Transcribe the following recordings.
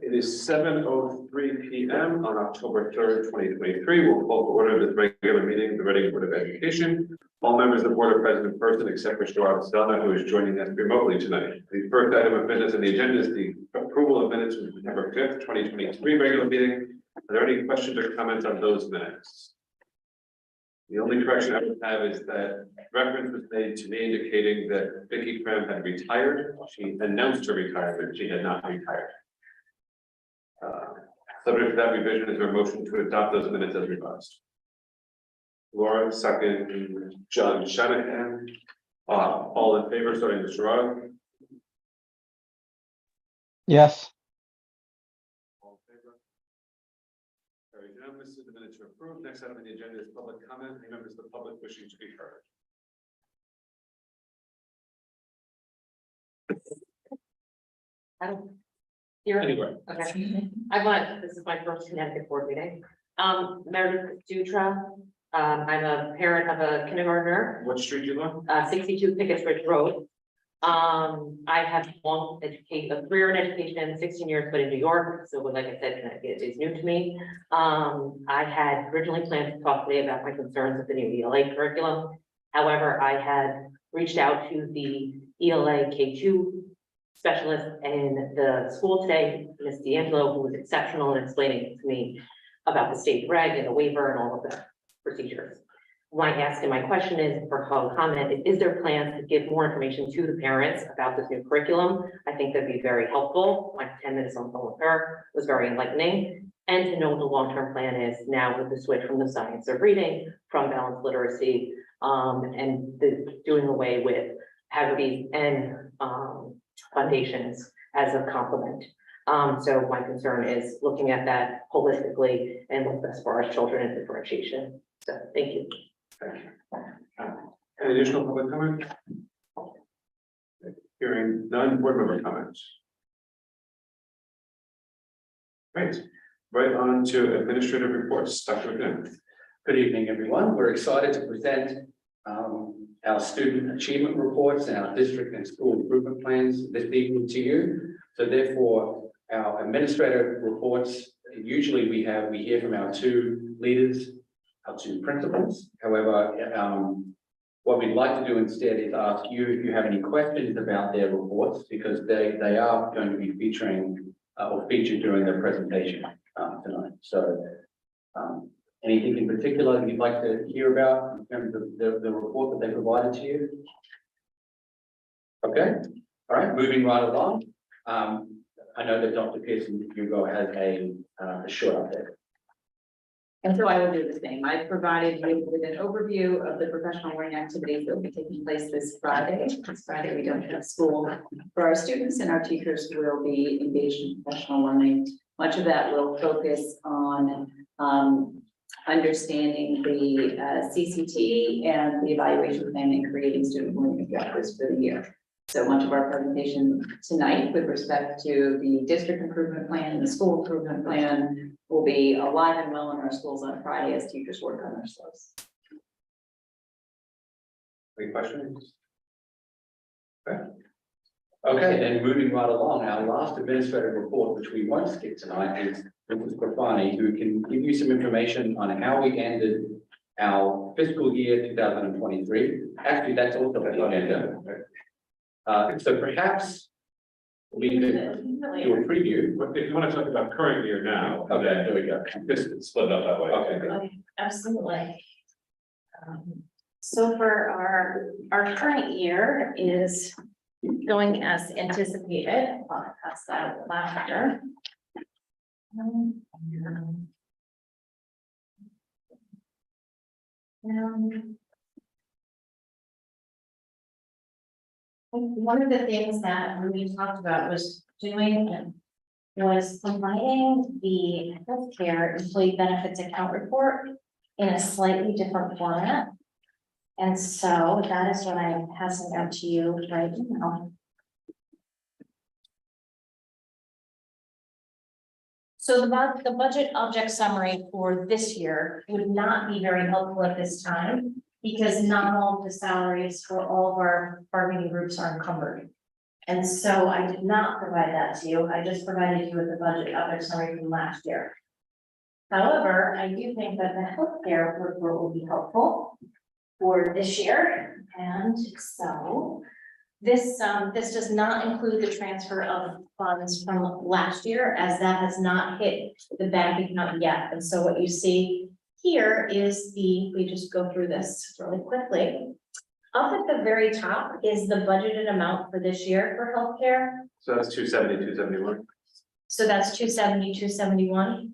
It is 7:03 p.m. on October 3rd, 2023. We'll call to order this regular meeting of the Reading Board of Education. All members of the board are present in person except for Stuart Selna, who is joining us remotely tonight. The first item of business on the agenda is the approval of minutes from September 5th, 2023 regular meeting. Are there any questions or comments on those minutes? The only correction I would have is that reference was made to me indicating that Vicki Cram had retired. She announced her retirement. She had not retired. Subject to that revision, is there a motion to adopt those minutes as revised? Laura, second. John Shanahan. All in favor, starting with Sherrod. Yes. All in favor? Very unanimous. The minutes are approved. Next item on the agenda is public comment. Any members of the public wishing to be heard? Here. Anyway. Okay. This is my first Connecticut board meeting. Meredith Dutra. I'm a parent of a kindergartner, What street you on? 62 Pickett's Ridge Road. I have a career in education, 16 years, but in New York. So like I said, Connecticut is new to me. I had originally planned to talk today about my concerns with the new ELA curriculum. However, I had reached out to the ELA K2 specialist in the school today, Ms. D'Angelo, who was exceptional in explaining to me about the state reg and the waiver and all of the procedures. My ask and my question is for public comment, is there plans to give more information to the parents about this new curriculum? I think that'd be very helpful. My 10 minutes on the phone with her was very enlightening. And to know what the long-term plan is now with the switch from the science of reading, from balanced literacy, and doing away with Haggerty's and foundations as a complement. So my concern is looking at that holistically and what's best for our children and differentiation. So thank you. Thank you. Any additional public comment? Hearing none, board member comments. Great. Right on to administrative reports. Dr. McGinn. Good evening, everyone. We're excited to present our student achievement reports and our district and school improvement plans this evening to you. So therefore, our administrative reports, usually we hear from our two leaders, our two principals. However, what we'd like to do instead is ask you if you have any questions about their reports, because they are going to be featuring or featured during their presentation tonight. So anything in particular that you'd like to hear about in terms of the report that they provided to you? Okay, all right, moving right along. I know that Dr. Pearson Hugo has a short update. And so I will do the same. I provided you with an overview of the professional learning activities that will be taking place this Friday. This Friday, we don't have school for our students, and our teachers will be engaged in professional learning. Much of that will focus on understanding the CCT and the evaluation plan and creating student learning objectives for the year. So much of our presentation tonight with respect to the district improvement plan and the school improvement plan will be alive and well in our schools on Friday as teachers work on their slows. Any questions? Okay, then moving right along, our last administrative report, which we won't skip tonight, is Mrs. Grafani, who can give you some information on how we ended our fiscal year 2023. Actually, that's also on the agenda. So perhaps we could do a preview. But if you want to talk about current year now, Okay, there we go. Just split up that way. Okay. Absolutely. So for our current year is going as anticipated. I'll pass that laughter. One of the things that we talked about was combining the healthcare employee benefits account report in a slightly different format. And so that is what I'm passing out to you right now. So the budget object summary for this year would not be very helpful at this time, because not all of the salaries for all of our bargaining groups are encumbered. And so I did not provide that to you, I just provided you with the budget other summary from last year. However, I do think that the healthcare report will be helpful for this year, and so. This does not include the transfer of funds from last year, as that has not hit the bank account yet. And so what you see here is we just go through this really quickly. Up at the very top is the budgeted amount for this year for healthcare. So that's 270, 271. So that's 270, 271.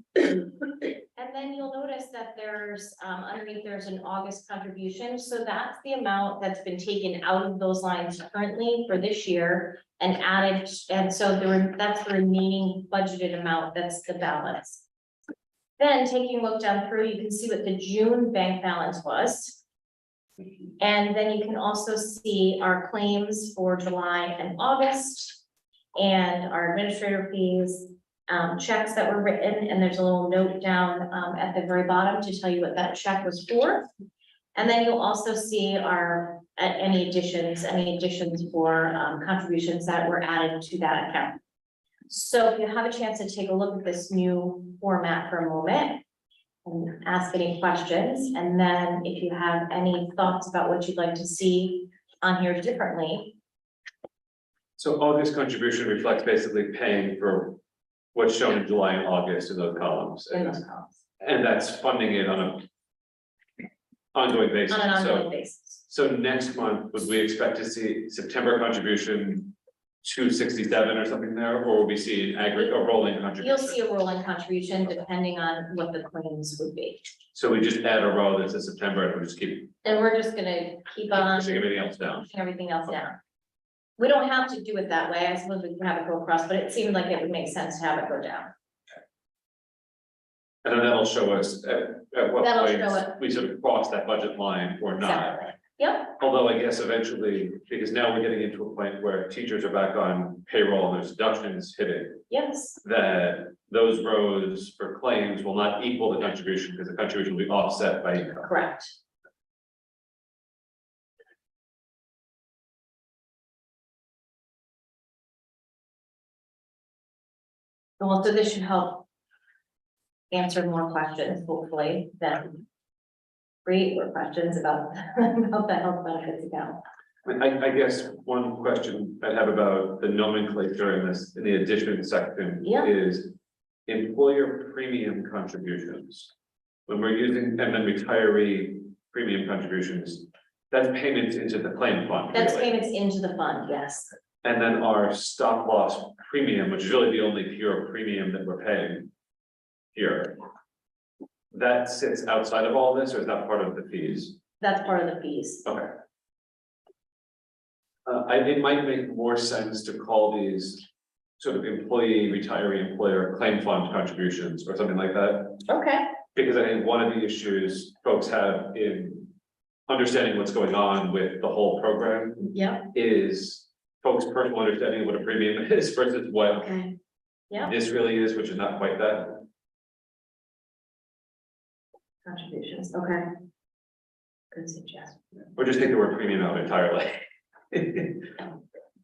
And then you'll notice that there's, underneath there's an August contribution. So that's the amount that's been taken out of those lines currently for this year and added. And so that's the remaining budgeted amount, that's the balance. Then taking a look down through, you can see what the June bank balance was. And then you can also see our claims for July and August and our administrator fees. Checks that were written, and there's a little note down at the very bottom to tell you what that check was for. And then you'll also see our any additions for contributions that were added to that account. So if you have a chance to take a look at this new format for a moment and ask any questions, and then if you have any thoughts about what you'd like to see on here differently. So August contribution reflects basically paying for what's shown in July and August in those columns. In those columns, And that's funding it on a ongoing basis. on an ongoing So, basis. so next month, would we expect to see September contribution 267 or something there, or will we see an aggregate, a rolling contribution? You'll see a rolling contribution depending on what the claims would be. So we just add a row that says September and we just keep And we're just gonna keep on pushing everything else down. pushing everything else down. We don't have to do it that way. I suppose we can have it go across, but it seemed like it would make sense to have it go down. And then that'll show us at what That'll point show it. we sort of cross that budget line or not. Exactly. Yep, Although I guess eventually, because now we're getting into a point where teachers are back on payroll and there's deductions hitting, yes, that those rows for claims will not equal the contribution because the contribution will be offset by income. correct. Well, so this should help answer more questions, hopefully, than create more questions about, about the health benefits account. I guess one question I'd have about the nomenclature in this, in the addition section Yeah. is employer premium contributions. When we're using, and then retiree premium contributions, that's payments into the claim fund. That's really. payments into the fund, yes. And then our stop loss premium, which is really the only pure premium that we're paying here. That sits outside of all this, or is that part of the fees? That's part of the fees. Okay. It might make more sense to call these sort of employee, retiree, employer claim fund contributions or something like that. Okay. Because I think one of the issues folks have in understanding what's going on with the whole program Yeah, is folks' personal understanding of what a premium is versus what okay. Yeah, this really is, which is not quite that. contributions, okay. Good suggestion. Or just take the word premium out entirely.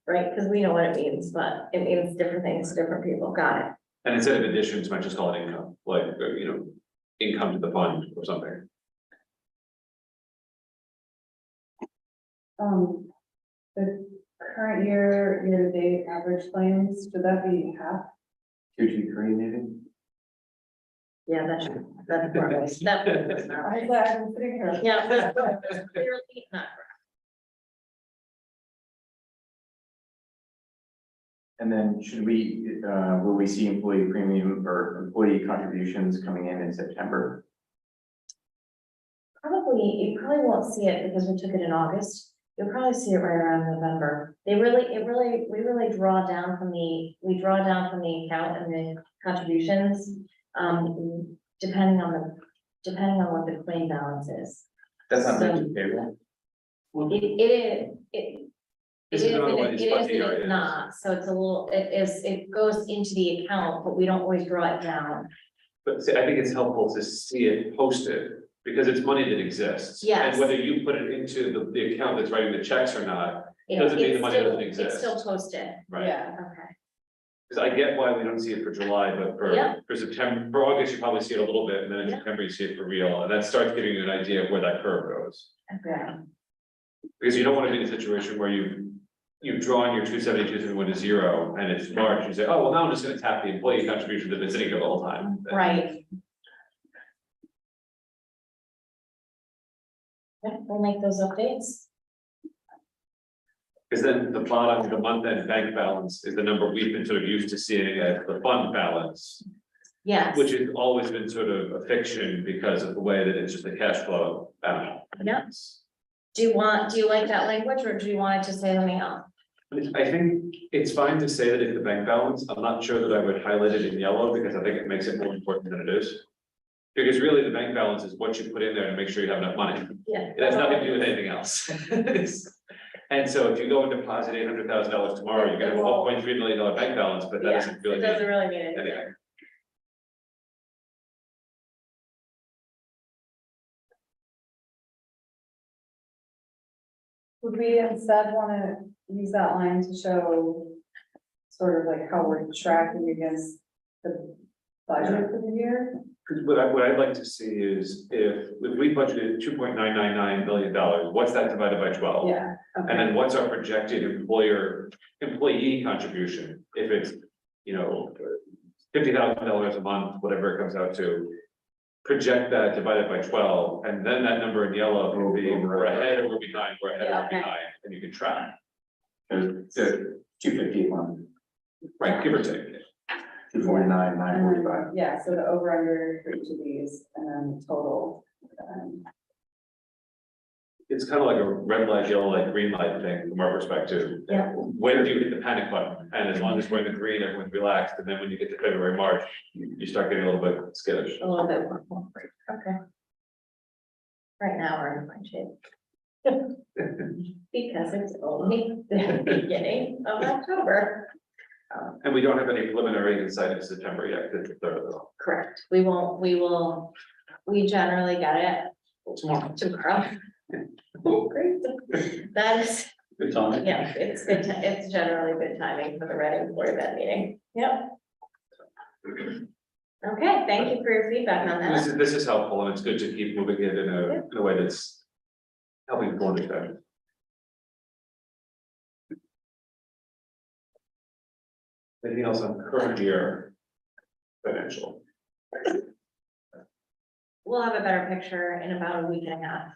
Right, because we know what it means, but it means different things to different people. Got it. And instead of additions, might just call it income, like, income to the fund or something. The current year-to-date average claims, should that be half? 223 maybe? Yeah, that's more of a step. I'm glad I'm sitting here. Yeah. Clearly not. And then should we, will we see employee premium or employee contributions coming in September? You probably won't see it because we took it in August. You'll probably see it right around November. We really draw down from the account and the contributions. Depending on what the claim balance is. That's not meant So- to payroll. It This is, is another one of and these it is, fuzzy and it's areas. not, so it's a little, it goes into the account, but we don't always draw it down. But see, I think it's helpful to see it posted, because it's money that exists. Yes. And whether you put it into the account that's writing the checks or not, Doesn't mean the it's money still- doesn't exist. It's still posted, Right? Yeah, okay. Because I get why we don't see it for July, but Yeah. for September, for August, you probably see it a little bit, and then in Yeah. September, you see it for real, and that starts giving you an idea of where that curve goes. yeah, Because you don't want to be in a situation where you've drawn your 270 to 0, and it's March, you say, oh, well, now I'm just gonna tap the employee contribution that been sitting here the whole time. Right. Yeah, we'll make those updates. Because then the bottom, the month-end bank balance is the number we've been sort of used to seeing as the fund balance, Yes. which has always been sort of a fiction because of the way that it's just a cash flow balance. Do you like that language, or do you want it to say something else? I think it's fine to say that it's the bank balance. I'm not sure that I would highlight it in yellow because I think it makes it more important than it is. Because really the bank balance is what you put in there to make sure you have enough money. Yeah. It has nothing to do with anything else. And so if you go and deposit $800,000 tomorrow, you're gonna have a $1.3 million bank balance, but that Yeah, doesn't really it mean doesn't really mean anything. anything. would we instead wanna use that line to show sort of like how we're tracking against the budget for the year? Because what I'd like to see is if we budgeted $2.999 million, what's that divided by 12? Yeah, And okay, then what's our projected employee contribution? If it's, $50,000 a month, whatever it comes out to. Project that divided by 12, and then that number in yellow will be we're ahead or we're behind, we're ahead or we're Okay. behind, and you can track, The 250 one, right, give or take. 249, and 945. then, yeah, so the over under for each of these, and then total. It's kind of like a red light, yellow light, green light thing from our perspective. Yeah. When do you hit the panic button? And as long as we're in the green, everyone's relaxed, and then when you get to February, March, you start getting a little bit skittish. A little bit more, okay. Right now, we're in fine shape. Because it's only the beginning of October. And we don't have any preliminary insight into September yet, because it's third of the Correct, we generally get it tomorrow. tomorrow. Great. That is, Good time. yeah, it's good, it's generally good timing for the Reading Board of Ed meeting, yep. Okay, thank you for your feedback on that. This is helpful, and it's good to keep moving it in a way that's helping people understand. Anything else on current year financial? We'll have a better picture in about a week and a half.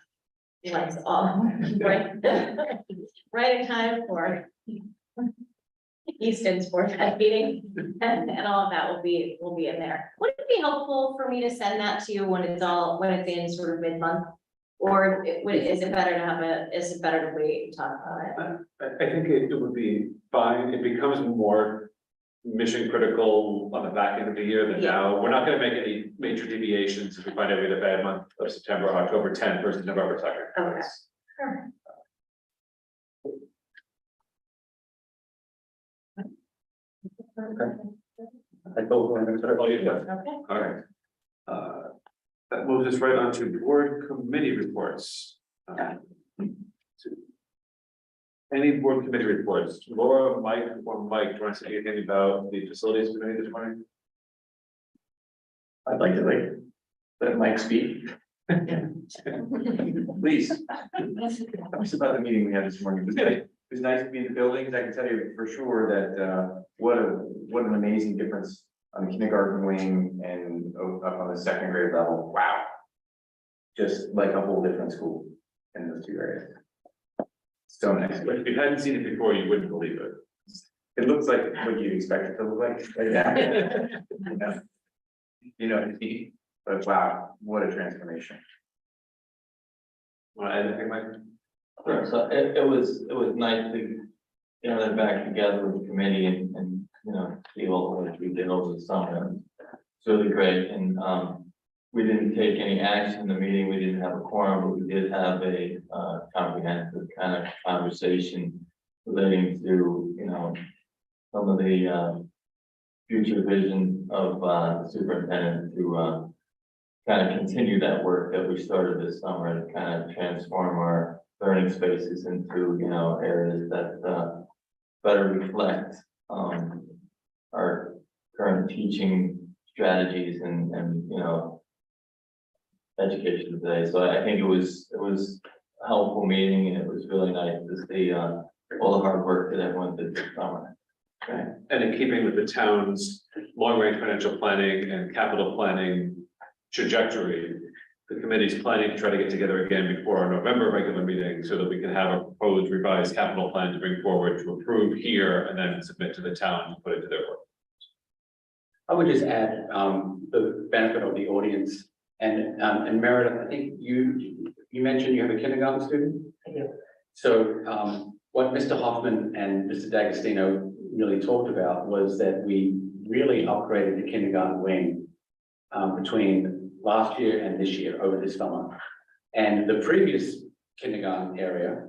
Once all, right, right in time for Easton's board ed meeting, and all of that will be in there. Would it be helpful for me to send that to you when it's in sort of mid-month? Or is it better to wait and talk about it? I think it would be fine. It becomes more mission critical on the back end of the year than Yeah. now. We're not gonna make any major deviations if we find out we had a bad month of September, October 10th versus November 2nd. Okay. Sure. I thought we were gonna start all you done. Okay. All right. That moves us right on to board committee reports. Any board committee reports? Laura, Mike, do you want to say anything about the facilities committee this morning? I'd like to let Mike speak. Please. Tell us about the meeting we had this morning. It was nice to be in the buildings. I can tell you for sure that what an amazing difference on the kindergarten wing and up on the second grade level. Wow. Just like a whole different school in those two areas. So nice. If you hadn't seen it before, you wouldn't believe it. It looks like what you'd expect it to look like. Yeah. You know what I mean? But wow, what a transformation. Want to add anything, Mike? Sure, so it was nice to get it back together with the committee and, see all the work we did over the summer. It's really great, and, we didn't take any action in the meeting, we didn't have a quorum, but we did have a, comprehensive kind of conversation relating to, some of the, future vision of, the superintendent to, kind of continue that work that we started this summer and kind of transform our learning spaces into, you know, areas that, better reflect, our current teaching strategies and, you know, education today. So I think it was a helpful meeting, and it was really nice to see, all the hard work that everyone did this summer. Okay. And in keeping with the town's long-range financial planning and capital planning trajectory, the committee's planning to try to get together again before our November regular meeting so that we can have a proposed revised capital plan to bring forward to approve here and then submit to the town to put into their work. I would just add, the benefit of the audience and Meredith, I think you mentioned you have a kindergarten student? I do. So, what Mr. Hoffman and Mr. D'Agostino really talked about was that we really upgraded the kindergarten wing between last year and this year, over this summer. And the previous kindergarten area,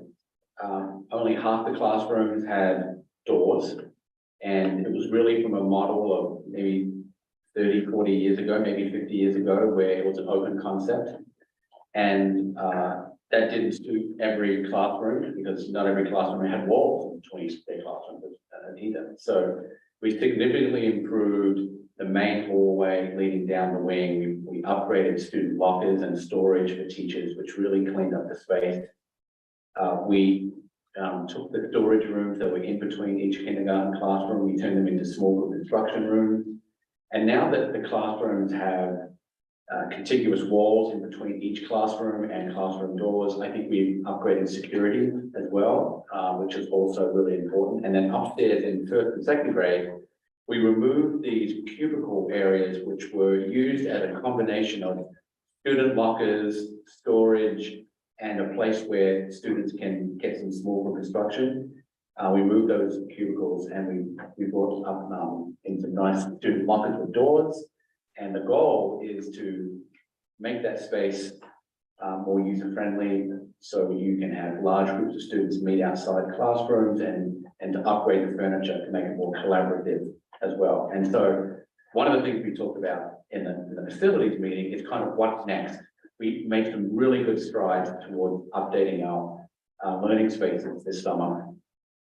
only half the classrooms had doors. And it was really from a model of maybe 30, 40 years ago, maybe 50 years ago, where it was an open concept. And that didn't suit every classroom because not every classroom had walls in between their classrooms either. So we significantly improved the main hallway leading down the wing. We upgraded student lockers and storage for teachers, which really cleaned up the space. We took the storage rooms that were in between each kindergarten classroom, we turned them into small group instruction rooms. And now that the classrooms have contiguous walls in between each classroom and classroom doors, I think we've upgraded security as well, which is also really important. And then upstairs in first and second grade, we removed these cubicle areas, which were used as a combination of student lockers, storage, and a place where students can get some small group instruction. We moved those cubicles and we brought up into nice student lockers with doors. And the goal is to make that space more user-friendly, so you can have large groups of students meet outside classrooms and to upgrade the furniture to make it more collaborative as well. And so one of the things we talked about in the facilities meeting is kind of what's next. We made some really good strides towards updating our learning spaces this summer.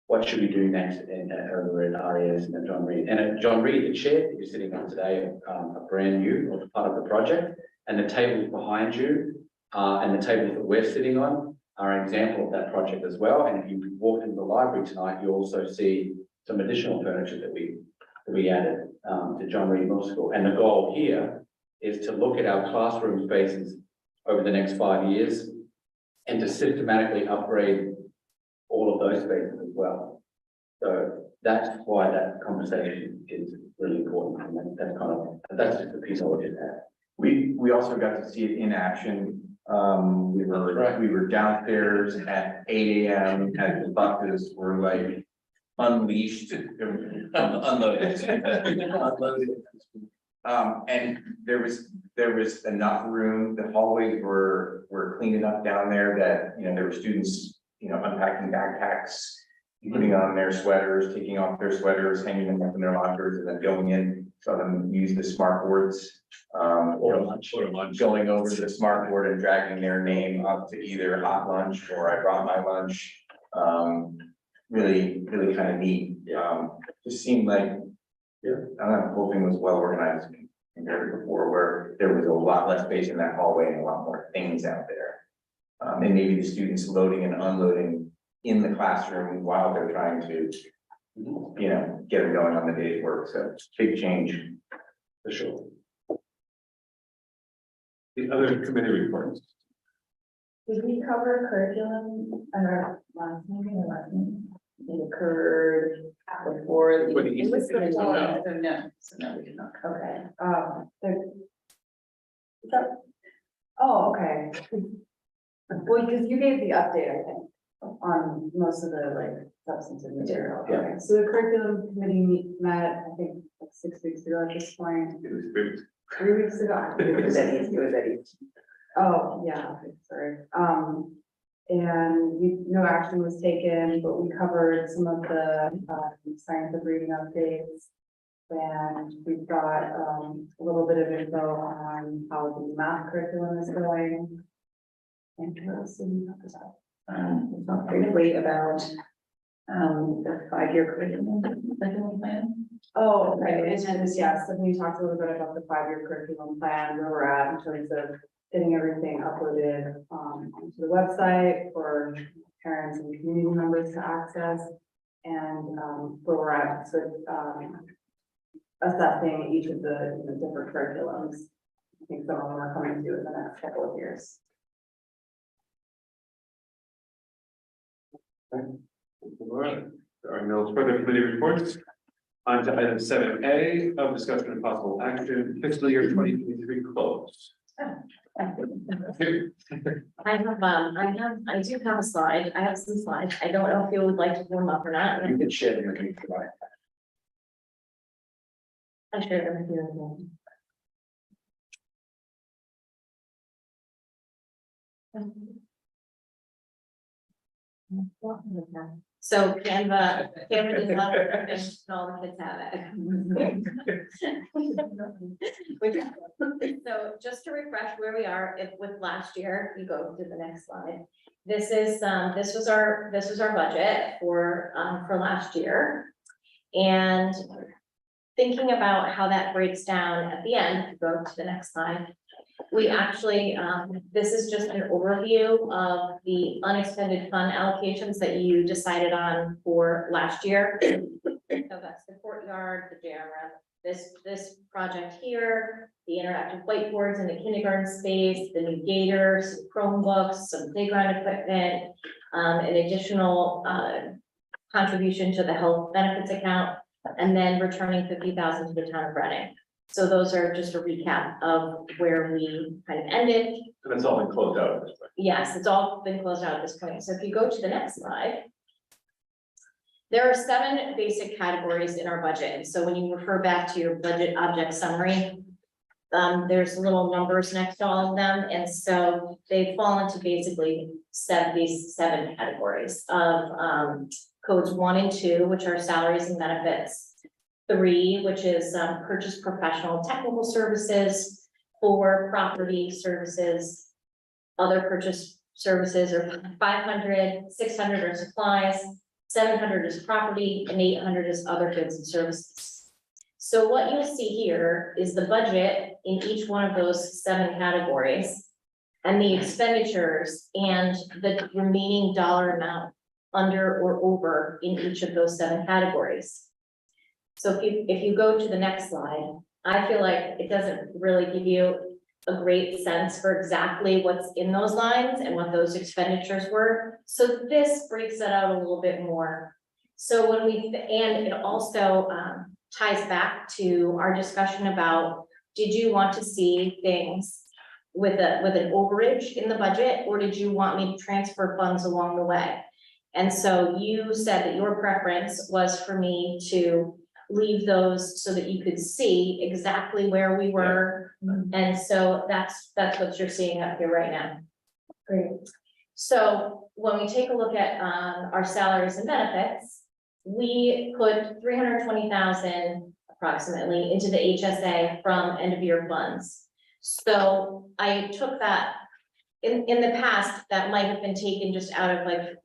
What should we do next over in RES and John Reed? And at John Reed, the chair that you're sitting on today are brand new or part of the project, and the tables behind you and the tables that we're sitting on are an example of that project as well. And if you walk into the library tonight, you also see some additional furniture that we added to John Reed Middle School. And the goal here is to look at our classroom spaces over the next 5 years and to systematically upgrade all of those spaces as well. So that's why that conversation is really important. And that's just a piece I would just add. We also got to see it in action. We were downstairs at 8 a.m. and the buses were like unleashed. Unloaded. And there was enough room. The hallways were clean enough down there that, you know, there were students, you know, unpacking backpacks, putting on their sweaters, taking off their sweaters, hanging them up in their lockers, and then going in. Saw them use the smart boards, Or lunch. going over to the smart board and dragging their name up to either hot lunch or I brought my lunch. Really kind of neat. Just seemed like, I don't know, the whole thing was well organized compared to before, where there was a lot less space in that hallway and a lot more things out there. And maybe the students loading and unloading in the classroom while they're trying to, you know, get them going on the day's work. So big change for sure. The other committee reports. Did we cover curriculum at our last meeting? It occurred before. Before the It Easter was break, so before, so no, we did not. Okay, okay. Well, because you gave the update, I think, on most of the like substantive material. Yeah. Okay, so the curriculum committee met, I think, like 6 weeks ago at this point. It was great. 3 weeks ago. It was Eddie. Oh, yeah, okay, sorry. And no action was taken, but we covered some of the science of reading updates. And we've got a little bit of info on how the math curriculum is going. And what else did we talk about? We talked briefly about the 5-year curriculum plan. Oh, okay, and then, yes, and we talked a little bit about the 5-year curriculum plan, where we're at in terms of getting everything uploaded onto the website for parents and community members to access. And where we're at with assessing each of the different curriculums. I think some of them are coming due in the next couple of years. Laura, there are no further committee reports. On to item 7A of discussion and possible action, fiscal year 2023 close. I do have a slide, I have some slides, I don't know if you would like to pull them up or not. You can share them with me tonight. I shared them with you. So Canva does not finish, all the kids have it. So just to refresh where we are, if with last year, you go to the next slide. This was our budget for last year. And thinking about how that breaks down at the end, go to the next slide. We actually, this is just an overview of the unexpended fund allocations that you decided on for last year. So that's the courtyard, the JRF, this project here, the interactive whiteboards in the kindergarten space, the new gators, Chromebooks, some playground equipment, an additional contribution to the health benefits account, and then returning 50,000 to the town of Reading. So those are just a recap of where we kind of ended. And it's all been closed out at this point. Yes, it's all been closed out at this point. So if you go to the next slide. There are 7 basic categories in our budget. And so when you refer back to your budget object summary, there's little numbers next to all of them. And so they fall into basically these 7 categories of codes 1 and 2, which are salaries and benefits. 3, which is purchase professional technical services. 4, property services. Other purchase services are 500, 600 are supplies, 700 is property, and 800 is other goods and services. So what you'll see here is the budget in each one of those 7 categories and the expenditures and the remaining dollar amount under or over in each of those 7 categories. So if you go to the next slide, I feel like it doesn't really give you a great sense for exactly what's in those lines and what those expenditures were. So this breaks it out a little bit more. So when and it also ties back to our discussion about, did you want to see things with an overage in the budget, or did you want me to transfer funds along the way? And so you said that your preference was for me to leave those so that you could see exactly where we were. And so that's what you're seeing up here right now. Great. So when we take a look at our salaries and benefits, we put 320,000 approximately into the HSA from end of year funds. So I took that in the past, that might have been taken just out of like,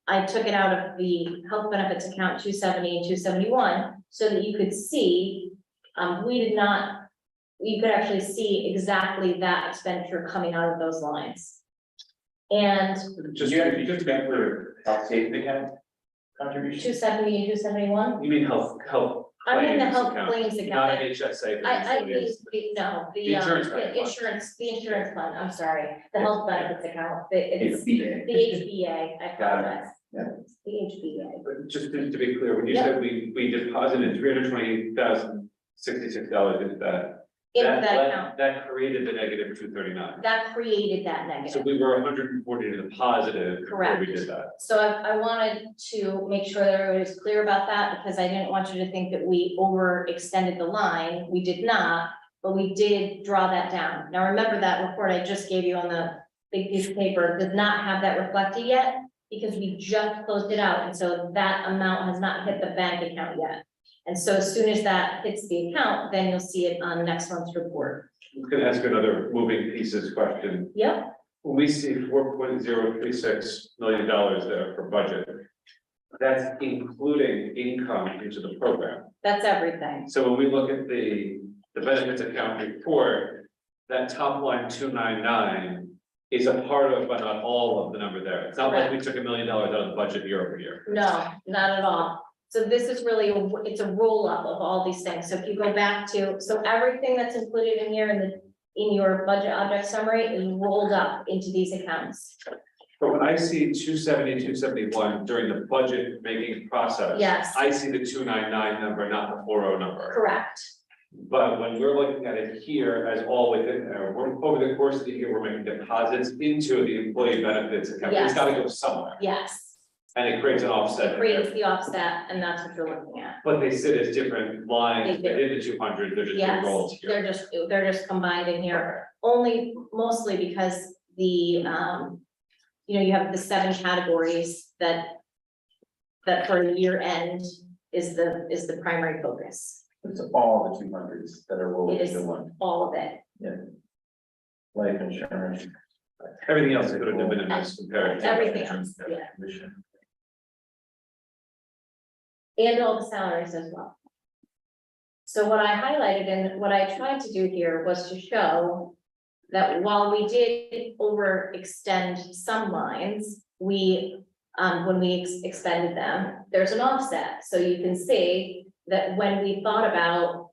I took it out of the health benefits account 270 and 271 so that you could see, you could actually see exactly that expenditure coming out of those lines. And Just to be clear, health safety account contribution? 270 and 271, You mean health I'm in the claims health account, claims not account. HSA. for I employees. the insurance fund. the insurance fund, I'm sorry, the health benefits account, it's the HBA, I apologize. Yeah. The HBA, But just to be clear, when you said we deposited $320,066 into that. into that account, That created the negative 239. that created that So negative. we were 140 to the positive before we Correct. did that. So I wanted to make sure that everybody was clear about that, because I didn't want you to think that we overextended the line, we did not, but we did draw that down. Now, remember that report I just gave you on the big piece of paper does not have that reflected yet, because we just closed it out, and so that amount has not hit the bank account yet. And so as soon as that hits the account, then you'll see it on next month's report. I'm gonna ask another moving pieces question. Yep, we see $4.036 million there for budget. That's including income into the program. That's everything. So when we look at the benefits account report, that top line 299 is a part of, but not all of the number there. It's not like we took $1 million out of the budget year over year. No, not at all. So this is really, it's a roll up of all these things. So if you go back to, so everything that's included in here in your budget object summary is rolled up into these accounts. But when I see 270, 271 during the budget making process. Yes. I see the 299 number, not the 40 number. Correct. But when we're looking at it here as all within there, we're over the course of the year, we're making deposits into the employee benefits account. It's Yes. gotta go somewhere. Yes. And it creates an offset. Creates the offset, and that's what you're looking at. But they sit as different lines They do. within the 200, they're just Yes, being rolled here. they're just combined in here, only mostly because the, you have the 7 categories that for the year end is the primary focus, It's all the 200s that are rolled It is. into one, all of it. life insurance. Everything else is gonna de minimis compared to. Everything else, yeah. And all the salaries as well. So what I highlighted and what I tried to do here was to show that while we did overextend some lines, when we expended them, there's an offset. So you can see that when we thought about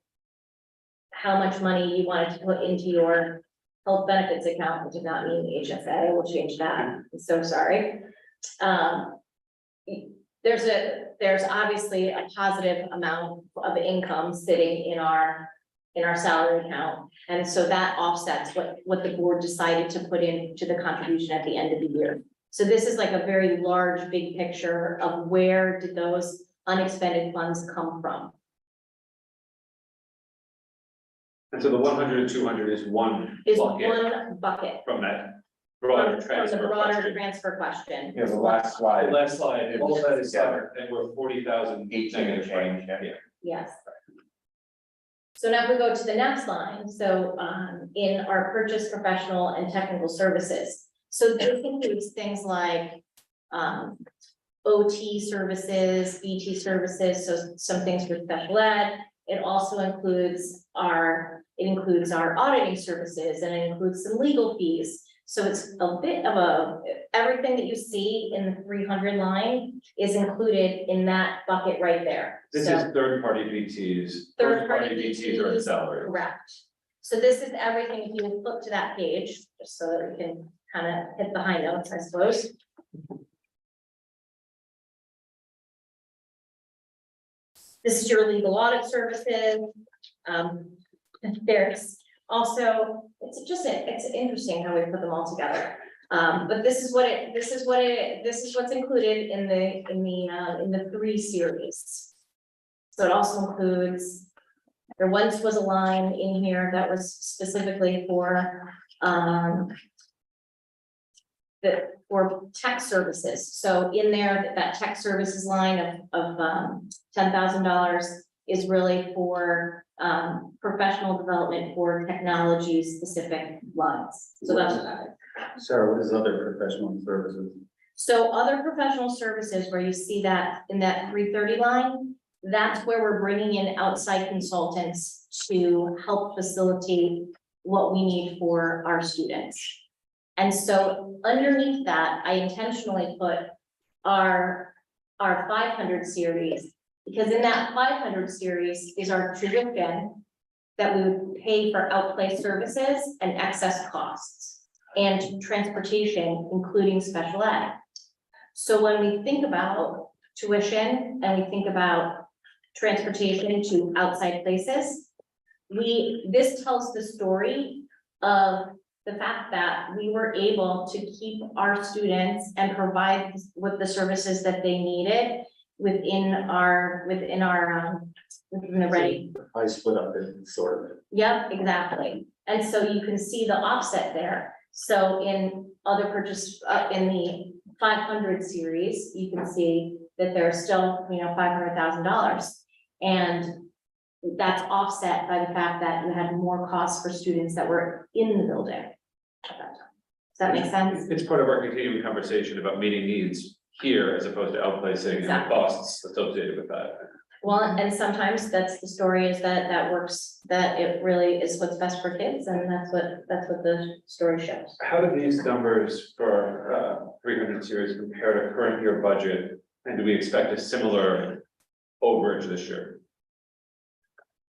how much money you wanted to put into your health benefits account, which did not mean HSA, we'll change that, I'm so sorry. There's obviously a positive amount of income sitting in our salary account. And so that offsets what the board decided to put into the contribution at the end of the year. So this is like a very large, big picture of where did those unexpended funds come from? And so the 100 and 200 is one Is bucket one bucket from that broader from the transfer broader question. transfer question. Yeah, the last slide. Last slide, all that is Together. covered, and we're 40,000. 18 and change, yeah. Yes. So now if we go to the next line, so in our purchase professional and technical services. So this includes things like OT services, BT services, so some things for special ed. It also includes our auditing services, and it includes some legal fees. So it's a bit of everything that you see in the 300 line is included in that bucket right there. This So- is third-party BTs. Third-party BTs are in BTs, salary. Correct. So this is everything, if you flip to that page, just so that we can kind of hit the high notes, I suppose. This is your legal audit services. There's also, it's interesting how we put them all together. But this is what's included in the 3 series. So it also includes, there once was a line in here that was specifically for for tech services. So in there, that tech services line of $10,000 is really for professional development for technology specific lines. So that's what that is. Sarah, what is other professional services? So other professional services where you see that in that 330 line, that's where we're bringing in outside consultants to help facilitate what we need for our students. And so underneath that, I intentionally put our 500 series, because in that 500 series is our tradition that we would pay for outplay services and excess costs and transportation, including special ed. So when we think about tuition and we think about transportation to outside places, this tells the story of the fact that we were able to keep our students and provide with the services that they needed within the ready. I split up in sort of. Yep, exactly. And so you can see the offset there. So in other purchase, in the 500 series, you can see that there's still, $500,000. And that's offset by the fact that you had more costs for students that were in the building at that time. that make sense? It's part of our continuing conversation about meeting needs here as opposed to outplacing and the Exactly. costs associated with that. Well, and sometimes that's the story is that works, that it really is what's best for kids, and that's what the story shows. How do these numbers for 300 series compare to current year budget? And do we expect a similar overage this year?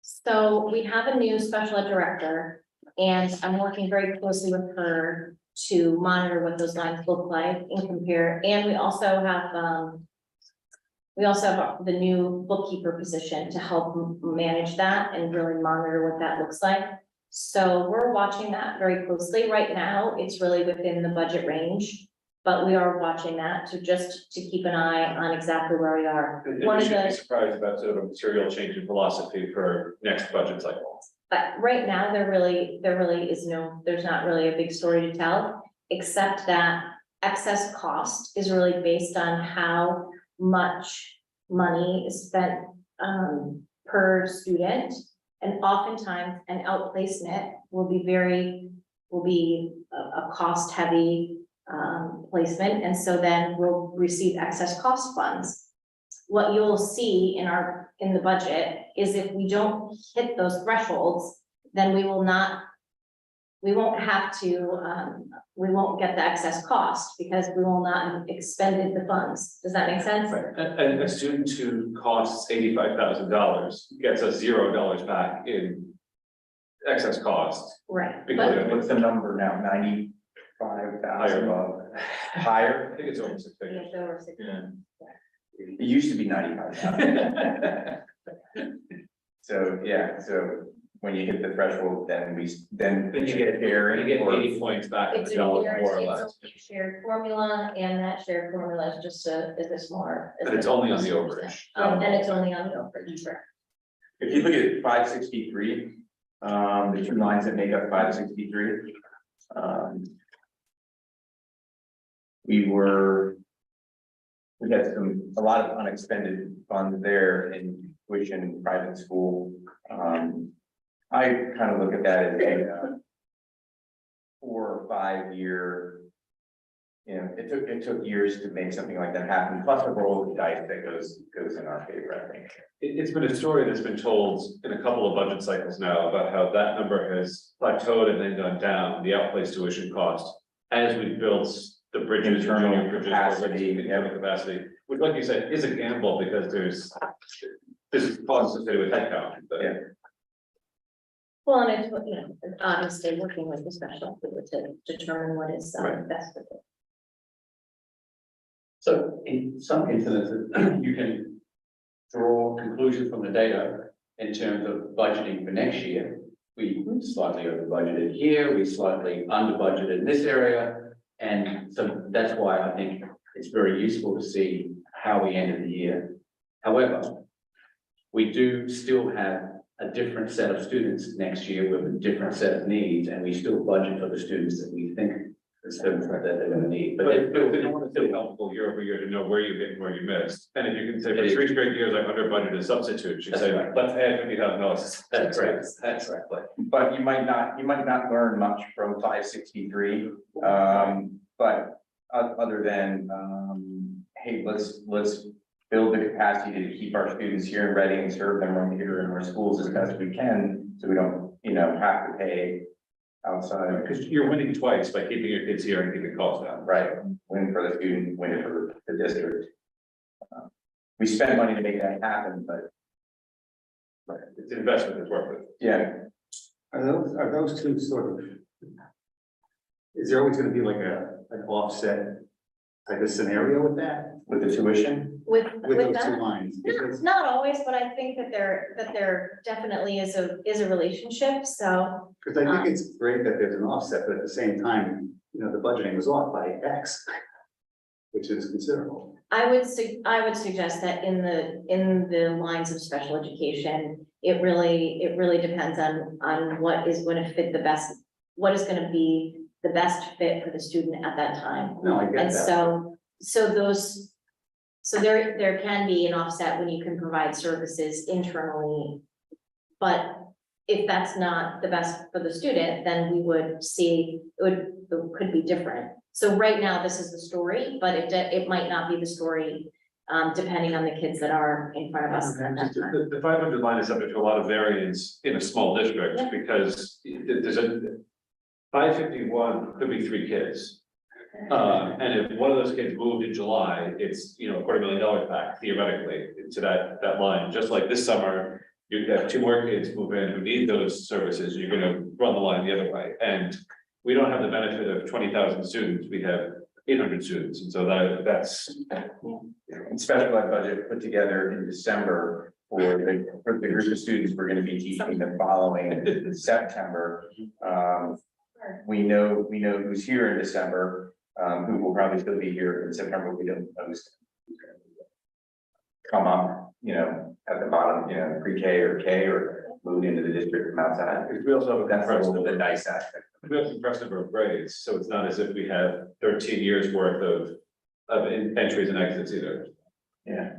So we have a new special ed director, and I'm working very closely with her to monitor what those lines look like and compare, and we also have the new bookkeeper position to help manage that and really monitor what that looks like. So we're watching that very closely. Right now, it's really within the budget range, but we are watching that to keep an eye on exactly where we are. And One we of should be the, surprised about sort of a material change in philosophy for next budget cycle. but right now, there really is there's not really a big story to tell, except that excess cost is really based on how much money is spent per student. And oftentimes an outplacement will be a cost heavy placement, and so then we'll receive excess cost funds. What you'll see in the budget is if we don't hit those thresholds, then we won't get the excess cost because we will not have expended the funds. Does that make sense? And a student who costs $85,000 gets us $0 back in excess cost. Right. Because But- What's the number now, 95,000? Higher? I think it's over 6 Yeah, figures. it's over 60. Yeah. It used to be 95,000. So, yeah, so when you hit the threshold, then you get a share. You get or- 80 points back in It's the a dollar, shared, more or it's less. a shared formula, and that shared formula is just is a smaller. And it's only on the overage. And it's only on the overage, correct. If you look at 563, the two lines that make up 563. We had a lot of unexpended funds there in tuition, private school. I kind of look at that as a 4 or 5 year. It took years to make something like that happen, plus the roll of the dice that goes in our favor, I think. It's been a story that's been told in a couple of budget cycles now about how that number has plateaued and then gone down, the outplaced tuition cost. As we built the bridges, Internal junior bridges, capacity, internal capacity, which like you said, is a gamble because there's costs associated with headcount. But Yeah. Well, and it's, obviously working with the special ed to determine what is Right. best for them. So in some instances, you can draw conclusions from the data in terms of budgeting for next year. We slightly over budgeted here, we slightly under budgeted in this area. And so that's why I think it's very useful to see how we ended the year. However, we do still have a different set of students next year with a different set of needs, and we still budget for the students that we think the students that they're gonna need. But But it's still helpful year over year to know where you hit and where you missed. And if you can say for 3 straight years, I've under budgeted substitutes, you That's say, right. let's add $50,000. that's right, that's right. But you might not learn much from 563. But other than, hey, let's build the capacity to keep our students here in Reading and serve them right here in our schools as best we can, so we don't, have to pay outside. Because you're winning twice by keeping your kids here and keeping costs down. Right, win for the student, win for the district. We spend money to make that happen, but It's an investment that's worth it. yeah, Are those two sort of? Is there always gonna be like an offset type of scenario with that, with the tuition, With with those that, two lines? Because- not always, but I think that there definitely is a relationship, so. Cause I think it's great that there's an offset, but at the same time, the budgeting was off by X. Which is considerable. I would suggest that in the lines of special education, it really depends on what is going to fit the best, what is going to be the best fit for the student at that time. No, I get And that. so there can be an offset when you can provide services internally. But if that's not the best for the student, then we would see, it could be different. So right now, this is the story, but it might not be the story, depending on the kids that are in front of us at that time. The 500 line is subject to a lot of variance in a small district Yeah. because there's a 551 could be 3 kids. And if one of those kids moved in July, it's, $250,000 back theoretically to that line, just like this summer. You have 2 more kids move in who need those services, you're gonna run the line the other way, and we don't have the benefit of 20,000 students, we have 800 students, and so that's. And special ed budget put together in December for the group of students we're gonna be teaching the following September. We know who's here in December, who will probably still be here in September. We don't know who's come up, at the bottom, pre-K or K or moved into the district from outside. Because we also have That's a little bit a nice aspect. we have impressive number of grades, so it's not as if we have 13 years worth of entries and exits either. Yeah.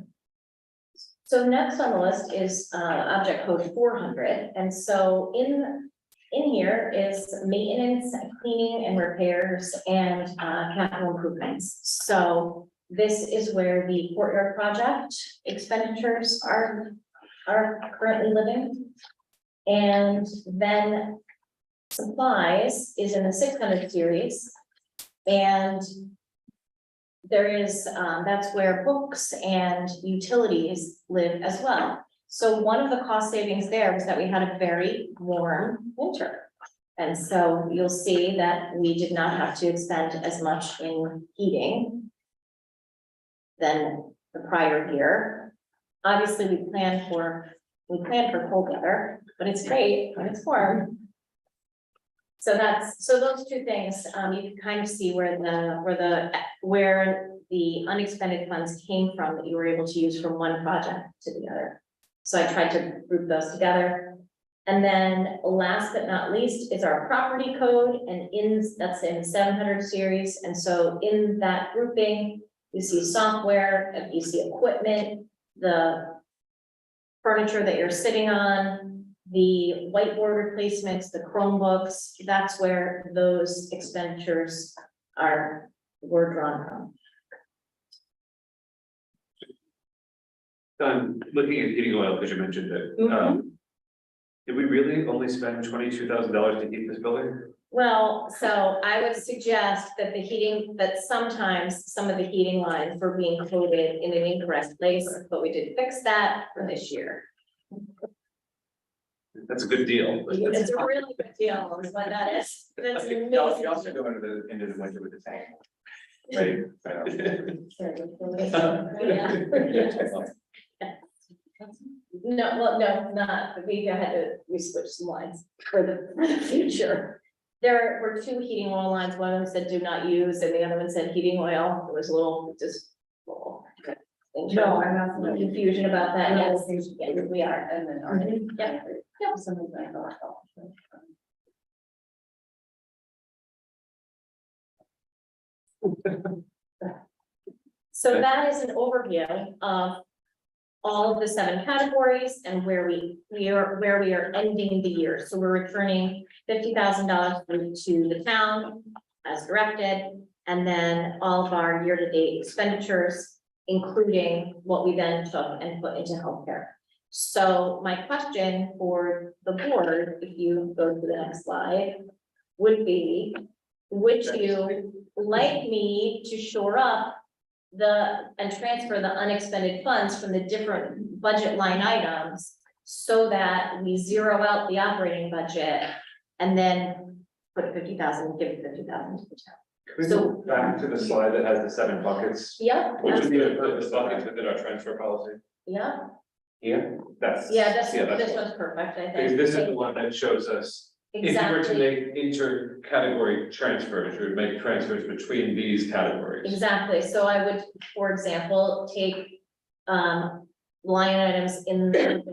So next on the list is object code 400, and so in here is maintenance, cleaning and repairs and capital improvements. So this is where the courtyard project expenditures are currently living. And then supplies is in the 600 series. And there is, that's where books and utilities live as well. So one of the cost savings there was that we had a very warm winter. And so you'll see that we did not have to expend as much in heating than the prior year. Obviously, we planned for cold weather, but it's great when it's warm. So those 2 things, you can kind of see where the unexpended funds came from that you were able to use from one project to the other. So I tried to group those together. And then last but not least is our property code, and that's in 700 series. And so in that grouping, you see software, you see equipment, the furniture that you're sitting on, the whiteboard replacements, the Chromebooks, that's where those expenditures were drawn from. Looking at heating oil, because you mentioned it, did we really only spend $22,000 to heat this building? Well, so I would suggest that sometimes some of the heating lines were being coded in an incorrect place, but we did fix that for this year. That's a good deal. It's a really good deal, is what that is. That's an You amazing. also go into the winter with the tank. Right. No, well, no, not, we switched some lines for the future. There were 2 heating oil lines, one of them said do not use, and the other one said heating oil, it was a little, No, I'm not. little confusion about that, yes. Yes, we are, and then already. Yep. Yep. Something like that. So that is an overview of all of the 7 categories and where we are ending the year. So we're returning $50,000 to the town as directed, and then all of our year-to-date expenditures, including what we then took and put into healthcare. So my question for the board, if you go to the next slide, would be, would you like me to shore up and transfer the unexpended funds from the different budget line items so that we zero out the operating budget and then put 50,000, give 50,000 to the town? Can we go back to the slide that has the 7 buckets? Yeah. Which is the buckets within our transfer policy? Yeah, Yeah. This this one's perfect, I Because think. this is the one that shows us, if you were to Exactly, make inter-category transfers, you would make transfers between these categories. exactly. So I would, for example, take line items in the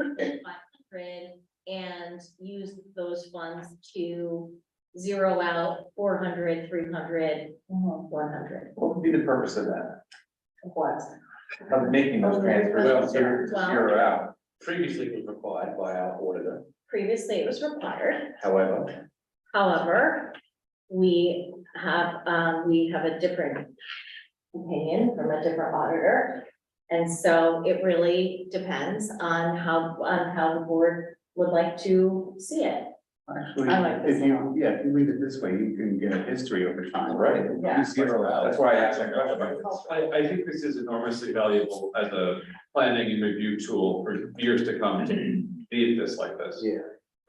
500 and use those funds to zero out 400, 300, 100. What would be the purpose of that? What? Of making those transfers, Well, zero out? previously was required by our auditor. Previously, it was required. However, However, we have a different opinion from a different auditor. And so it really depends on how the board would like to see it. Actually, I like this if you, yeah, if you read it this way, you can get a history over time, right? Yeah. You zero out. That's why I asked that question. I think this is enormously valuable as a planning and review tool for years to come to be this like this. Yeah.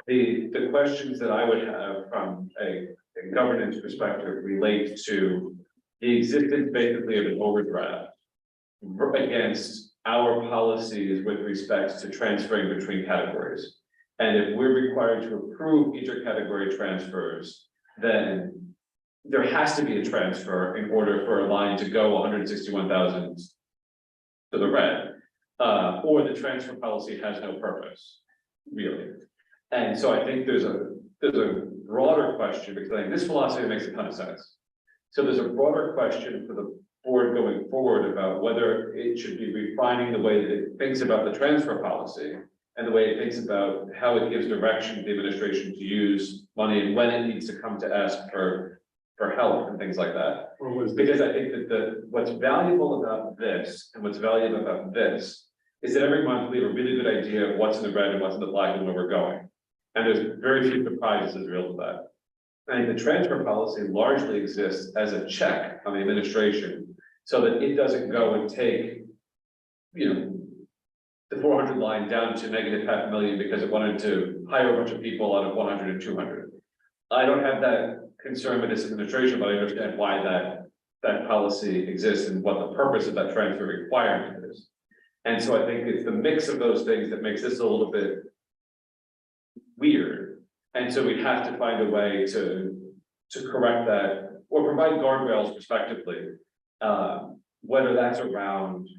The questions that I would have from a governance perspective relate to the existence basically of an overdraft against our policies with respect to transferring between categories. And if we're required to approve intercategory transfers, then there has to be a transfer in order for a line to go 161,000 to the red. Or the transfer policy has no purpose, really. And so I think there's a broader question, because I think this philosophy makes a ton of sense. So there's a broader question for the board going forward about whether it should be refining the way that it thinks about the transfer policy and the way it thinks about how it gives direction to the administration to use money and when it needs to come to ask for help and things like that. Or was Because I think that what's valuable about this and what's valuable about this is that every month we have a really good idea of what's in the red and what's in the black and where we're going. And there's very few surprises as a result of that. I think the transfer policy largely exists as a check on the administration so that it doesn't go and take, the 400 line down to negative $500,000 because it wanted to hire a bunch of people out of 100 and 200. I don't have that concern with this administration, but I understand why that policy exists and what the purpose of that transfer requirement is. And so I think it's the mix of those things that makes this a little bit weird. And so we have to find a way to correct that or provide guardrails respectively. Whether that's around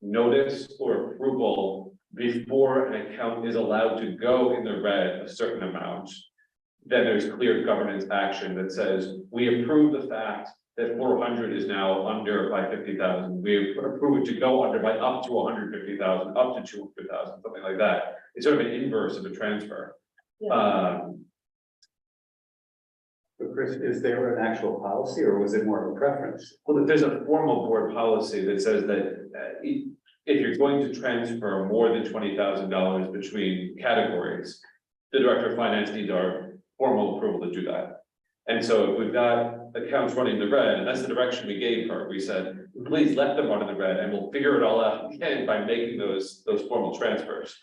notice or approval before an account is allowed to go in the red a certain amount, then there's clear governance action that says, we approve the fact that 400 is now under by 50,000. We approve it to go under by up to 150,000, up to 200,000, something like that. It's sort of an inverse of a transfer. But Chris, is there an actual policy or was it more of a preference? Well, there's a formal board policy that says that if you're going to transfer more than $20,000 between categories, the director of finance needs our formal approval to do that. And so if we've got accounts running the red, and that's the direction we gave her, we said, please let them run in the red and we'll figure it all out again by making those formal transfers.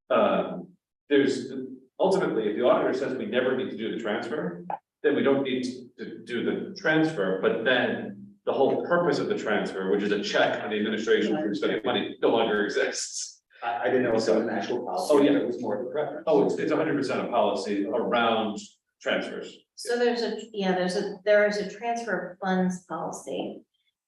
There's ultimately, if the auditor says we never need to do the transfer, then we don't need to do the transfer, but then the whole purpose of the transfer, which is a check on the administration for spending money, no longer exists. I didn't know if it was an actual policy. Oh, yeah. It was more of a preference. Oh, it's 100% a policy around transfers. So there is a transfer of funds policy.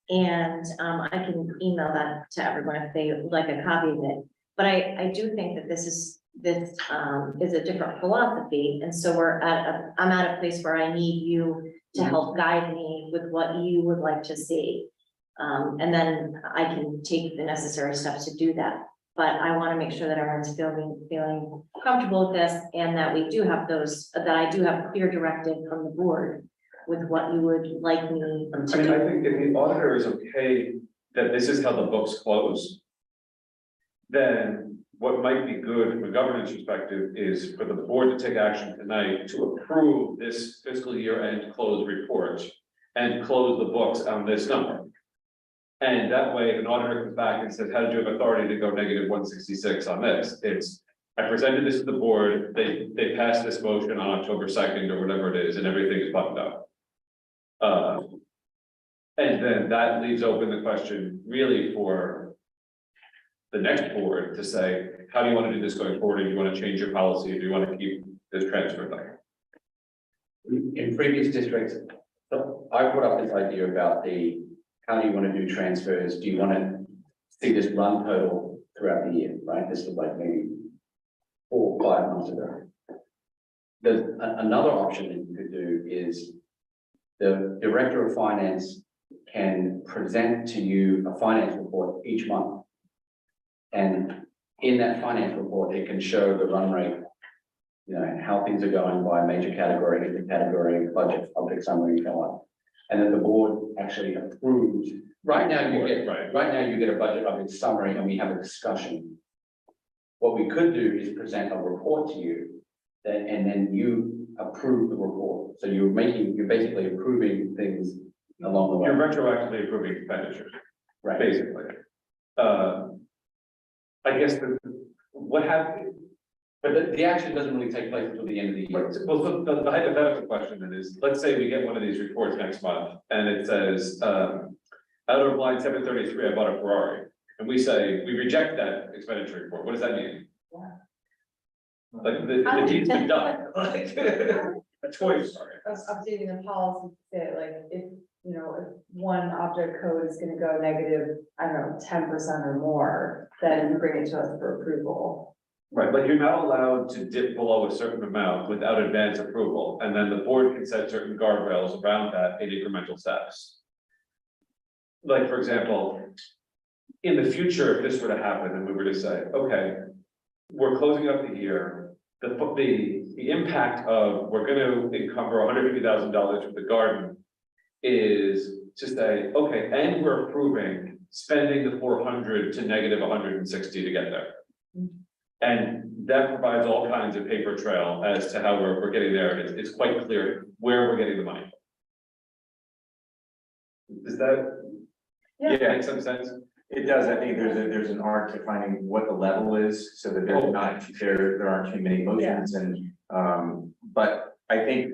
And I can email that to everyone if they would like a copy of it. But I do think that this is a different philosophy. And so I'm at a place where I need you to help guide me with what you would like to see. And then I can take the necessary steps to do that. But I want to make sure that everyone's feeling comfortable with this and that we do have that I do have clear directive from the board with what you would like me I to mean, do. I think if the auditor is okay that this is how the books close, then what might be good from a governance perspective is for the board to take action tonight to approve this fiscal year end close report and close the books on this number. And that way, if an auditor comes back and says, how did you have authority to go negative 166 on this? It's, I presented this to the board, they passed this motion on October 2nd or whatever it is, and everything is buttoned up. And then that leaves open the question really for the next board to say, how do you want to do this going forward? Do you want to change your policy? Do you want to keep this transfer thing? in previous districts, I brought up this idea about how do you want to do transfers? Do you want to see this run total throughout the year, right? This was like maybe 4 or 5 months ago. There's another option that you could do is the director of finance can present to you a finance report each month. And in that finance report, it can show the run rate. You know, how things are going by major category, the category, budget, public summary, and so on. And then the board actually approves. Right now, you get a budget of its summary and we have a discussion. What we could do is present a report to you, and then you approve the report. So you're basically approving things along the way. You're retroactively approving expenditures, Right. basically. I guess what happened, But the action doesn't really take place until the end of the year. well, so the hypothetical question then is, let's say we get one of these reports next month and it says, out of line 733, I bought a Ferrari. And we say, we reject that expenditure report. What does that mean? Like the deed's been done. Like, a choice, sorry. Us updating the policy, to say like, if, you know, if one object code is gonna go negative, I don't know, 10% or more, then you bring it to us for approval. Right, but you're not allowed to dip below a certain amount without advance approval, and then the board can set certain guardrails around that in incremental steps. Like, for example, in the future, if this were to happen and we were to say, okay, we're closing up the year, the impact of, we're gonna encumber $150,000 for the garden is to say, okay, and we're approving spending the 400 to negative 160 to get there. And that provides all kinds of paper trail as to how we're getting there. It's quite clear where we're getting the money. Does that make some sense? It does. I think there's an art to finding what the level is, so that there aren't too many motions and, but I think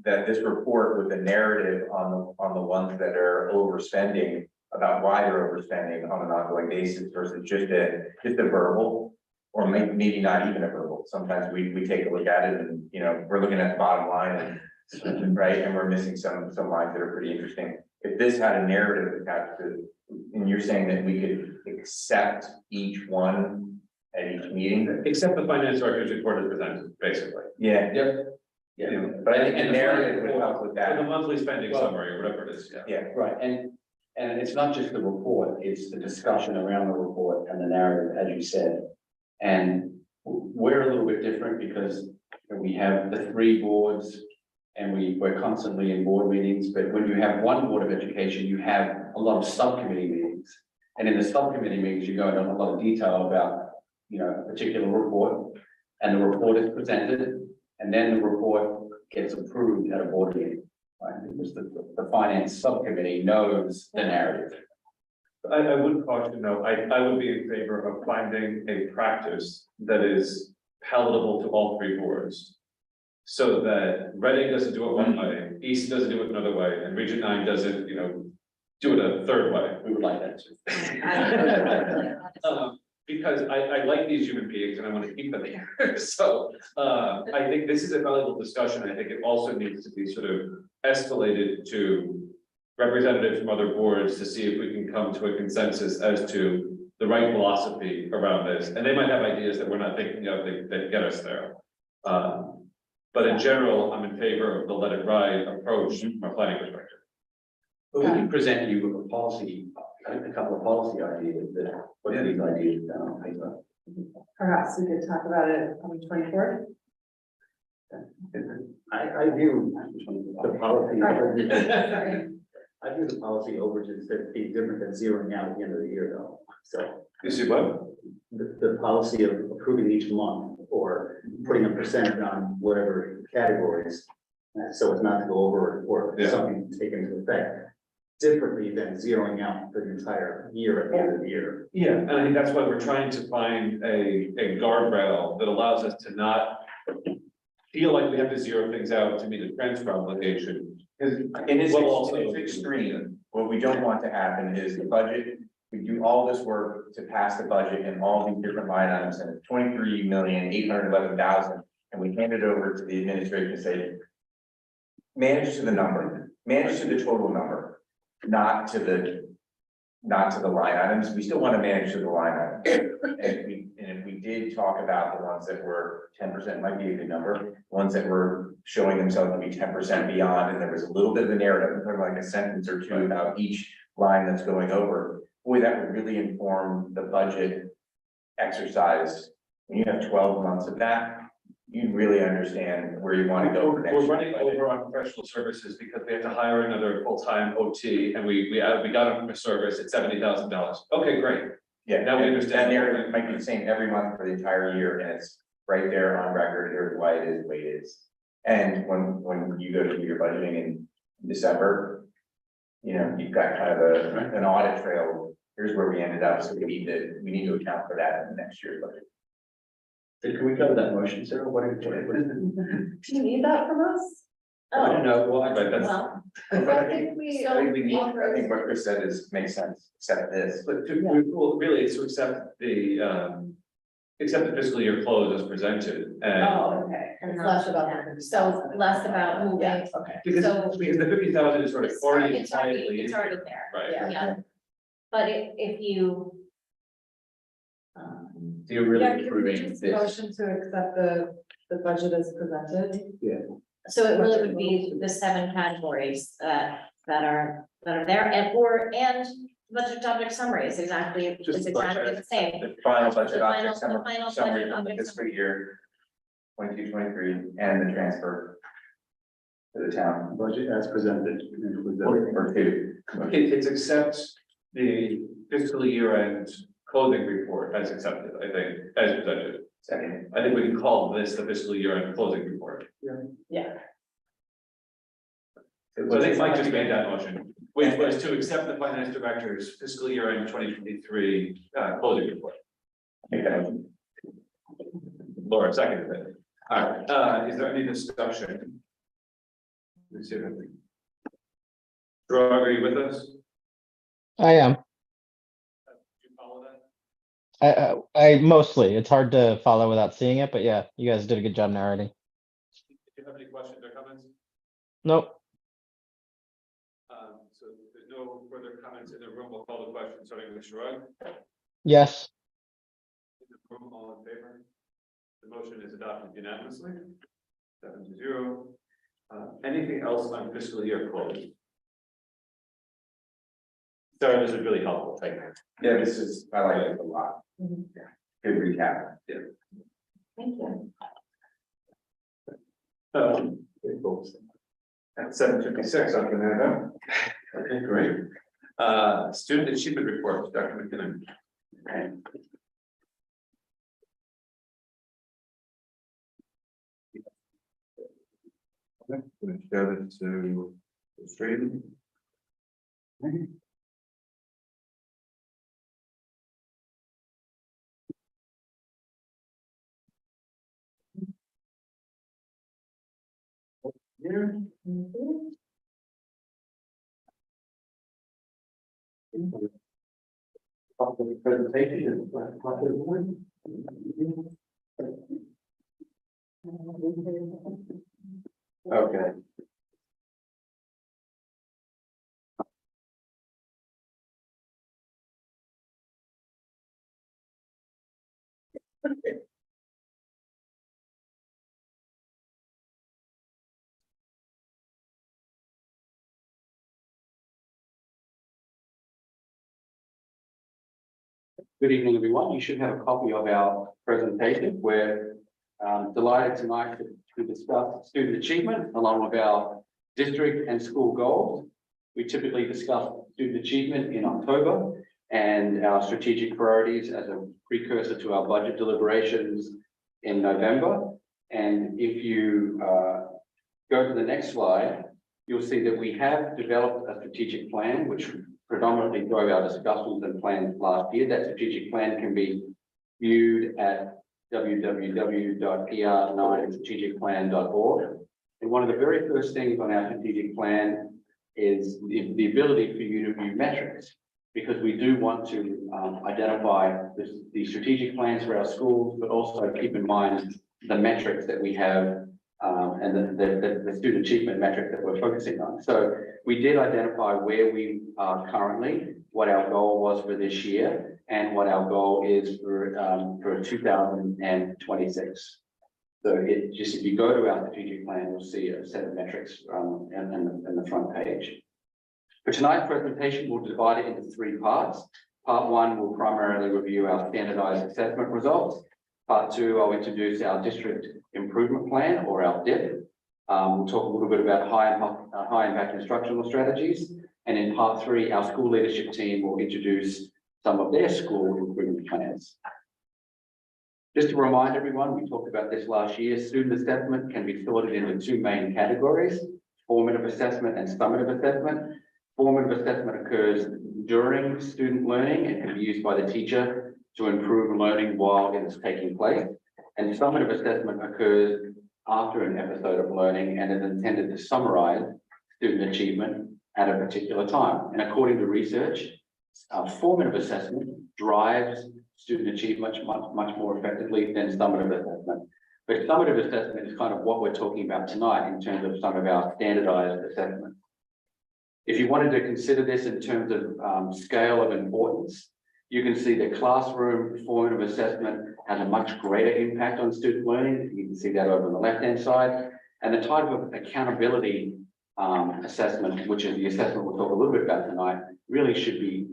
that this report with the narrative on the ones that are overspending, about why they're overspending on an ongoing basis versus just a verbal, or maybe not even a verbal. Sometimes we take a look at it and, you know, we're looking at the bottom line and, right, and we're missing some lines that are pretty interesting. If this had a narrative attached to, and you're saying that we could accept each one at each meeting? Except the finance director's report is presented, basically. Yeah. Yeah, but I think the narrative would help with For that. the monthly spending summary or whatever it is, yeah. Yeah, right, and it's not just the report, it's the discussion around the report and the narrative, as you said. And we're a little bit different because we have the three boards and we're constantly in board meetings, but when you have one board of education, you have a lot of subcommittee meetings. And in the subcommittee meetings, you go into a lot of detail about, you know, a particular report, and the report is presented, and then the report gets approved at a board meeting. Right, because the finance subcommittee knows the narrative. I would caution though, I would be in favor of finding a practice that is palatable to all three boards. So that Reading doesn't do it one way, East doesn't do it another way, and Region 9 doesn't, you know, do it a third way. We would like that too. Because I like these human beings and I want to keep them here. So I think this is a valuable discussion. I think it also needs to be sort of escalated to representatives from other boards to see if we can come to a consensus as to the right philosophy around this. And they might have ideas that we're not thinking of that get us there. But in general, I'm in favor of the let it ride approach from a planning perspective. But we can present you with a policy, a couple of policy ideas that, what are these ideas down on paper? Perhaps we could talk about it on the 24th. I view the policy. Sorry. I view the policy overages that be different than zeroing out at the end of the year though. So You see what? the policy of approving each month or putting a percentage on whatever categories. So as not to go over or Yeah. something taken into effect differently than zeroing out for the entire year at the end of the year. Yeah, and I think that's why we're trying to find a guardrail that allows us to not feel like we have to zero things out to meet a transfer obligation. Because in its Well, also- extreme, what we don't want to happen is the budget, we do all this work to pass the budget and all these different line items, and it's 23,811,000, and we hand it over to the administration and say, manage to the number, manage to the total number, not to the line items. We still want to manage to the line items. And if we did talk about the ones that were 10%, might be a good number, ones that were showing themselves to be 10% beyond, and there was a little bit of the narrative, like a sentence or two about each line that's going over. Boy, that would really inform the budget exercise, when you have 12 months of that, you really understand where you want to go for next We're year. running over on professional services because we have to hire another full-time OT and we got him from a service at $70,000. Okay, great. Yeah, Now we understand. And there, it might be the same every month for the entire year, and it's right there on record, here's why it is the way it is. And when you go to do your budgeting in December, you know, you've got kind of an audit trail, here's where we ended up, so we need to account for that in next year's budget. Can we cover that motion, Sarah? What is it? Do you need that from us? I don't know, well, Right, that's, Well, I think we. I think we need, I think what Chris said makes sense, except this. but well, really, it's to accept the fiscal year close as presented and. Oh, okay, it's less about. so less about moving. Yeah, okay. Because So- the 50,000 is sort of already. It's already tightly in there. here. Right. Yeah. Yeah. But if you. So you're really Yeah, can we improving just this. motion to accept the budget as presented? So it really would be the 7 categories that are there and budget object summary is exactly, it's Just exactly the same. The final budget The final- object the final summary budget from the object fiscal year 22-23 and the transfer to the town, Budget as presented. or two. It's accept the fiscal year end closing report as accepted, I think, as presented. Second. I think we can call this the fiscal year end closing report. Yeah. So I think Mike just made that motion, which was to accept the finance director's fiscal year end 2023 closing report. Make that motion. Laura seconded it. All right, is there any discussion? Let's see if I- Gerard, are you with us? I am. Did you follow that? I mostly, it's hard to follow without seeing it, but yeah, you guys did a good job narrating. Did you have any questions or comments? Nope. So if there's no further comments in the room, we'll call the question, starting with Gerard. Yes. In the room, all in favor? The motion is adopted unanimously, 7-0. Anything else on fiscal year close? Sarah, this is really helpful, thank you. Yeah, this is, I like it a lot. Mhm. Yeah, good recap. Thank you. At 7:56, I'm gonna have. Okay, great. Student achievement report, Dr. McKinnon. Okay. I'm gonna share this to the stream. Here. Presentation. Okay. Good evening, everyone. You should have a copy of our presentation. We're delighted tonight to discuss student achievement along with our district and school goals. We typically discuss student achievement in October and our strategic priorities as a precursor to our budget deliberations in November. And if you go to the next slide, you'll see that we have developed a strategic plan, which predominantly drove our discussions and plans last year. That strategic plan can be viewed at www.pr9strategicplan.org. And one of the very first things on our strategic plan is the ability for you to view metrics, because we do want to identify the strategic plans for our schools, but also keep in mind the metrics that we have and the student achievement metric that we're focusing on. So we did identify where we are currently, what our goal was for this year, and what our goal is for 2026. So if you go to our strategic plan, you'll see a set of metrics in the front page. For tonight's presentation, we'll divide it into 3 parts. Part one will primarily review our standardized assessment results. Part two, I'll introduce our district improvement plan, or our DIP. We'll talk a little bit about high impact instructional strategies. And in part three, our school leadership team will introduce some of their school improvement plans. Just to remind everyone, we talked about this last year, student assessment can be sorted into two main categories: formative assessment and summative assessment. Formative assessment occurs during student learning and can be used by the teacher to improve learning while it is taking place. And summative assessment occurs after an episode of learning and is intended to summarize student achievement at a particular time. And according to research, formative assessment drives student achievement much more effectively than summative assessment. But summative assessment is kind of what we're talking about tonight in terms of some of our standardized assessments. If you wanted to consider this in terms of scale of importance, you can see the classroom formative assessment has a much greater impact on student learning. You can see that over on the left-hand side. And the type of accountability assessment, which is the assessment we'll talk a little bit about tonight, really should be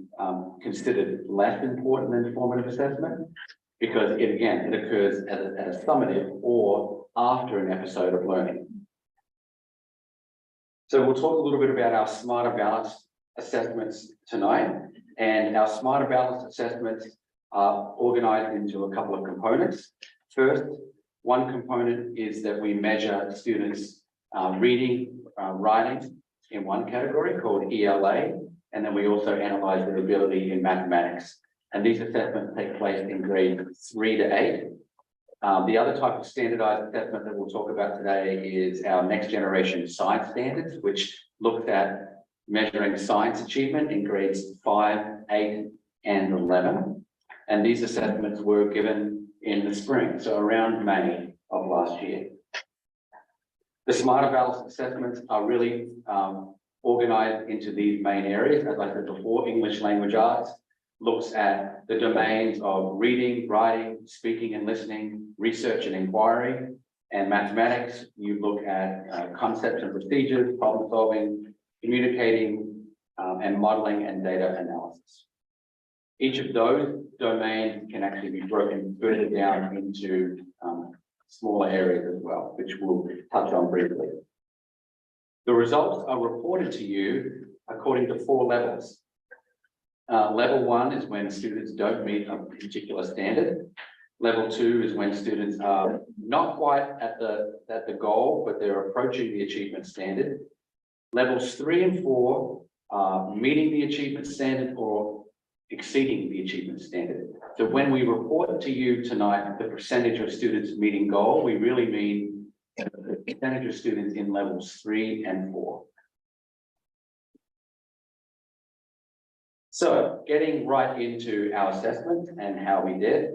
considered less important than formative assessment, because it occurs as a summative or after an episode of learning. So we'll talk a little bit about our Smarter Balance assessments tonight. And our Smarter Balance assessments are organized into a couple of components. First, one component is that we measure students' reading, writing in one category called ELA. And then we also analyze their ability in mathematics. And these assessments take place in grades 3 to 8. The other type of standardized assessment that we'll talk about today is our next generation science standards, which looks at measuring science achievement in grades 5, 8, and 11. And these assessments were given in the spring, so around May of last year. The Smarter Balance assessments are really organized into these main areas. As I said before, English language arts looks at the domains of reading, writing, speaking and listening, research and inquiry. And mathematics, you look at concepts and procedures, problem solving, communicating, and modeling and data analysis. Each of those domains can actually be broken further down into smaller areas as well, which we'll touch on briefly. The results are reported to you according to 4 levels. Level 1 is when students don't meet a particular standard. Level 2 is when students are not quite at the goal, but they're approaching the achievement standard. Levels 3 and 4 are meeting the achievement standard or exceeding the achievement standard. So when we report to you tonight the percentage of students meeting goal, we really mean the percentage of students in levels 3 and 4. So getting right into our assessment and how we did,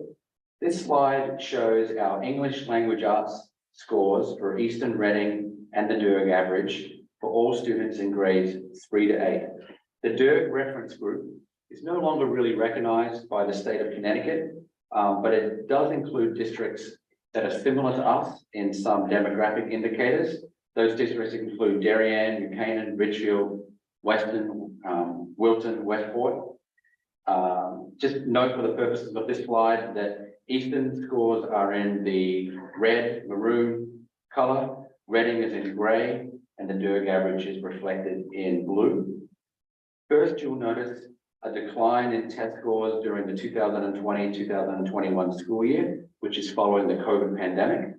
this slide shows our English language arts scores for Eastern, Reading, and the DERG average for all students in grades 3 to 8. The DERG reference group is no longer really recognized by the state of Connecticut, but it does include districts that are similar to us in some demographic indicators. Those districts include Darien, New Canaan, Richfield, Weston, Wilton, Westport. Just note for the purposes of this slide that Eastern scores are in the red, maroon color, Reading is in gray, and the DERG average is reflected in blue. First, you'll notice a decline in test scores during the 2020-2021 school year, which is following the COVID pandemic.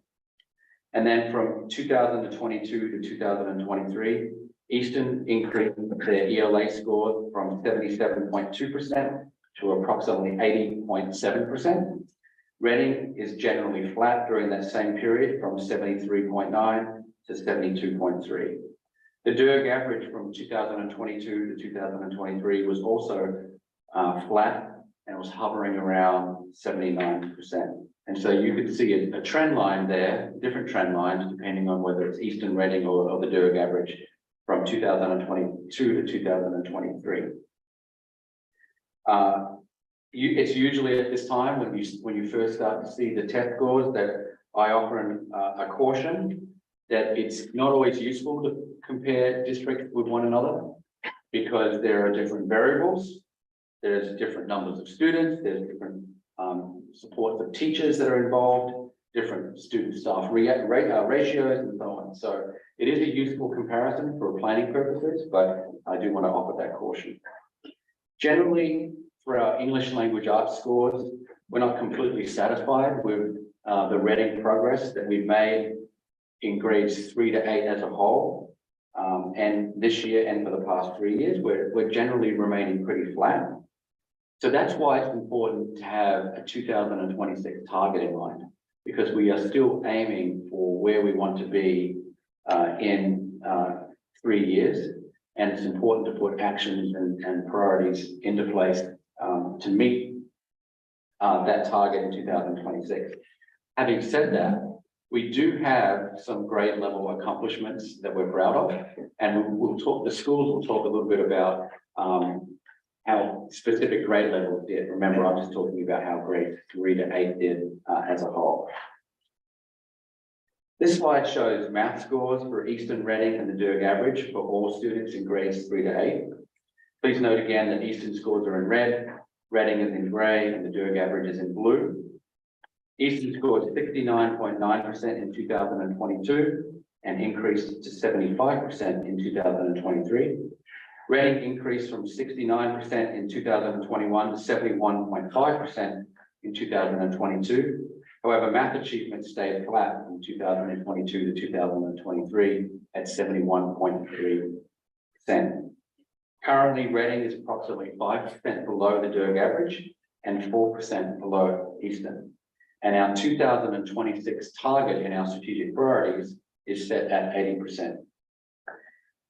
And then from 2022 to 2023, Eastern increased their ELA score from 77.2% to approximately 80.7%. Reading is generally flat during that same period from 73.9 to 72.3. The DERG average from 2022 to 2023 was also flat and was hovering around 79%. And so you could see a trend line there, different trend lines, depending on whether it's Eastern, Reading, or the DERG average from 2022 to 2023. It's usually at this time when you first start to see the test scores that I offer a caution that it's not always useful to compare districts with one another because there are different variables. there's different numbers of students, there's different supports of teachers that are involved, different student staff ratios and so on. So it is a useful comparison for planning purposes, but I do want to offer that caution. Generally, for our English language arts scores, we're not completely satisfied with the Reading progress that we've made in grades 3 to 8 as a whole. And this year and for the past 3 years, we're generally remaining pretty flat. So that's why it's important to have a 2026 target in mind, because we are still aiming for where we want to be in 3 years. And it's important to put actions and priorities into place to meet that target in 2026. Having said that, we do have some grade level accomplishments that we're proud of, and we'll talk, the schools will talk a little bit about how specific grade levels did. Remember, I'm just talking about how grades 3 to 8 did as a whole. This slide shows math scores for Eastern, Reading and the Derg average for all students in grades 3 to 8. Please note again that Eastern scores are in red, Reading is in grey, and the Derg average is in blue. Eastern scored 69.9% in 2022 and increased to 75% in 2023. Reading increased from 69% in 2021 to 71.5% in 2022. However, math achievement stayed flat from 2022 to 2023 at 71.3%. Currently, Reading is approximately 5% below the Derg average and 4% below Eastern. And our 2026 target in our strategic priorities is set at 80%.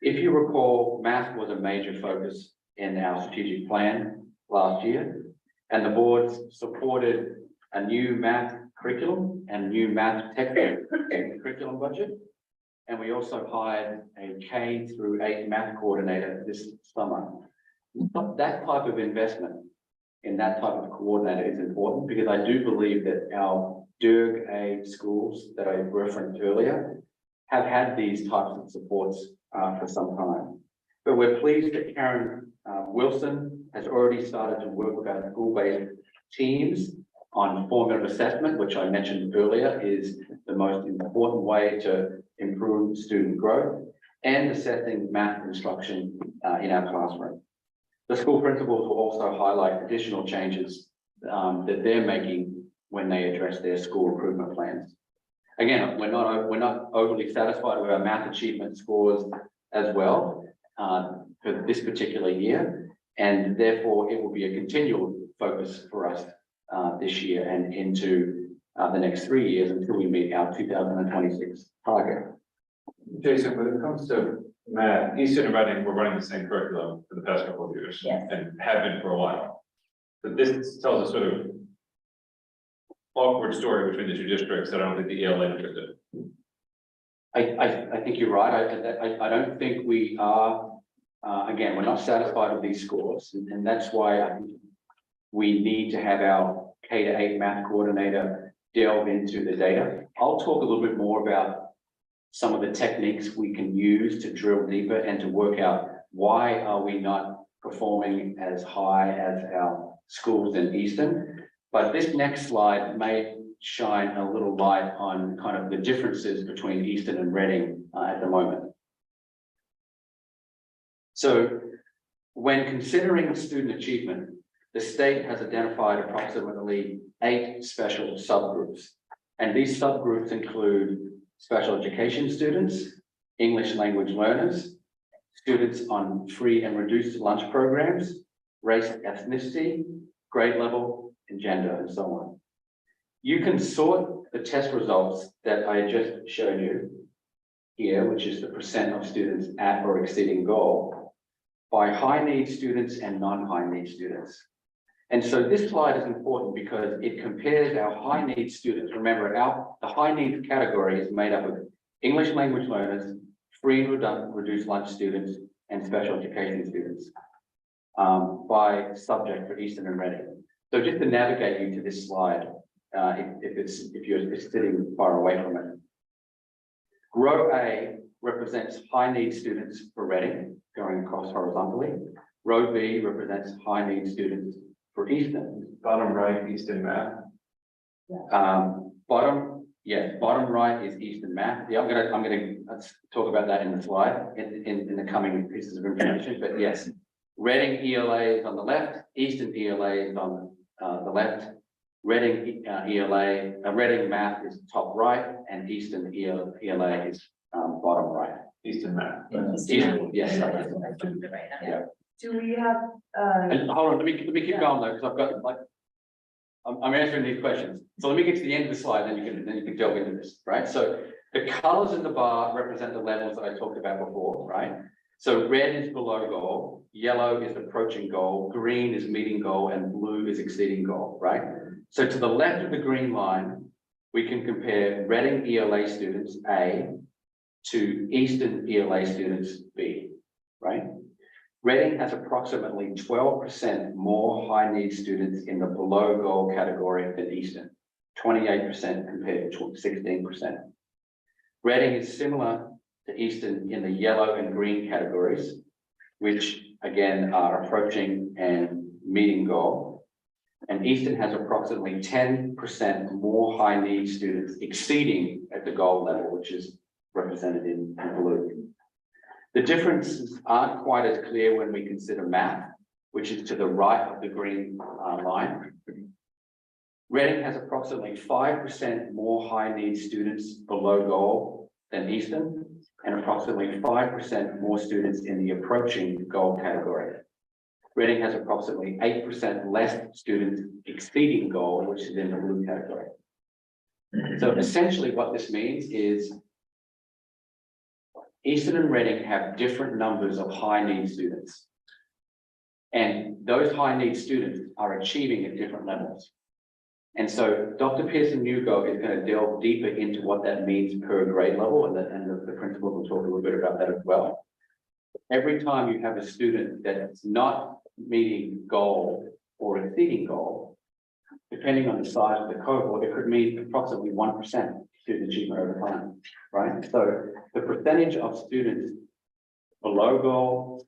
If you recall, math was a major focus in our strategic plan last year, and the board supported a new math curriculum and new math textbook curriculum budget. And we also hired a K through 8 math coordinator this summer. That type of investment in that type of coordinator is important, because I do believe that our Derg A schools that I referenced earlier have had these types of supports for some time. But we're pleased that Karen Wilson has already started to work with our school-based teams on formative assessment, which I mentioned earlier is the most important way to improve student growth, and assessing math instruction in our classroom. The school principals will also highlight additional changes that they're making when they address their school improvement plans. Again, we're not overly satisfied with our math achievement scores as well for this particular year, and therefore it will be a continual focus for us this year and into the next 3 years until we meet our 2026 target. Jason, when it comes to math, Eastern and Reading, we're running the same curriculum for the past couple of years. Yes. And have been for a while. But this tells a sort of awkward story between the two districts that I don't think the ELA interested. I think you're right. I don't think we are, again, we're not satisfied with these scores, and that's why I think we need to have our K to 8 math coordinator delve into the data. I'll talk a little bit more about some of the techniques we can use to drill deeper and to work out why are we not performing as high as our schools in Eastern. But this next slide may shine a little light on kind of the differences between Eastern and Reading at the moment. So when considering student achievement, the state has identified approximately 8 special subgroups. And these subgroups include special education students, English language learners, students on free and reduced lunch programs, race, ethnicity, grade level, and gender, and so on. You can sort the test results that I just showed you here, which is the percent of students at or exceeding goal, by high need students and non-high need students. And so this slide is important because it compares our high need students. Remember, the high need category is made up of English language learners, free and reduced lunch students, and special education students by subject for Eastern and Reading. So just to navigate you to this slide, if you're sitting far away from it. Row A represents high need students for Reading, going across horizontally. Row B represents high need students for Eastern. Bottom right, Easton Math. Bottom right is Eastern Math. Yeah, I'm gonna talk about that in the slide, in the coming pieces of information, but yes. Reading ELA is on the left, Eastern ELA is on the left. Reading Reading Math is top right, and Eastern ELA is bottom right. Easton Math. Eastern, yes. Yeah. Do we have, And hold on, let me keep going though, because I've got like, I'm answering these questions. So let me get to the end of the slide, then you can delve into this, right? So the colors in the bar represent the levels that I talked about before, right? So red is below goal, yellow is approaching goal, green is meeting goal, and blue is exceeding goal, right? So to the left of the green line, we can compare Reading ELA students A to Eastern ELA students B, right? Reading has approximately 12% more high need students in the below goal category than Eastern, 28% compared to 16%. Reading is similar to Eastern in the yellow and green categories, which again are approaching and meeting goal. And Eastern has approximately 10% more high need students exceeding at the goal level, which is represented in blue. The differences aren't quite as clear when we consider math, which is to the right of the green line. Reading has approximately 5% more high need students below goal than Eastern, and approximately 5% more students in the approaching goal category. Reading has approximately 8% less students exceeding goal, which is in the blue category. So essentially what this means is Eastern and Reading have different numbers of high need students. And those high need students are achieving at different levels. And so Dr. Pearson-Newgo is going to delve deeper into what that means per grade level, and the principals will talk a little bit about that as well. Every time you have a student that's not meeting goal or exceeding goal, depending on the size of the cohort, it could mean approximately 1% student achievement over time, right? So the percentage of students below goal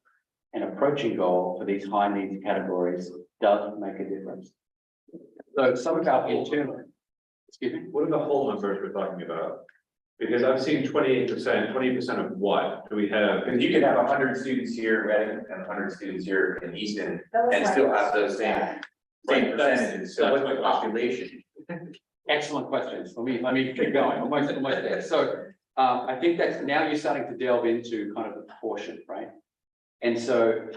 and approaching goal for these high needs categories does make a difference. So some of our internal, excuse me? What are the whole numbers we're talking about? Because I've seen 20% of what? Do we have? Because you could have 100 students here in Reading and 100 students here in Easton that was and like- still have those same percentages. So what's the population? Excellent questions. Let me keep going. Almost there. So I think that's now you're starting to delve into kind of the proportion, right? And so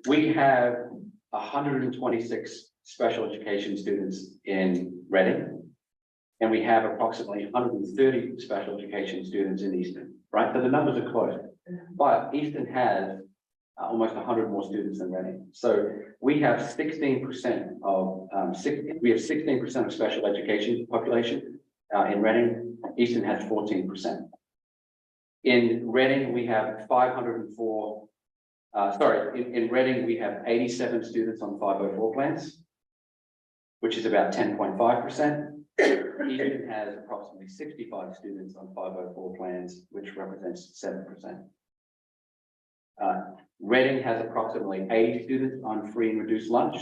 we have 126 special education students in Reading, and we have approximately 130 special education students in Eastern, right? So the numbers are close, but Eastern has almost 100 more students than Reading. So we have 16% of 16% of special education population in Reading. Eastern has 14%. In Reading, we have 504. In Reading, we have 87 students on 504 plans, which is about 10.5%. Eastern has approximately 65 students on 504 plans, which represents 7%. Reading has approximately 80 students on free and reduced lunch.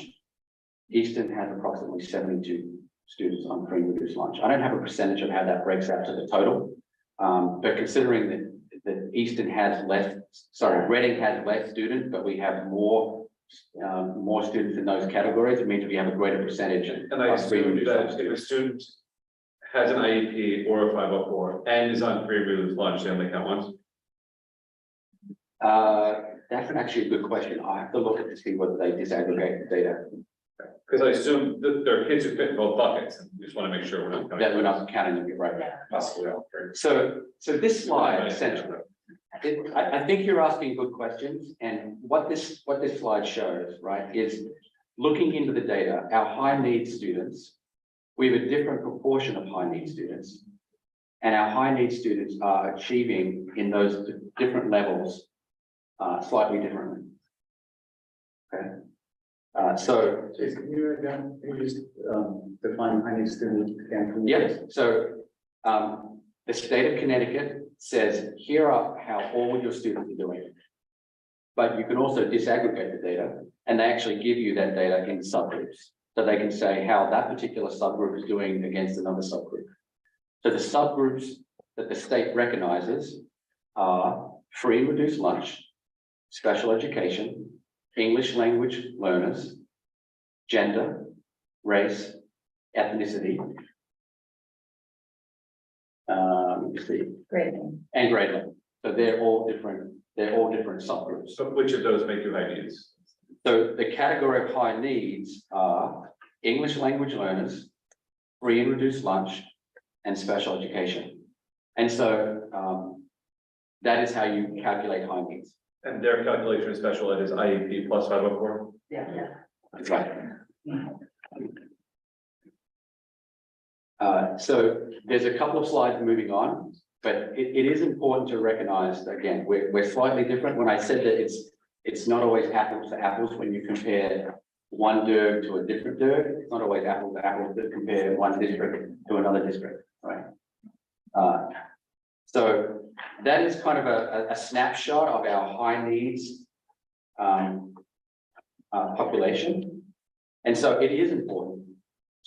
Eastern has approximately 72 students on free and reduced lunch. I don't have a percentage of how that breaks out to the total, but considering that Eastern has Reading has less students, but we have more students in those categories, it means we have a greater percentage. And I assume that if a student has an IEP or a 504 and is on free reduced lunch, they only count once. That's actually a good question. I have to look at to see whether they disaggregate the data. Because I assume that there are kids who fit in both buckets, and we just want to make sure we're not. That we're not counting them, right? Possibly. So this slide essentially, I think you're asking good questions, and what this slide shows, right, is looking into the data, our high need students, we have a different proportion of high need students, and our high need students are achieving in those different levels slightly differently. Okay. So Jason, can you just define high need student again? for me? yes, so the state of Connecticut says, here are how all your students are doing. but you can also disaggregate the data, and they actually give you that data in subgroups. So they can say how that particular subgroup is doing against another subgroup. So the subgroups that the state recognizes are free and reduced lunch, special education, English language learners, gender, race, ethnicity. You see, Great. and grade level. So they're all different subgroups. So which of those make you high needs? So the category of high needs are English language learners, free and reduced lunch, and special education. And so that is how you calculate high needs. And their calculation of special ed is IEP plus 504? Yeah. That's right. So there's a couple of slides moving on, but it is important to recognize that, again, we're slightly different. When I said that it's not always apples to apples when you compare one DIRG to a different DIRG. It's not always apples to apples to compare one district to another district, right? So that is kind of a snapshot of our high needs population. And so it is important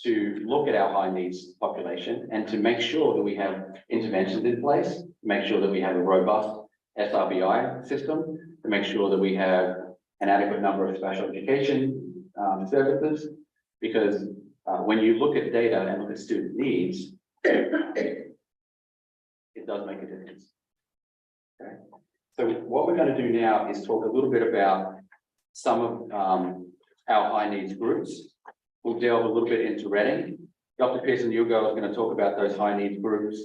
to look at our high needs population and to make sure that we have interventions in place, make sure that we have a robust SRBI system, to make sure that we have an adequate number of special education services, because when you look at data and look at student needs, it does make a difference. Okay. So what we're going to do now is talk a little bit about some of our high needs groups. We'll delve a little bit into Reading. Dr. Pearson-Hugo is going to talk about those high needs groups,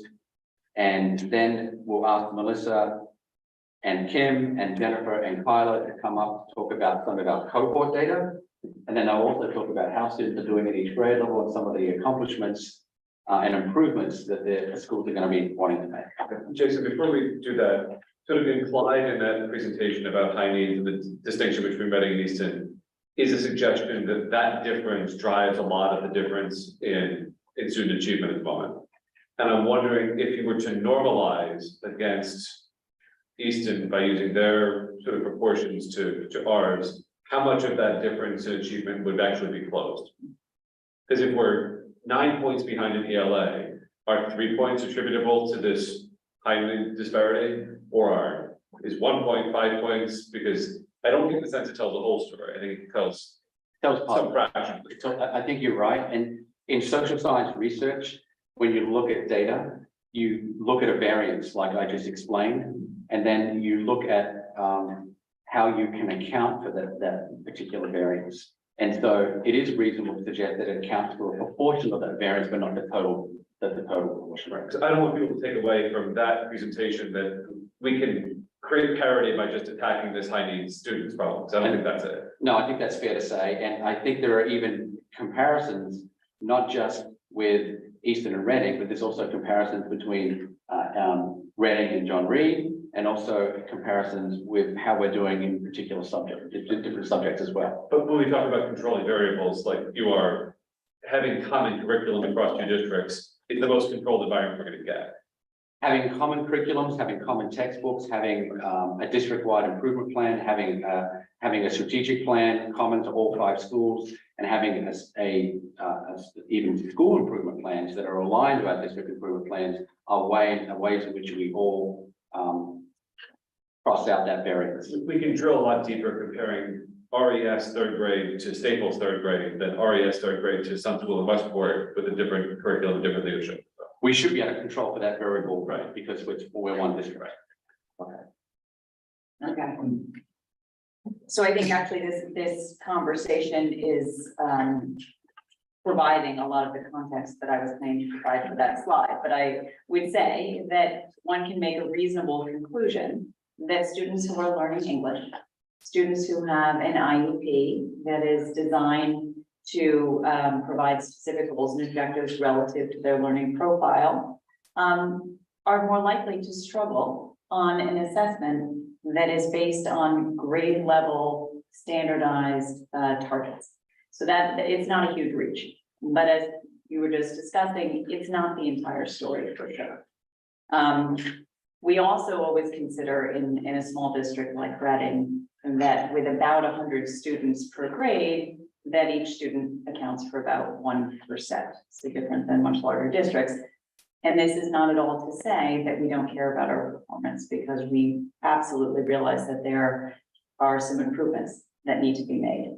and then we'll ask Melissa and Kim and Jennifer and Kyla to come up to talk about some of our cohort data. And then I'll also talk about how students are doing at each grade level and some of the accomplishments and improvements that the schools are going to be wanting to make. Jason, before we do that, sort of implied in that presentation about high needs and the distinction between Reading and Easton is a suggestion that that difference drives a lot of the difference in student achievement at the moment. And I'm wondering if you were to normalize against Easton by using their sort of proportions to ours, how much of that difference in achievement would actually be closed? Because if we're 9 points behind in ELA, are 3 points attributable to this high disparity, or is 1 point 5 points? Because I don't get the sense it tells the whole story. I think it tells some fraction. So I think you're right. And in social science research, when you look at data, you look at a variance like I just explained, and then you look at how you can account for that particular variance. And so it is reasonable to suggest that it accounts for a proportion of that variance, but not the total proportion. Right. So I don't want people to take away from that presentation that we can create parity by just attacking this high needs students problem. So I don't think that's it. No, I think that's fair to say. And I think there are even comparisons, not just with Easton and Reading, but there's also comparisons between Reading and John Reed, and also comparisons with how we're doing in particular subjects, different subjects as well. But when we talk about controlling variables, like you are having common curriculum across two districts, is the most controlled environment we're going to get. Having common curriculums, having common textbooks, having a district-wide improvement plan, having a strategic plan common to all 5 schools, and having even school improvement plans that are aligned to our district improvement plans are ways in which we all cross out that variance. We can drill a lot deeper comparing RES 3rd grade to Staples 3rd grade than RES 3rd grade to some school in Westport with a different curriculum, different leadership. We should be able to control for that variable, right? Because we're one district. Okay. So I think actually this conversation is providing a lot of the context that I was planning to provide for that slide. But I would say that one can make a reasonable conclusion that students who are learning English, students who have an IEP that is designed to provide specific goals and objectives relative to their learning profile, are more likely to struggle on an assessment that is based on grade level standardized targets. So that it's not a huge reach, but as you were just discussing, it's not the entire story for sure. We also always consider in a small district like Reading, that with about 100 students per grade, that each student accounts for about 1%, so different than much larger districts. And this is not at all to say that we don't care about our performance, because we absolutely realize that there are some improvements that need to be made.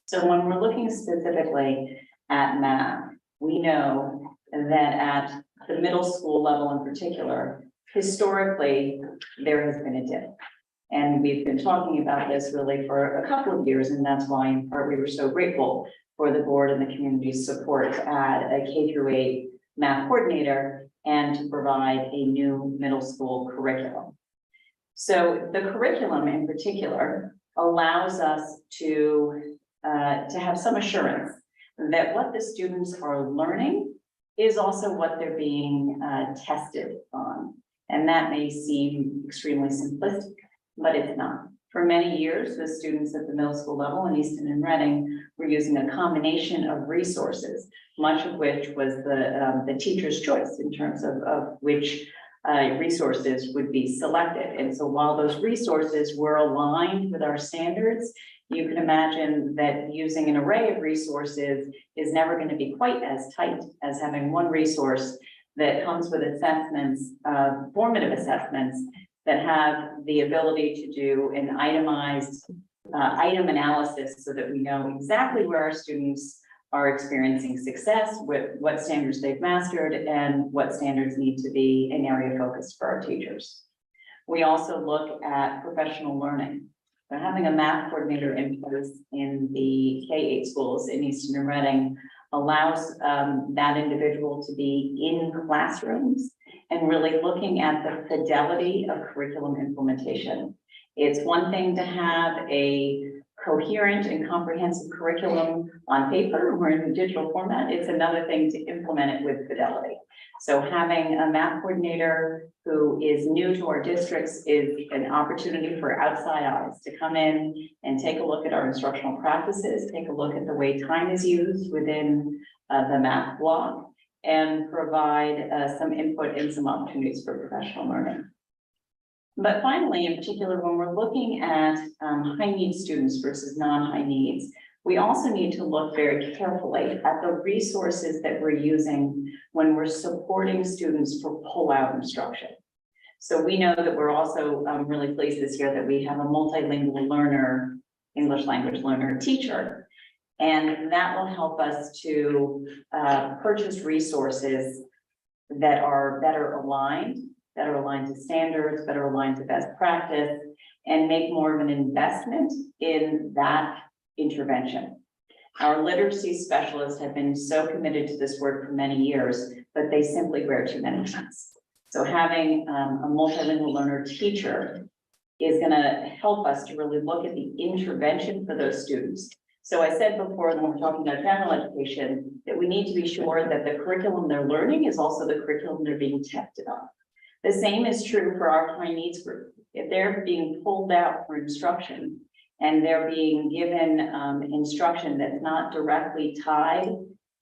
So when we're looking specifically at math, we know that at the middle school level in particular, historically, there has been a dip. And we've been talking about this really for a couple of years, and that's why in part we were so grateful for the board and the community's support to add a K-8 math coordinator and to provide a new middle school curriculum. So the curriculum in particular allows us to have some assurance that what the students are learning is also what they're being tested on. And that may seem extremely simplistic, but it's not. For many years, the students at the middle school level in Easton and Reading were using a combination of resources, much of which was the teacher's choice in terms of which resources would be selected. And so while those resources were aligned with our standards, you can imagine that using an array of resources is never going to be quite as tight as having one resource that comes with assessments, formative assessments, that have the ability to do an itemized item analysis so that we know exactly where our students are experiencing success, with what standards they've mastered, and what standards need to be an area of focus for our teachers. We also look at professional learning. So having a math coordinator in place in the K-8 schools in Easton and Reading allows that individual to be in classrooms and really looking at the fidelity of curriculum implementation. It's one thing to have a coherent and comprehensive curriculum on paper or in digital format. It's another thing to implement it with fidelity. So having a math coordinator who is new to our districts is an opportunity for outside eyes to come in and take a look at our instructional practices, take a look at the way time is used within the math block, and provide some input and some opportunities for professional learning. But finally, in particular, when we're looking at high needs students versus non-high needs, we also need to look very carefully at the resources that we're using when we're supporting students for pull-out instruction. So we know that we're also really pleased this year that we have a multilingual learner, English language learner teacher. And that will help us to purchase resources that are better aligned to standards, better aligned to best practice, and make more of an investment in that intervention. Our literacy specialists have been so committed to this work for many years, but they simply wear too many hats. So having a multilingual learner teacher is going to help us to really look at the intervention for those students. So I said before, when we're talking about general education, that we need to be sure that the curriculum they're learning is also the curriculum they're being tested on. The same is true for our high needs group. If they're being pulled out for instruction and they're being given instruction that's not directly tied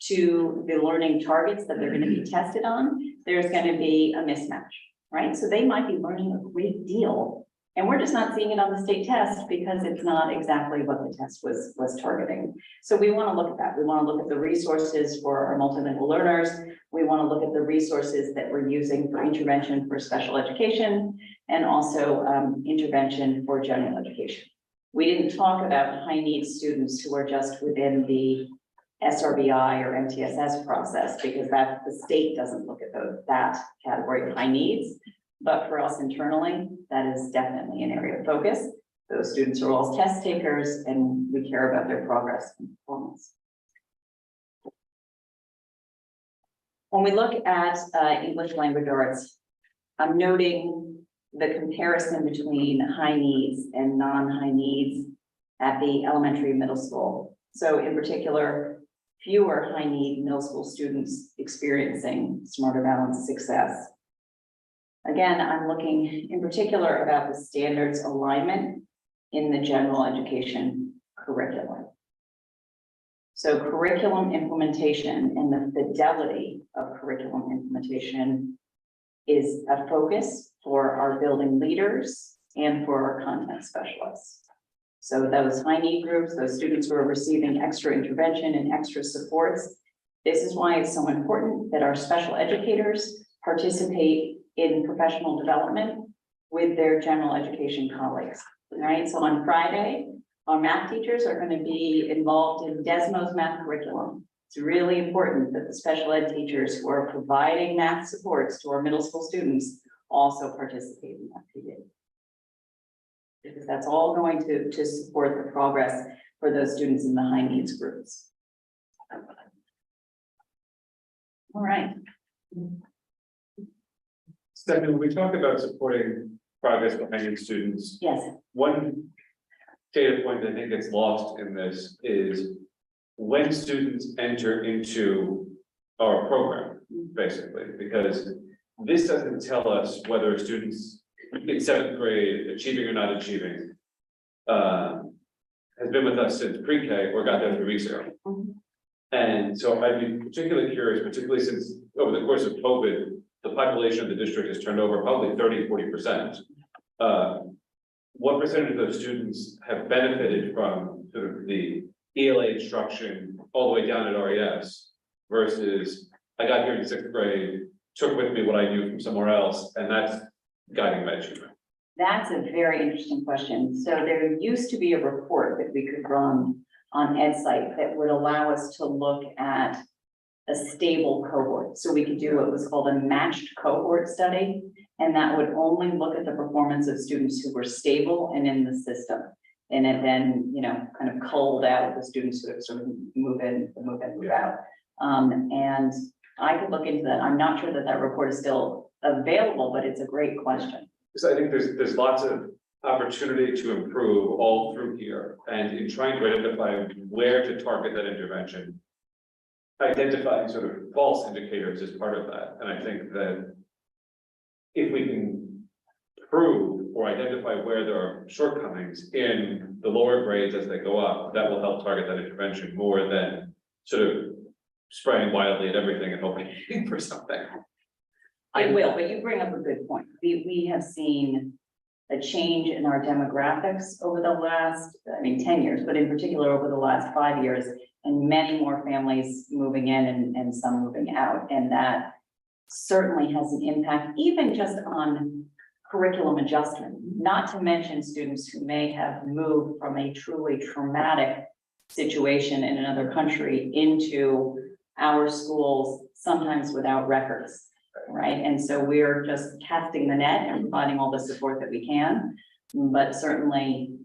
to the learning targets that they're going to be tested on, there's going to be a mismatch, right? So they might be learning a great deal, and we're just not seeing it on the state test because it's not exactly what the test was targeting. So we want to look at that. We want to look at the resources for our multilingual learners. We want to look at the resources that we're using for intervention for special education and also intervention for general education. We didn't talk about high needs students who are just within the SRBI or MTSS process because that the state doesn't look at that category of high needs. But for us internally, that is definitely an area of focus. Those students are all test takers and we care about their progress and performance. When we look at English language arts, I'm noting the comparison between high needs and non-high needs at the elementary and middle school. So in particular, fewer high need middle school students experiencing smarter balanced success. Again, I'm looking in particular about the standards alignment in the general education curriculum. So curriculum implementation and the fidelity of curriculum implementation is a focus for our building leaders and for our content specialists. So those high need groups, those students who are receiving extra intervention and extra supports, this is why it's so important that our special educators participate in professional development with their general education colleagues, right? So on Friday, our math teachers are going to be involved in Desmo's math curriculum. It's really important that the special ed teachers who are providing math supports to our middle school students also participate in that PD. Because that's all going to support the progress for those students in the high needs groups. All right. Stephanie, when we talk about supporting progress behind students, Yes. one data point that I think gets lost in this is when students enter into our program, basically, because this doesn't tell us whether students in seventh grade achieving or not achieving has been with us since pre-K or got there 3 weeks ago. Mhm. And so I'd be particularly curious, particularly since over the course of COVID, the population of the district has turned over probably 30–40%. What percentage of those students have benefited from sort of the ELA instruction all the way down at RES versus I got here in 6th grade, took with me what I knew from somewhere else, and that's guiding my achievement. That's a very interesting question. So there used to be a report that we could run on EdSite that would allow us to look at a stable cohort. So we could do what was called a matched cohort study, and that would only look at the performance of students who were stable and in the system. And it then, kind of culled out the students who have sort of move in, move out. And I could look into that. I'm not sure that that report is still available, but it's a great question. So I think there's lots of opportunity to improve all through here, and in trying to identify where to target that intervention. Identifying sort of false indicators is part of that, and I think that if we can prove or identify where there are shortcomings in the lower grades as they go up, that will help target that intervention more than sort of spraying wildly at everything and hoping for something. I will, but you bring up a good point. We have seen a change in our demographics over the last, 10 years, but in particular over the last 5 years, and many more families moving in and some moving out. And that certainly has an impact, even just on curriculum adjustment, not to mention students who may have moved from a truly traumatic situation in another country into our schools, sometimes without records, right? And so we're just casting the net and providing all the support that we can. But certainly,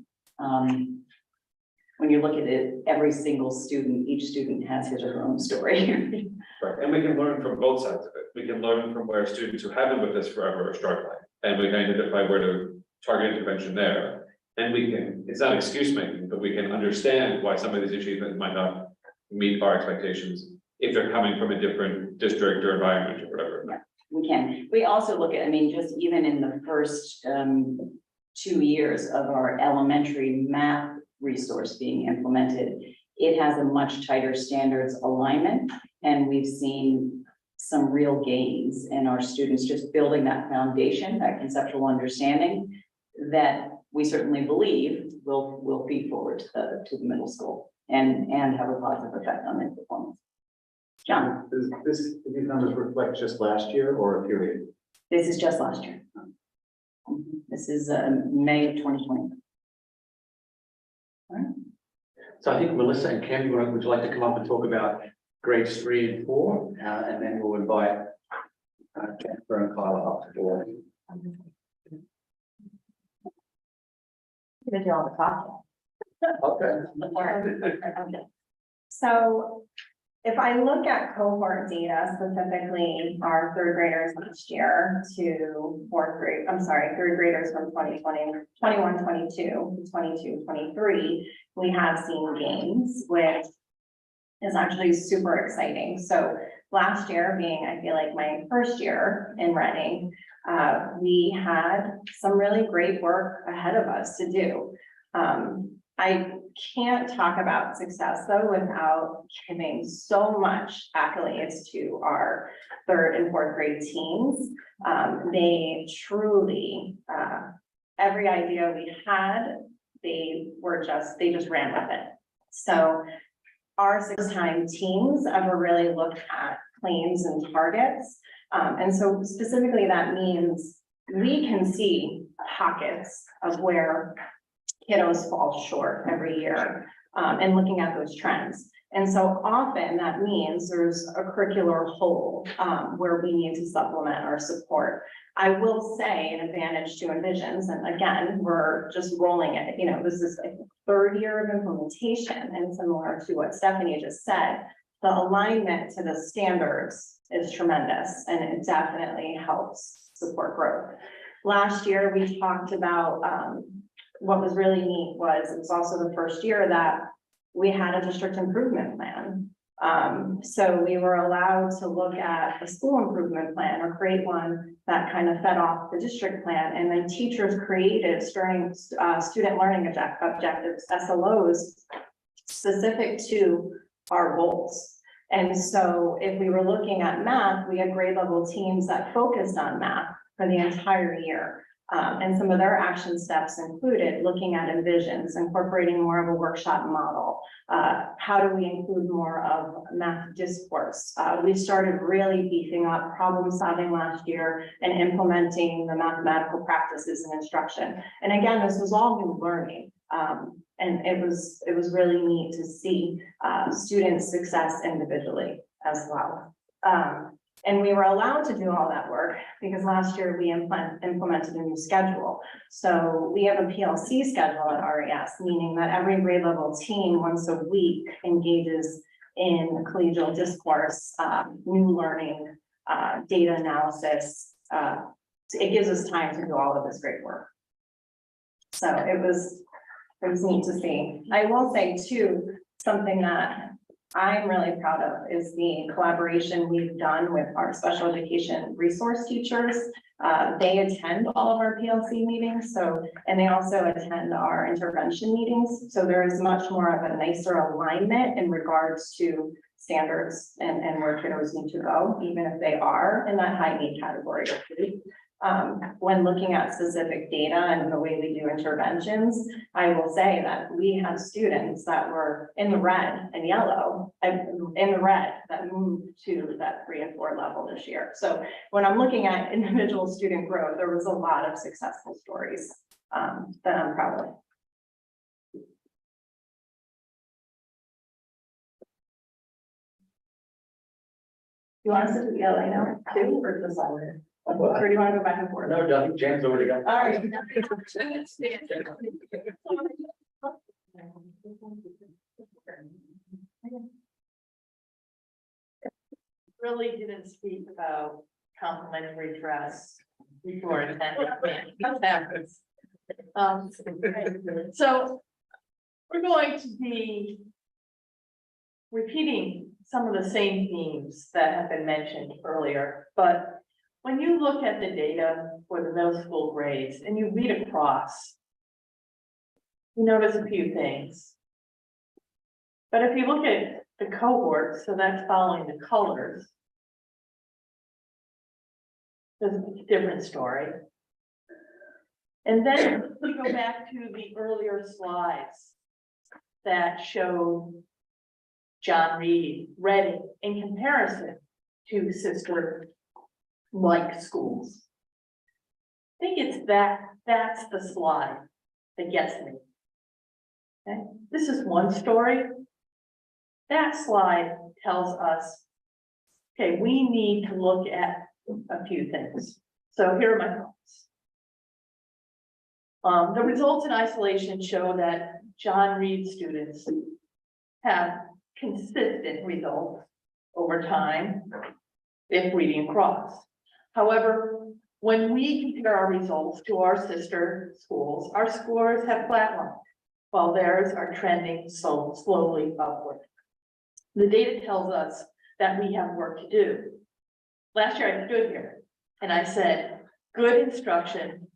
when you look at it, every single student, each student has his or her own story. Right, and we can learn from both sides of it. We can learn from where students who have been with us forever are struggling, and we can identify where to target intervention there. And we can, it's not excuse making, but we can understand why some of these achievements might not meet our expectations if they're coming from a different district or environment or whatever. Yeah, we can. We also look at, just even in the first 2 years of our elementary math resource being implemented, it has a much tighter standards alignment, and we've seen some real gains in our students just building that foundation, that conceptual understanding that we certainly believe will feed forward to the middle school and have a positive effect on their performance. John, Does these numbers reflect just last year or a period? this is just last year. This is May of 2020. So I think Melissa and Cam, would you like to come up and talk about grades 3 and 4? And then we'll invite Jennifer and Kyla up to board. Gonna do all the talking. Okay. So if I look at cohort data, specifically our third graders last year to third graders from 2020, 21, 22, 22, 23, we have seen gains, which is actually super exciting. So last year being, I feel like my first year in Reading, we had some really great work ahead of us to do. I can't talk about success though without giving so much accolades to our third and fourth grade teams. They truly, every idea we had, they just ran with it. So our 6-time teams ever really looked at claims and targets. And so specifically that means we can see pockets of where kiddos fall short every year, and looking at those trends. And so often that means there's a curricular hole, where we need to supplement our support. I will say an advantage to Envisions, and again, we're just rolling it, this is like the 3rd year of implementation, and similar to what Stephanie just said, the alignment to the standards is tremendous, and it definitely helps support growth. Last year, we talked about, what was really neat was it was also the first year that we had a district improvement plan. So we were allowed to look at a school improvement plan or create one that kind of fed off the district plan. And then teachers created student learning objectives, SLOs, specific to our goals. And so if we were looking at math, we had grade level teams that focused on math for the entire year. And some of their action steps included looking at Envisions, incorporating more of a workshop model. How do we include more of math discourse? We started really beefing up problem solving last year and implementing the mathematical practices and instruction. And again, this was all new learning. And it was really neat to see students' success individually as well. And we were allowed to do all that work because last year we implemented a new schedule. So we have a PLC schedule at RES, meaning that every grade level team once a week engages in collegial discourse, new learning, data analysis. It gives us time to do all of this great work. So it was neat to see. I will say too, something that I'm really proud of is the collaboration we've done with our special education resource teachers. They attend all of our PLC meetings, and they also attend our intervention meetings. So there is much more of a nicer alignment in regards to standards and where kiddos need to go, even if they are in that high need category. When looking at specific data and the way we do interventions, I will say that we had students that were in the red and yellow, and in the red that moved to that 3 and 4 level this year. So when I'm looking at individual student growth, there was a lot of successful stories that I'm proud of. You want us to do the LA now too, or just solid? Or do you want to go back and forth? No, I think Jan's already got. All right. Really didn't speak about complimentary dress before and so we're going to be repeating some of the same themes that have been mentioned earlier, but when you look at the data for the middle school grades and you read across, you notice a few things. But if you look at the cohort, so that's following the colors, there's a different story. And then we go back to the earlier slides that show John Reed, Reading in comparison to sister-like schools. I think it's that's the slide that gets me. Okay, this is one story. That slide tells us, okay, we need to look at a few things. So here are my thoughts. The results in isolation show that John Reed students have consistent results over time if reading across. However, when we compare our results to our sister schools, our scores have flatlined, while theirs are trending so slowly upward. The data tells us that we have work to do. Last year I stood here and I said, good instruction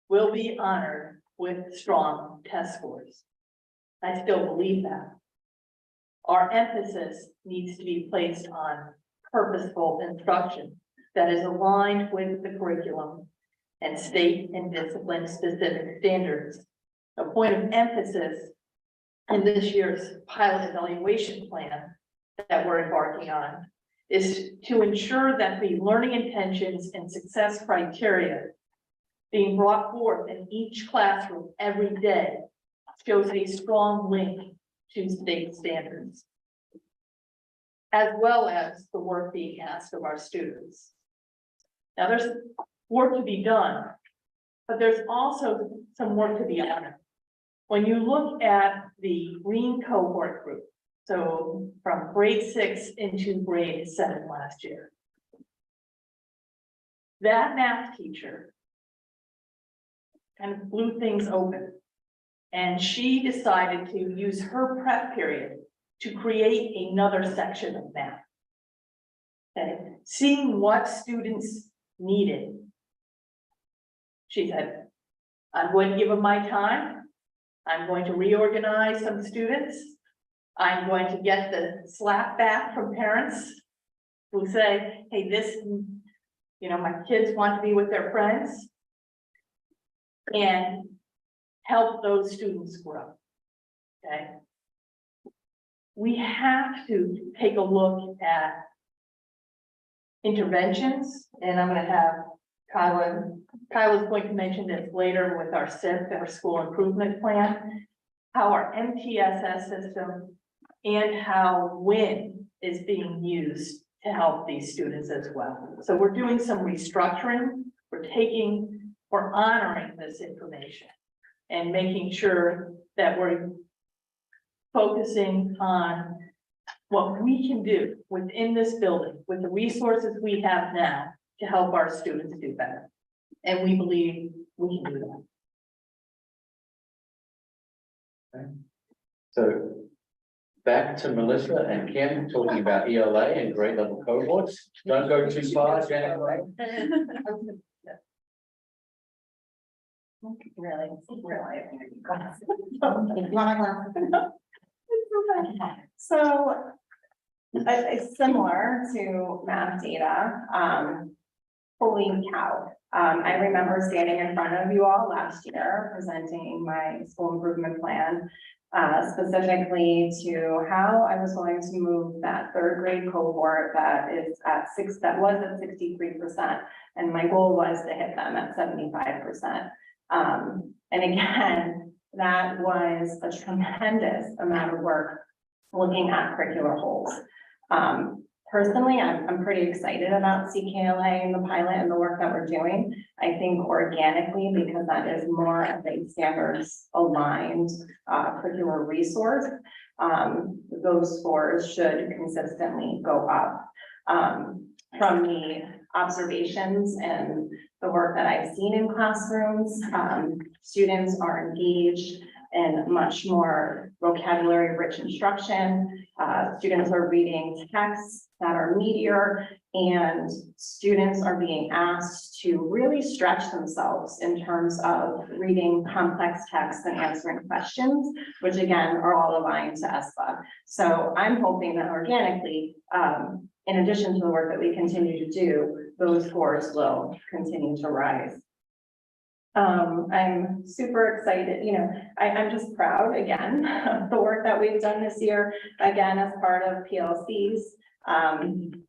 will be honored with strong test scores. I still believe that. Our emphasis needs to be placed on purposeful instruction that is aligned with the curriculum and state and discipline specific standards. A point of emphasis in this year's pilot evaluation plan that we're embarking on is to ensure that the learning intentions and success criteria being brought forth in each classroom every day shows a strong link to state standards, as well as the work being asked of our students. Now, there's work to be done, but there's also some work to be done. When you look at the green cohort group, so from grade 6 into grade 7 last year, that math teacher kind of blew things open. And she decided to use her prep period to create another section of math. Okay, seeing what students needed. She said, I'm going to give them my time. I'm going to reorganize some students. I'm going to get the slap back from parents who say, hey, this, my kids want to be with their friends. And help those students grow, okay? We have to take a look at interventions, and I'm gonna have Kyla's going to mention this later with our SIP, our school improvement plan, how our MTSS system and how WIN is being used to help these students as well. So we're doing some restructuring, we're honoring this information and making sure that we're focusing on what we can do within this building with the resources we have now to help our students do better. And we believe we can do that. So back to Melissa and Kim talking about ELA and grade level cohorts. Don't go too far, Janet. Really. So, it's similar to math data, holy cow. I remember standing in front of you all last year, presenting my school improvement plan, specifically to how I was going to move that third grade cohort that was at 63%. And my goal was to hit them at 75%. And again, that was a tremendous amount of work looking at curricular holes. Personally, I'm pretty excited about CKLA and the pilot and the work that we're doing. I think organically, because that is more of a standards aligned curricular resource, those scores should consistently go up. From the observations and the work that I've seen in classrooms, students are engaged in much more vocabulary rich instruction. Students are reading texts that are meatier, and students are being asked to really stretch themselves in terms of reading complex texts and answering questions, which again are all aligned to ESPA. So I'm hoping that organically, in addition to the work that we continue to do, those scores will continue to rise. I'm super excited, I'm just proud again of the work that we've done this year, again, as part of PLCs.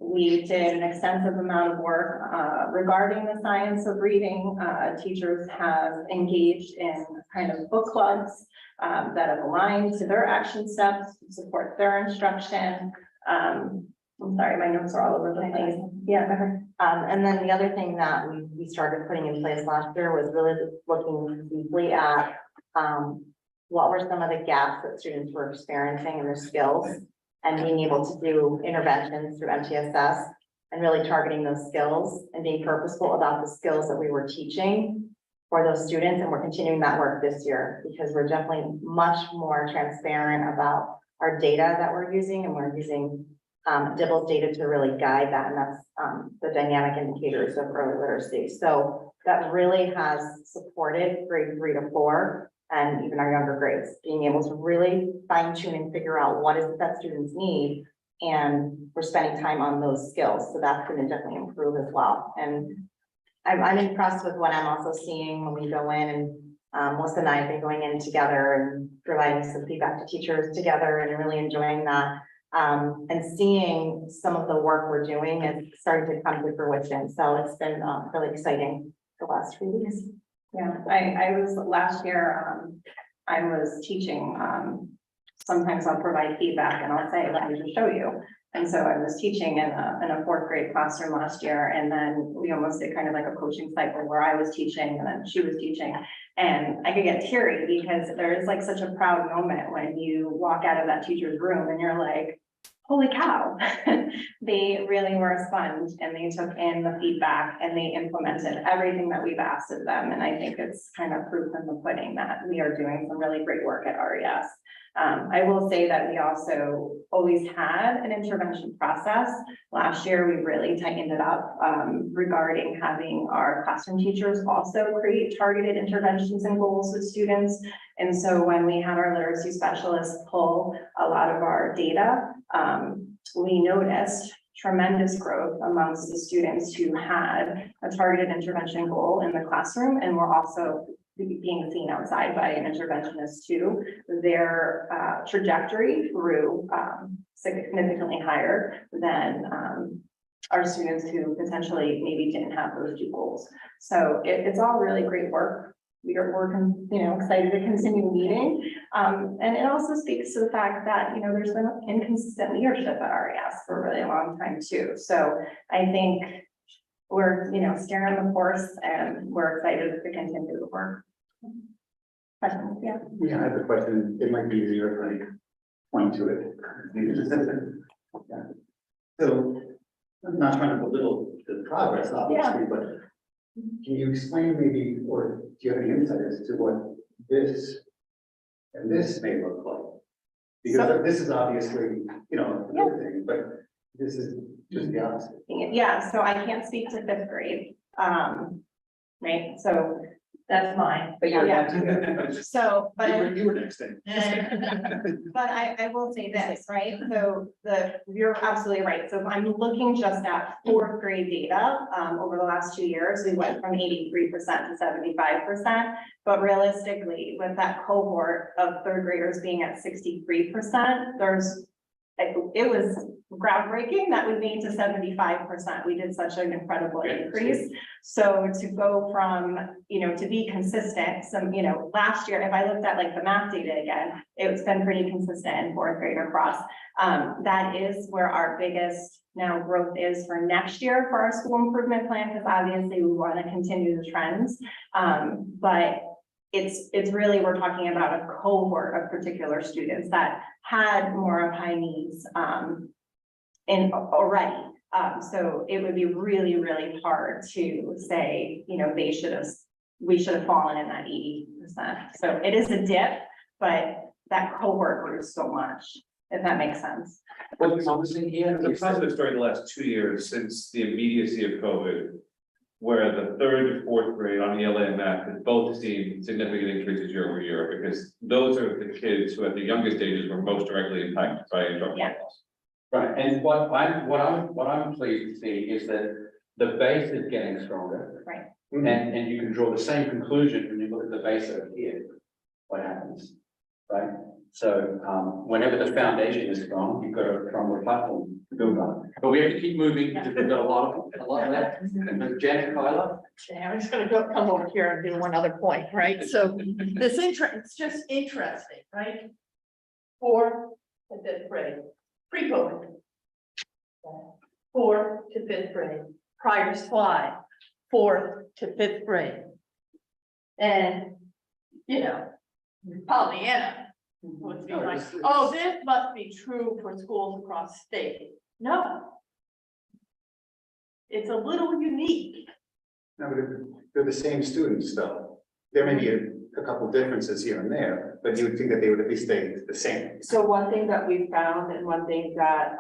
We did an extensive amount of work regarding the science of reading. Teachers have engaged in kind of book clubs that have aligned to their action steps to support their instruction. I'm sorry, my notes are all over the place. Yeah. And then the other thing that we started putting in place last year was really looking deeply at what were some of the gaps that students were experiencing in their skills, and being able to do interventions through MTSS and really targeting those skills and being purposeful about the skills that we were teaching for those students. And we're continuing that work this year because we're definitely much more transparent about our data that we're using, and we're using DIBELS data to really guide that, and that's the dynamic indicators of early literacy. So that really has supported grade 3 to 4 and even our younger grades, being able to really fine tune and figure out what is it that students need. And we're spending time on those skills, so that's gonna definitely improve as well. And I'm impressed with what I'm also seeing when we go in, and Melissa and I have been going in together and providing some feedback to teachers together and really enjoying that. And seeing some of the work we're doing is starting to come to fruition. So it's been really exciting the last few weeks. Yeah, I was last year, I was teaching, sometimes I'll provide feedback and I'll say, let me just show you. And so I was teaching in a fourth grade classroom last year, and then we almost did kind of like a coaching cycle where I was teaching and then she was teaching. And I could get teary because there is like such a proud moment when you walk out of that teacher's room and you're like, holy cow. They really were a sponge, and they took in the feedback and they implemented everything that we've asked of them. And I think it's kind of proof in the pudding that we are doing some really great work at RES. I will say that we also always had an intervention process. Last year, we really tightened it up regarding having our classroom teachers also create targeted interventions and goals with students. And so when we had our literacy specialists pull a lot of our data, we noticed tremendous growth amongst the students who had a targeted intervention goal in the classroom and were also being seen outside by an interventionist too. Their trajectory grew significantly higher than our students who potentially maybe didn't have those two goals. So it's all really great work. We're excited to continue meeting. And it also speaks to the fact that, there's been inconsistent leadership at RES for a really long time too. So I think we're, steering the course, and we're excited to continue the work. Questions? Yeah. Yeah, I have a question. It might be easier if I point to it. Yeah. So I'm not trying to belittle the progress, obviously, but can you explain maybe, or do you have any insight as to what this and this may look like? Because this is obviously, another thing, but this is just the opposite. Yeah, so I can't speak to fifth grade. Right, so That's mine. but so, but. You were next thing. But I will say this, right? So you're absolutely right. So if I'm looking just at fourth grade data, over the last 2 years, we went from 83% to 75%. But realistically, with that cohort of third graders being at 63%, it was groundbreaking that we made to 75%. We did such an incredible increase. So to go from, to be consistent, last year, if I looked at like the math data again, it's been pretty consistent in fourth grade across. That is where our biggest now growth is for next year for our school improvement plan, because obviously we want to continue the trends. But it's really, we're talking about a cohort of particular students that had more of high needs in already. So it would be really, really hard to say, we should have fallen in that 80%. So it is a dip, but that cohort grew so much, if that makes sense. What's promising here The is positive story in the last 2 years since the immediacy of COVID, where the third and fourth grade on ELA and math have both seen significant increases year over year, because those are the kids who at the youngest ages were most directly impacted by instructional loss. right, and what I'm pleased to see is that the base is getting stronger. Right. And you can draw the same conclusion when you look at the base over here, what happens, right? So whenever the foundation is strong, you've got a stronger platform to build on. But we have to keep moving because we've got a lot of that. And Janet, Kyla? I'm just gonna come over here and do one other point, right? So it's just interesting, right? Fourth to fifth grade, pre-COVID. Fourth to fifth grade, prior slide, fourth to fifth grade. And, Pollyanna would be like, oh, this must be true for schools across state. No. It's a little unique. No, but they're the same students though. There may be a couple differences here and there, but you would think that they would at least stay the same. So one thing that we found, and one thing that,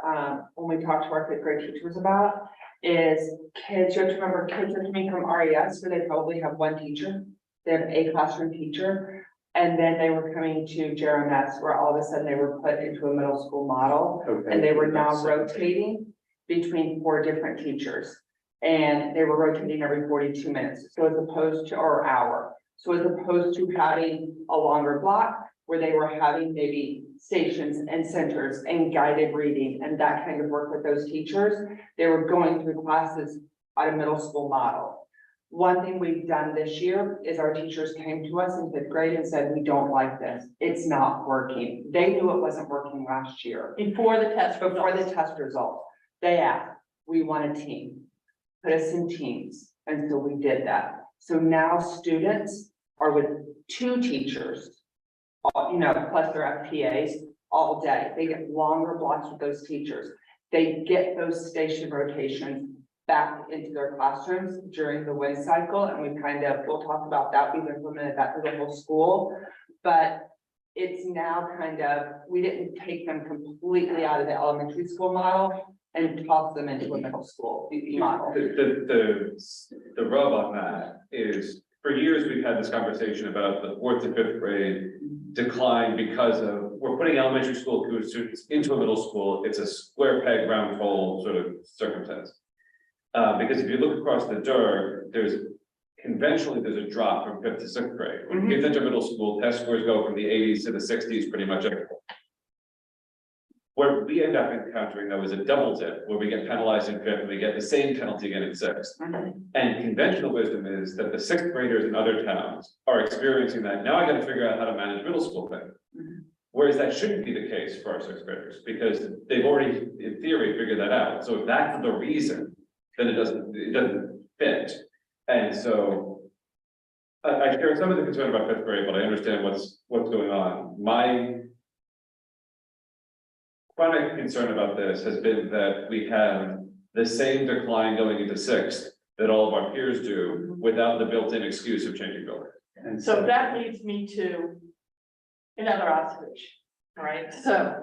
when we talked to our fifth grade teachers about, is kids, you have to remember, kids are coming from RES, where they probably have one teacher. They have a classroom teacher, And then they were coming to JRMS where all of a sudden they were put into a middle school model. And they were now rotating between 4 different teachers. And they were rotating every 42 minutes, so as opposed to, or hour. So as opposed to having a longer block where they were having maybe stations and centers and guided reading and that kind of work with those teachers, they were going through classes at a middle school model. One thing we've done this year is our teachers came to us in 5th grade and said, we don't like this. It's not working. They knew it wasn't working last year. Before the test. Before the test results, they asked, we want a team, put us in teams. And so we did that. So now students are with 2 teachers, you know, plus their FPAs all day. They get longer blocks with those teachers. They get those station rotations back into their classrooms during the WIS cycle. And we'll talk about that. We've implemented that through the whole school, but it's now we didn't take them completely out of the elementary school model and toss them into a middle school model. The rub on that is, for years, we've had this conversation about the 4th to 5th grade decline because of, we're putting elementary school students into a middle school. It's a square peg, round hole sort of circumstance. Because if you look across the DER, conventionally, there's a drop from 5th to 6th grade. When kids enter middle school, test scores go from the 80s to the 60s pretty much everywhere. Where we end up encountering though is a double dip, where we get penalized in 5th and we get the same penalty again in 6th. And conventional wisdom is that the 6th graders in other towns are experiencing that. Now I got to figure out how to manage middle school thing. Whereas that shouldn't be the case for our 6th graders, because they've already, in theory, figured that out. So if that's the reason, then it doesn't fit. And so I share some of the concern about 5th grade, but I understand what's going on. My chronic concern about this has been that we have the same decline going into 6th that all of our peers do without the built-in excuse of changing building. And so that leads me to another observation, all right? So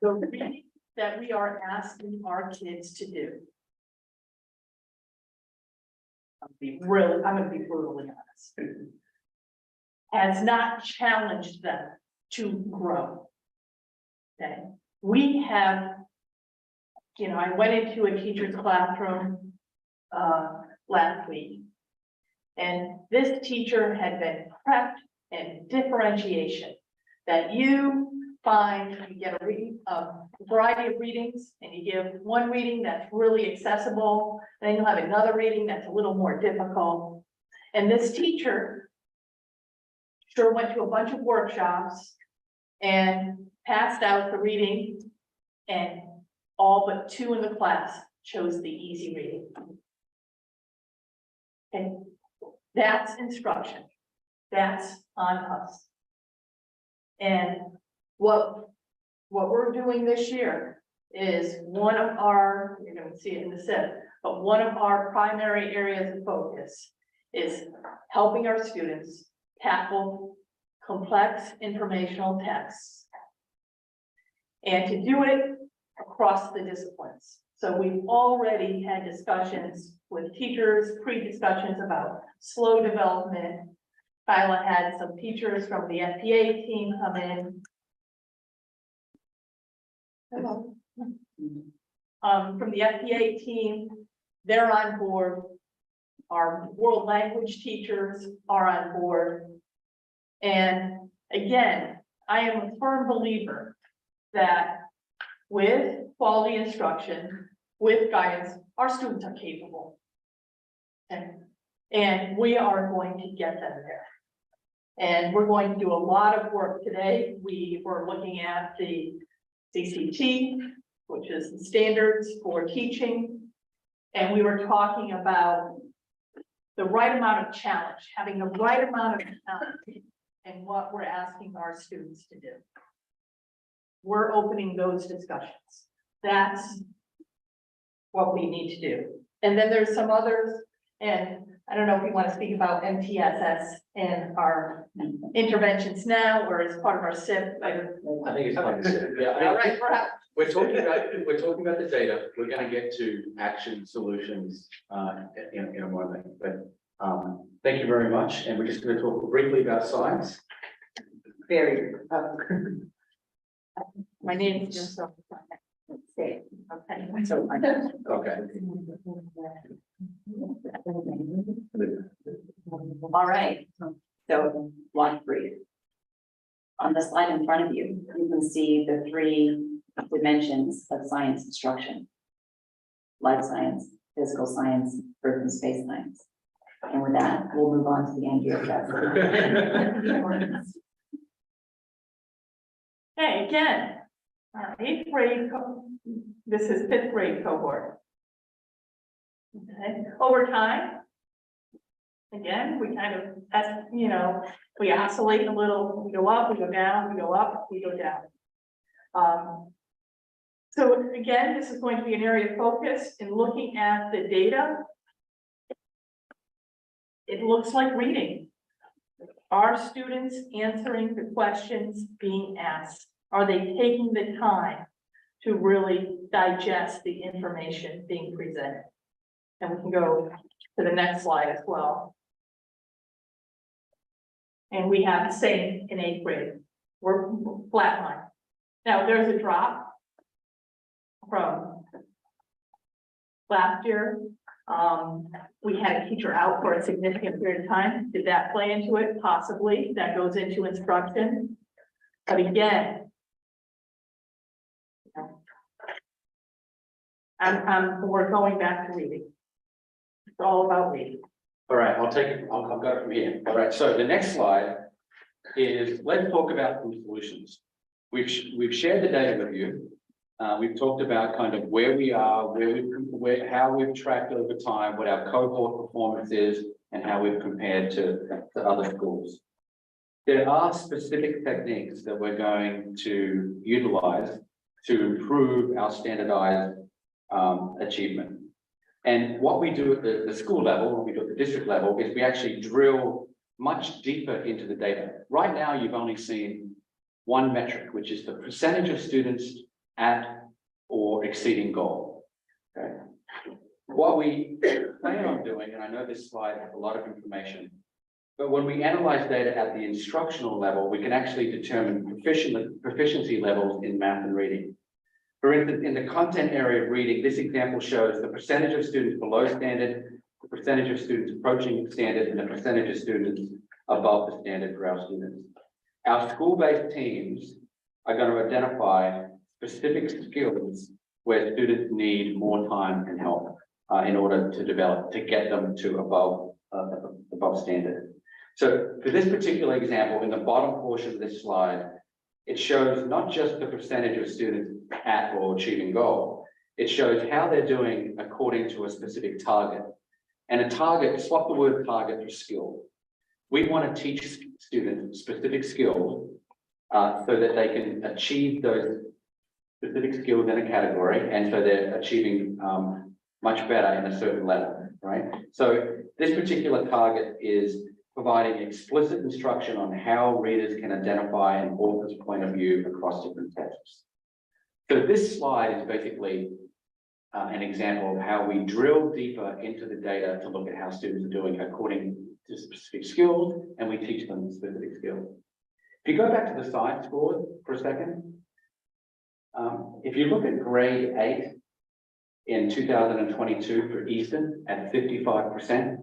the reading that we are asking our kids to do. I'm gonna be brutally honest. Has not challenged them to grow. Okay, we have, I went into a teacher's classroom last week. And this teacher had been prepped in differentiation that you find, you get a variety of readings and you give one reading that's really accessible, then you'll have another reading that's a little more difficult. And this teacher sure went to a bunch of workshops and passed out the reading, and all but 2 in the class chose the easy reading. And that's instruction. That's on us. And what we're doing this year is one of our, you're going to see it in the SIP, but one of our primary areas of focus is helping our students tackle complex informational texts and to do it across the disciplines. So we've already had discussions with teachers, pre-discussions about slow development. Kyla had some teachers from the FPA team come in. Hello. From the FPA team, they're on board. Our world language teachers are on board. And again, I am a firm believer that with quality instruction, with guidance, our students are capable. And we are going to get them there. And we're going to do a lot of work today. We were looking at the CCT, which is the standards for teaching. And we were talking about the right amount of challenge, having the right amount of challenge and what we're asking our students to do. We're opening those discussions. That's what we need to do. And then there's some others, and I don't know if we want to speak about MTSS and our interventions now, or as part of our SIP. I think it's part of the SIP. Yeah, All right, perhaps. we're talking about the data. We're going to get to action solutions in a moment, but Thank you very much, and we're just going to talk briefly about science. Very, My name is just. okay. Okay. So, Okay. all right, so block 3. On the slide in front of you, you can see the 3 dimensions of science instruction. Life science, physical science, earth and space science. And with that, we'll move on to the Andrea test. Okay, again, our 8th grade, this is 5th grade cohort. Okay, over time. Again, we kind of, as you know, we oscillate a little, we go up, we go down, we go up, we go down. So again, this is going to be an area of focus in looking at the data. It looks like reading. Are students answering the questions being asked? Are they taking the time to really digest the information being presented? And we can go to the next slide as well. And we have the same in 8th grade. We're flatline. Now, there's a drop from last year. We had a teacher out for a significant period of time. Did that play into it? Possibly. That goes into instruction. But again, we're going back to reading. It's all about reading. All right, I'll go from here. All right, so the next slide is, let's talk about some solutions. We've shared the data with you. We've talked about kind of where we are, how we've tracked over time, what our cohort performance is, and how we've compared to other schools. There are specific techniques that we're going to utilize to improve our standardized achievement. And what we do at the school level, what we do at the district level, is we actually drill much deeper into the data. Right now, you've only seen one metric, which is the percentage of students at or exceeding goal. Okay. What we plan on doing, and I know this slide has a lot of information, but when we analyze data at the instructional level, we can actually determine proficiency levels in math and reading. For instance, in the content area of reading, this example shows the percentage of students below standard, the percentage of students approaching standard, and the percentage of students above the standard for our students. Our school-based teams are going to identify specific skills where students need more time and help in order to develop, to get them to above standard. So for this particular example, in the bottom portion of this slide, it shows not just the percentage of students at or achieving goal, it shows how they're doing according to a specific target. And a target, swap the word target for skill. We want to teach students specific skills so that they can achieve those specific skills in a category, and so they're achieving much better in a certain level, right? So this particular target is providing explicit instruction on how readers can identify an author's point of view across different texts. So this slide is basically an example of how we drill deeper into the data to look at how students are doing according to specific skills, and we teach them specific skills. If you go back to the science scores for a second, if you look at grade 8 in 2022 for Eastern at 55%,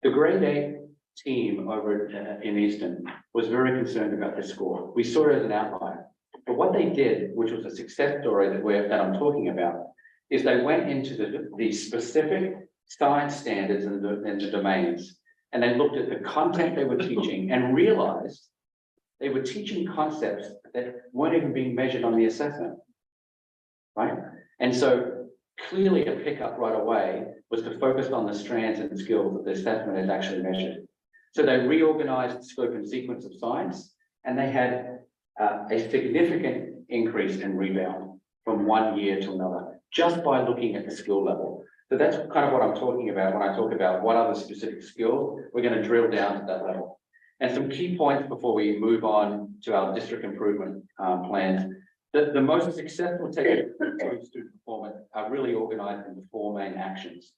the grade 8 team over in Eastern was very concerned about this score. We saw it as an outlier. But what they did, which was a success story that I'm talking about, is they went into the specific science standards and the domains, and they looked at the content they were teaching and realized they were teaching concepts that weren't even being measured on the assessment, right? And so clearly a pickup right away was to focus on the strands and skills that the assessment is actually measured. So they reorganized the scope and sequence of science, and they had a significant increase in rebound from one year to another, just by looking at the skill level. So that's kind of what I'm talking about when I talk about what are the specific skills. We're going to drill down to that level. And some key points before we move on to our district improvement plans. The most successful techniques to improve student performance are really organized into 4 main actions.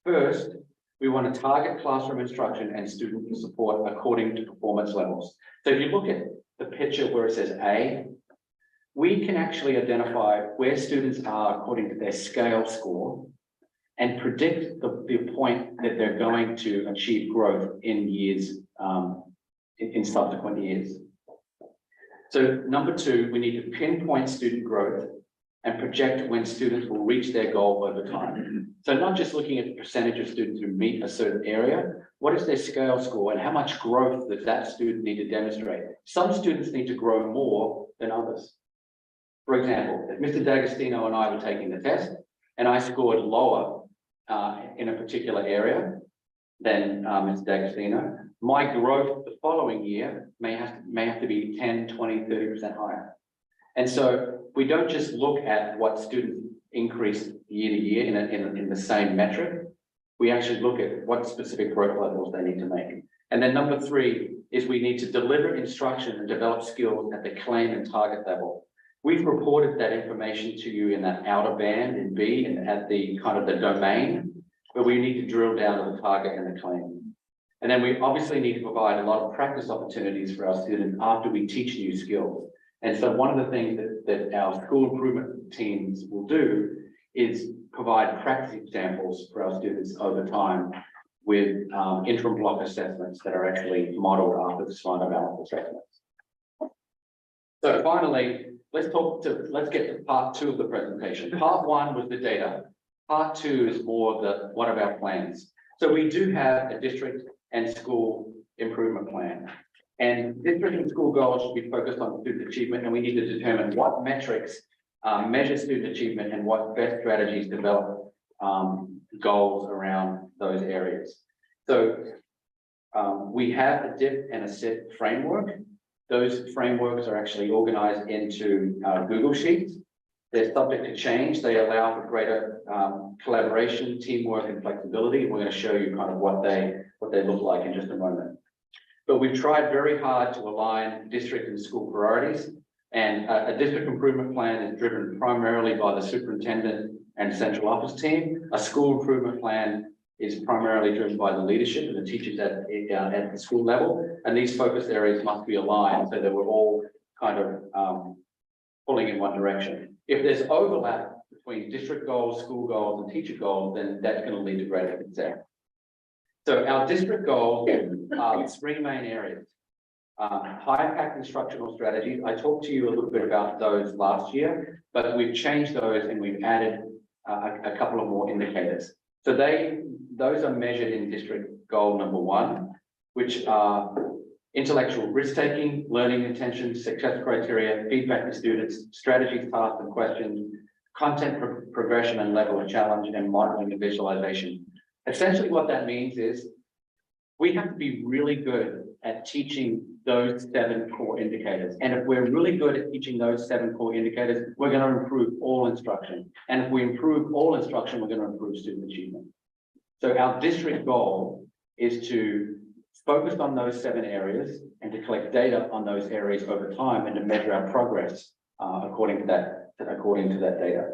First, We want to target classroom instruction and student support according to performance levels. So if you look at the picture where it says A, we can actually identify where students are according to their scale score and predict the point that they're going to achieve growth in years, in subsequent years. So number two, we need to pinpoint student growth and project when students will reach their goal over time. So not just looking at the percentage of students who meet a certain area, what is their scale score and how much growth does that student need to demonstrate? Some students need to grow more than others. For example, if Mr. D'Agostino and I were taking the test and I scored lower in a particular area than Mr. D'Agostino, my growth the following year may have to be 10, 20, 30% higher. And so we don't just look at what students increase year to year in the same metric. We actually look at what specific growth levels they need to make. And then number three is we need to deliver instruction and develop skills at the claim and target level. We've reported that information to you in that outer band in B and at the kind of the domain, but we need to drill down to the target and the claim. And then we obviously need to provide a lot of practice opportunities for our students after we teach new skills. And so one of the things that our school improvement teams will do is provide practice examples for our students over time with interim block assessments that are actually modeled after the smarter balance assessments. So finally, let's get to part two of the presentation. Part one was the data. Part two is more the what are our plans. So we do have a district and school improvement plan. And district and school goals should be focused on student achievement, and we need to determine what metrics measure student achievement and what best strategies develop goals around those areas. So we have a DIP and a SIP framework. Those frameworks are actually organized into Google Sheets. They're subject to change. They allow for greater collaboration, teamwork, and flexibility. We're going to show you kind of what they look like in just a moment. But we've tried very hard to align district and school priorities. And a district improvement plan is driven primarily by the superintendent and central office team. A school improvement plan is primarily driven by the leadership and the teachers at the school level. And these focus areas must be aligned so that we're all kind of pulling in one direction. If there's overlap between district goals, school goals, and teacher goals, then that's going to lead to greater success. So our district goals are three main areas. High impact instructional strategies. I talked to you a little bit about those last year, but we've changed those and we've added a couple of more indicators. So those are measured in district goal number one, which are intellectual risk-taking, learning intentions, success criteria, feedback to students, strategies, tasks and questions, content progression and level of challenge, and modeling and visualization. Essentially what that means is we have to be really good at teaching those 7 core indicators. And if we're really good at teaching those 7 core indicators, we're going to improve all instruction. And if we improve all instruction, we're going to improve student achievement. So our district goal is to focus on those 7 areas and to collect data on those areas over time and to measure our progress according to that data.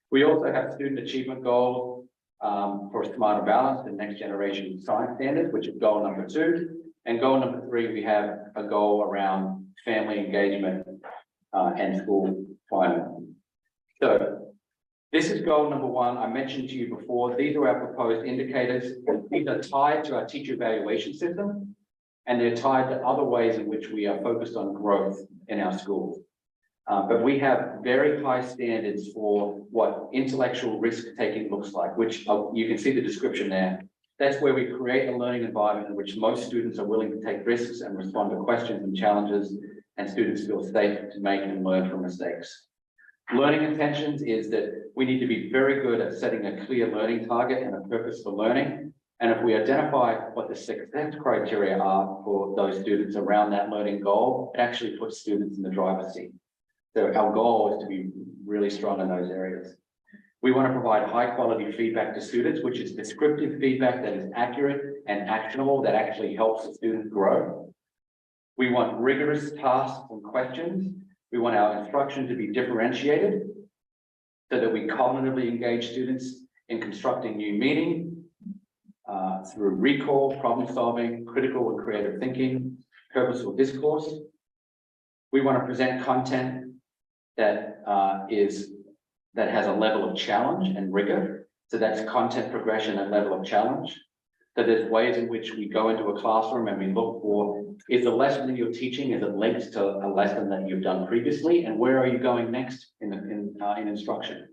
We also have student achievement goals for a smarter balance and next generation science standards, which is goal number 2. And goal number 3, we have a goal around family engagement and school climate. So this is goal number 1. I mentioned to you before, these are our proposed indicators. These are tied to our teacher evaluation system, and they're tied to other ways in which we are focused on growth in our schools. But we have very high standards for what intellectual risk-taking looks like, which you can see the description there. That's where we create a learning environment in which most students are willing to take risks and respond to questions and challenges, and students feel safe to make and learn from mistakes. Learning intentions is that we need to be very good at setting a clear learning target and a purpose for learning. And if we identify what the success criteria are for those students around that learning goal, it actually puts students in the driver's seat. So our goal is to be really strong in those areas. We want to provide high quality feedback to students, which is descriptive feedback that is accurate and actionable, that actually helps the student grow. We want rigorous tasks and questions. We want our instruction to be differentiated so that we cognitively engage students in constructing new meaning, through recall, problem solving, critical and creative thinking, purposeful discourse. We want to present content that that has a level of challenge and rigor. So that's content progression and level of challenge. So there's ways in which we go into a classroom and we look for, is the lesson that you're teaching, is it linked to a lesson that you've done previously? And where are you going next in instruction?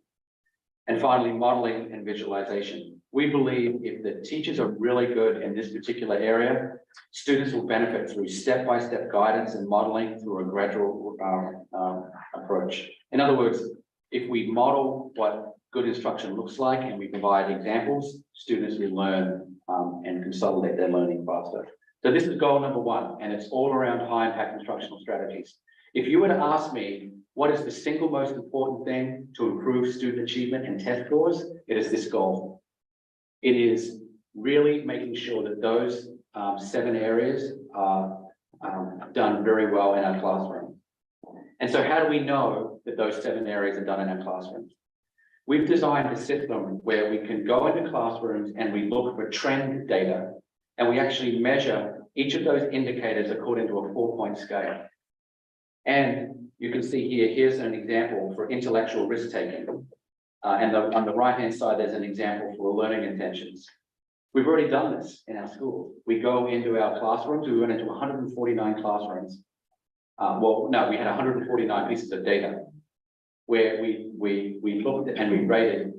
And finally, modeling and visualization. We believe if the teachers are really good in this particular area, students will benefit through step-by-step guidance and modeling through a gradual approach. In other words, if we model what good instruction looks like and we provide examples, students will learn and consolidate their learning faster. So this is goal number one, and it's all around high impact instructional strategies. If you were to ask me, what is the single most important thing to improve student achievement and test scores? It is this goal. It is really making sure that those 7 areas are done very well in our classroom. And so how do we know that those 7 areas are done in our classrooms? We've designed a system where we can go into classrooms and we look for trend data, and we actually measure each of those indicators according to a 4-point scale. And you can see here, here's an example for intellectual risk taking. And on the right-hand side, there's an example for learning intentions. We've already done this in our schools. We go into our classrooms, we went into 149 classrooms. Well, no, we had 149 pieces of data where we looked and we rated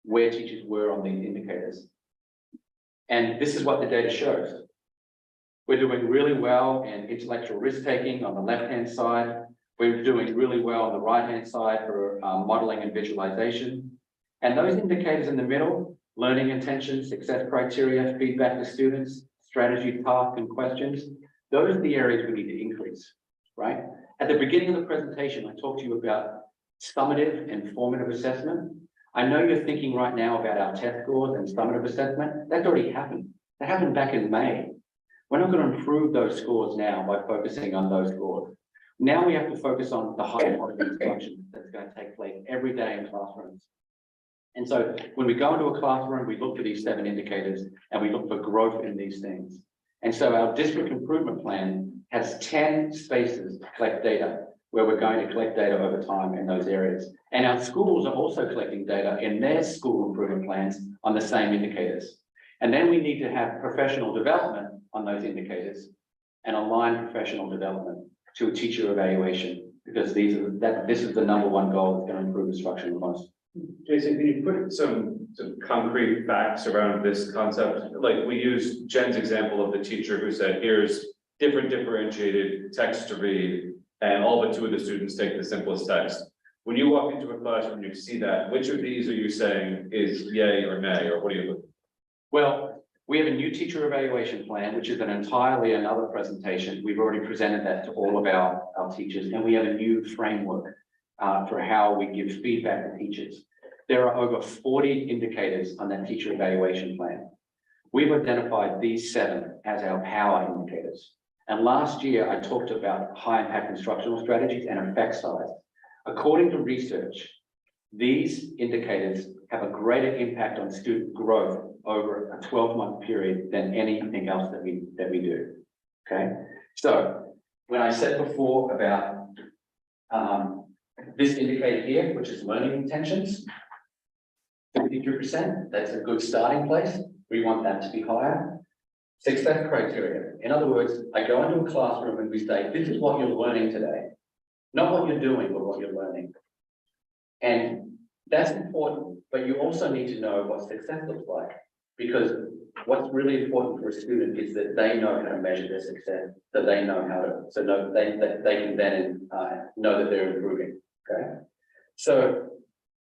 where teachers were on these indicators. And this is what the data shows. We're doing really well in intellectual risk taking on the left-hand side. We're doing really well on the right-hand side for modeling and visualization. And those indicators in the middle, learning intentions, success criteria, feedback to students, strategy, task, and questions, those are the areas we need to increase, right? At the beginning of the presentation, I talked to you about summative and formative assessment. I know you're thinking right now about our test scores and summative assessment. That's already happened. That happened back in May. We're not going to improve those scores now by focusing on those scores. Now we have to focus on the high quality instruction that's going to take place every day in classrooms. And so when we go into a classroom, we look for these 7 indicators and we look for growth in these things. And so our district improvement plan has 10 spaces to collect data, where we're going to collect data over time in those areas. And our schools are also collecting data in their school improvement plans on the same indicators. And then we need to have professional development on those indicators and align professional development to a teacher evaluation, because this is the number one goal that's going to improve instruction the most. Jason, can you put some concrete facts around this concept? Like we use Jen's example of the teacher who said, here's different differentiated text to read, and all but 2 of the students take the simplest text. When you walk into a classroom, you see that, which of these are you saying is yay or nay, or what are you looking? Well, we have a new teacher evaluation plan, which is entirely another presentation. We've already presented that to all of our teachers, and we have a new framework for how we give feedback to teachers. There are over 40 indicators on that teacher evaluation plan. We've identified these 7 as our power indicators. And last year, I talked about high impact instructional strategies and effect size. According to research, these indicators have a greater impact on student growth over a 12-month period than anything else that we do. Okay, so when I said before about this indicator here, which is learning intentions, 52%, that's a good starting place. We want that to be higher. Success criteria. In other words, I go into a classroom and we say, this is what you're learning today. Not what you're doing, but what you're learning. And that's important, but you also need to know what success looks like. Because what's really important for a student is that they know how to measure their success, so they know how to, so know they can then know that they're improving. Okay. So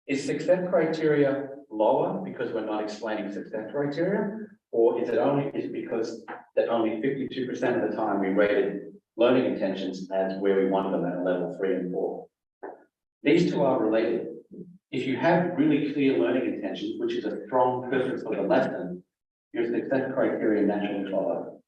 is success criteria lower because we're not explaining success criteria, or is it because that only 52% of the time we rated learning intentions as where we want them at level 3 and 4? These 2 are related. If you have really clear learning intentions, which is a strong purpose of the lesson, your success criteria naturally follow.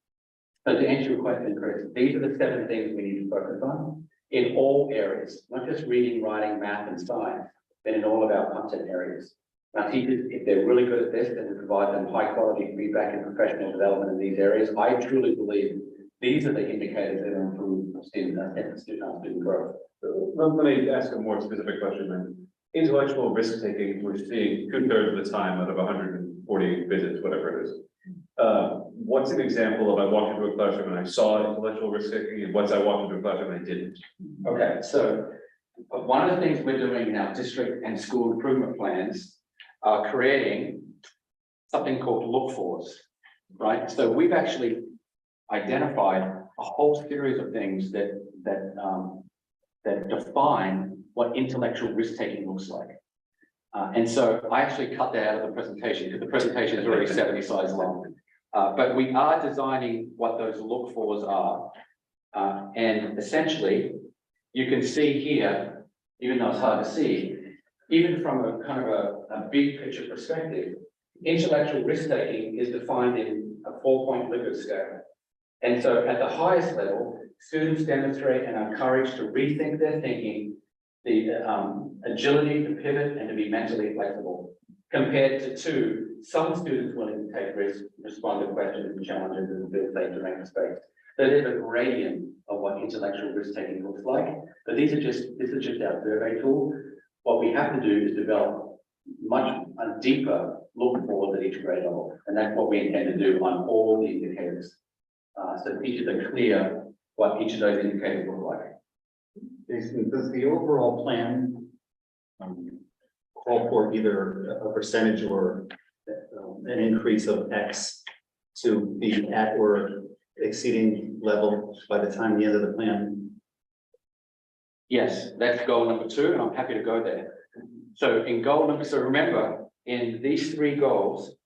So to answer your question, Chris, these are the 7 things we need to focus on in all areas, not just reading, writing, math, and science, but in all of our content areas. Our teachers, if they're really good at this, then we provide them high quality feedback and professional development in these areas. I truly believe these are the indicators that improve student growth. Let me ask a more specific question then. Intellectual risk taking, we're seeing 2/3 of the time out of 140 visits, whatever it is. What's an example of I walked into a classroom and I saw intellectual risk taking, and what's I walked into a classroom and I didn't? Okay, so one of the things we're doing in our district and school improvement plans are creating something called look fors, right? So we've actually identified a whole series of things that define what intellectual risk taking looks like. And so I actually cut that out of the presentation because the presentation is already 70 slides long. But we are designing what those look fors are. And essentially, you can see here, even though it's hard to see, even from a kind of a big picture perspective, intellectual risk taking is defined in a 4-point Likert scale. And so at the highest level, students demonstrate and are encouraged to rethink their thinking, the agility to pivot and to be mentally flexible, compared to 2, some students willing to take risks, respond to questions and challenges and build safe domain space. So there's a gradient of what intellectual risk taking looks like, but this is just our survey tool. What we have to do is develop a deeper look forward at each grade level, and that's what we intend to do on all the indicators. So teachers are clear what each of those indicators look like. Jason, does the overall plan call for either a percentage or an increase of X to be at or exceeding level by the time the end of the plan? Yes, that's goal number 2, and I'm happy to go there. So in goal number, so remember, in these 3 goals,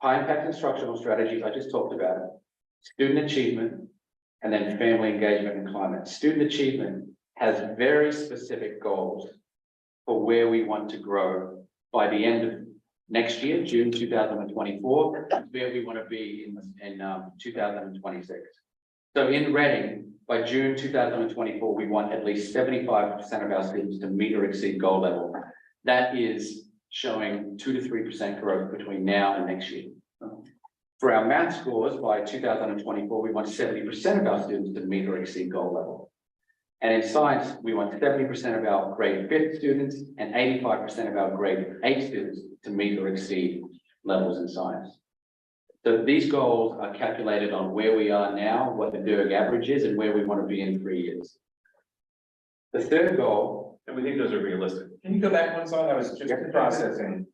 high impact instructional strategies, I just talked about it, student achievement, and then family engagement and climate. Student achievement has very specific goals for where we want to grow by the end of next year, June 2024, where we want to be in 2026. So in Reading, by June 2024, we want at least 75% of our students to meet or exceed goal level. That is showing 2 to 3% growth between now and next year. For our math scores, by 2024, we want 70% of our students to meet or exceed goal level. And in science, we want 70% of our grade 5 students and 85% of our grade 8 students to meet or exceed levels in science. So these goals are calculated on where we are now, what the DERG average is, and where we want to be in 3 years. The third goal, And we think those are realistic. Can you go back one slide? I was just processing.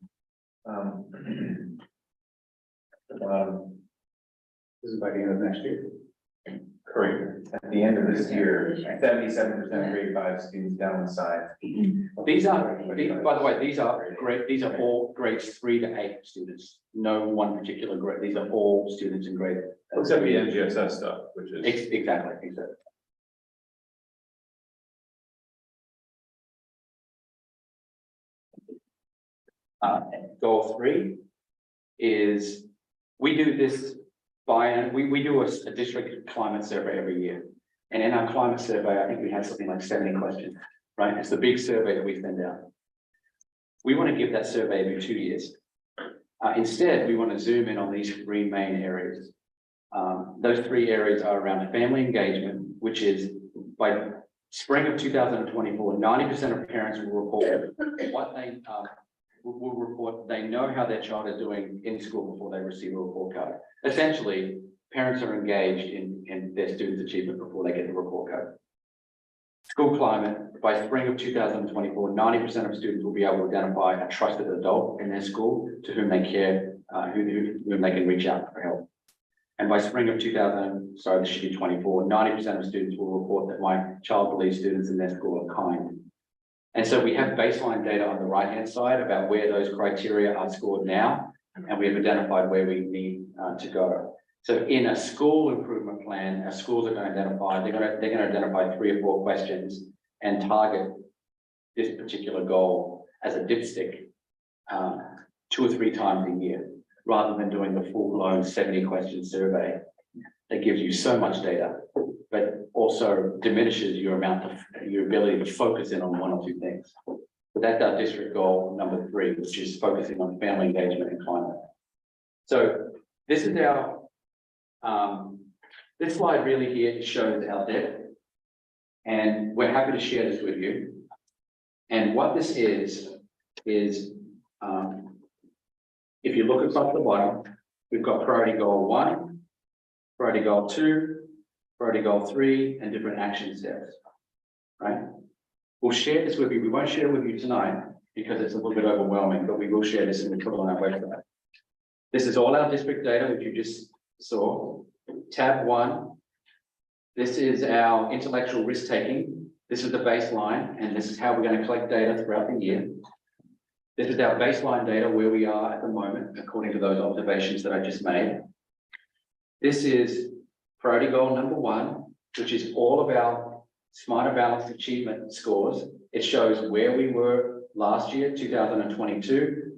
This is by the end of next year. Correct. At the end of this year, 77% of grade 5 students down the side. by the way, these are all grades 3 to 8 students. No one particular grade. These are all students in grade. Except the NGSS stuff, which is. Exactly. Goal 3 is we do this we do a district climate survey every year. And in our climate survey, I think we have something like 70 questions, right? It's the big survey that we send out. We want to give that survey every 2 years. Instead, we want to zoom in on these 3 main areas. Those 3 areas are around family engagement, which is by spring of 2024, 90% of parents will report what they will report. They know how their child is doing in school before they receive a report card. Essentially, parents are engaged in their students' achievement before they get the report card. School climate, by spring of 2024, 90% of students will be able to identify a trusted adult in their school to whom they care, whom they can reach out for help. And by spring of 24, 90% of students will report that my child believes students in their school are kind. And so we have baseline data on the right-hand side about where those criteria are scored now, and we have identified where we need to go. So in a school improvement plan, our schools are going to identify, they're going to identify 3 or 4 questions and target this particular goal as a dipstick 2 or 3 times a year, rather than doing the full-blown 70-question survey that gives you so much data, but also diminishes your ability to focus in on 1 or 2 things. So that's our district goal number 3, which is focusing on family engagement and climate. So this is our, this slide really here shows our depth. And we're happy to share this with you. And what this is if you look across the bottom, we've got priority goal 1, priority goal 2, priority goal 3, and different action steps, right? We'll share this with you. We won't share it with you tonight because it's a little bit overwhelming, but we will share this and we'll put it on our website. This is all our district data, which you just saw. Tab 1, this is our intellectual risk taking. This is the baseline, and this is how we're going to collect data throughout the year. This is our baseline data where we are at the moment, according to those observations that I just made. This is priority goal number 1, which is all of our smarter balanced achievement scores. It shows where we were last year, 2022,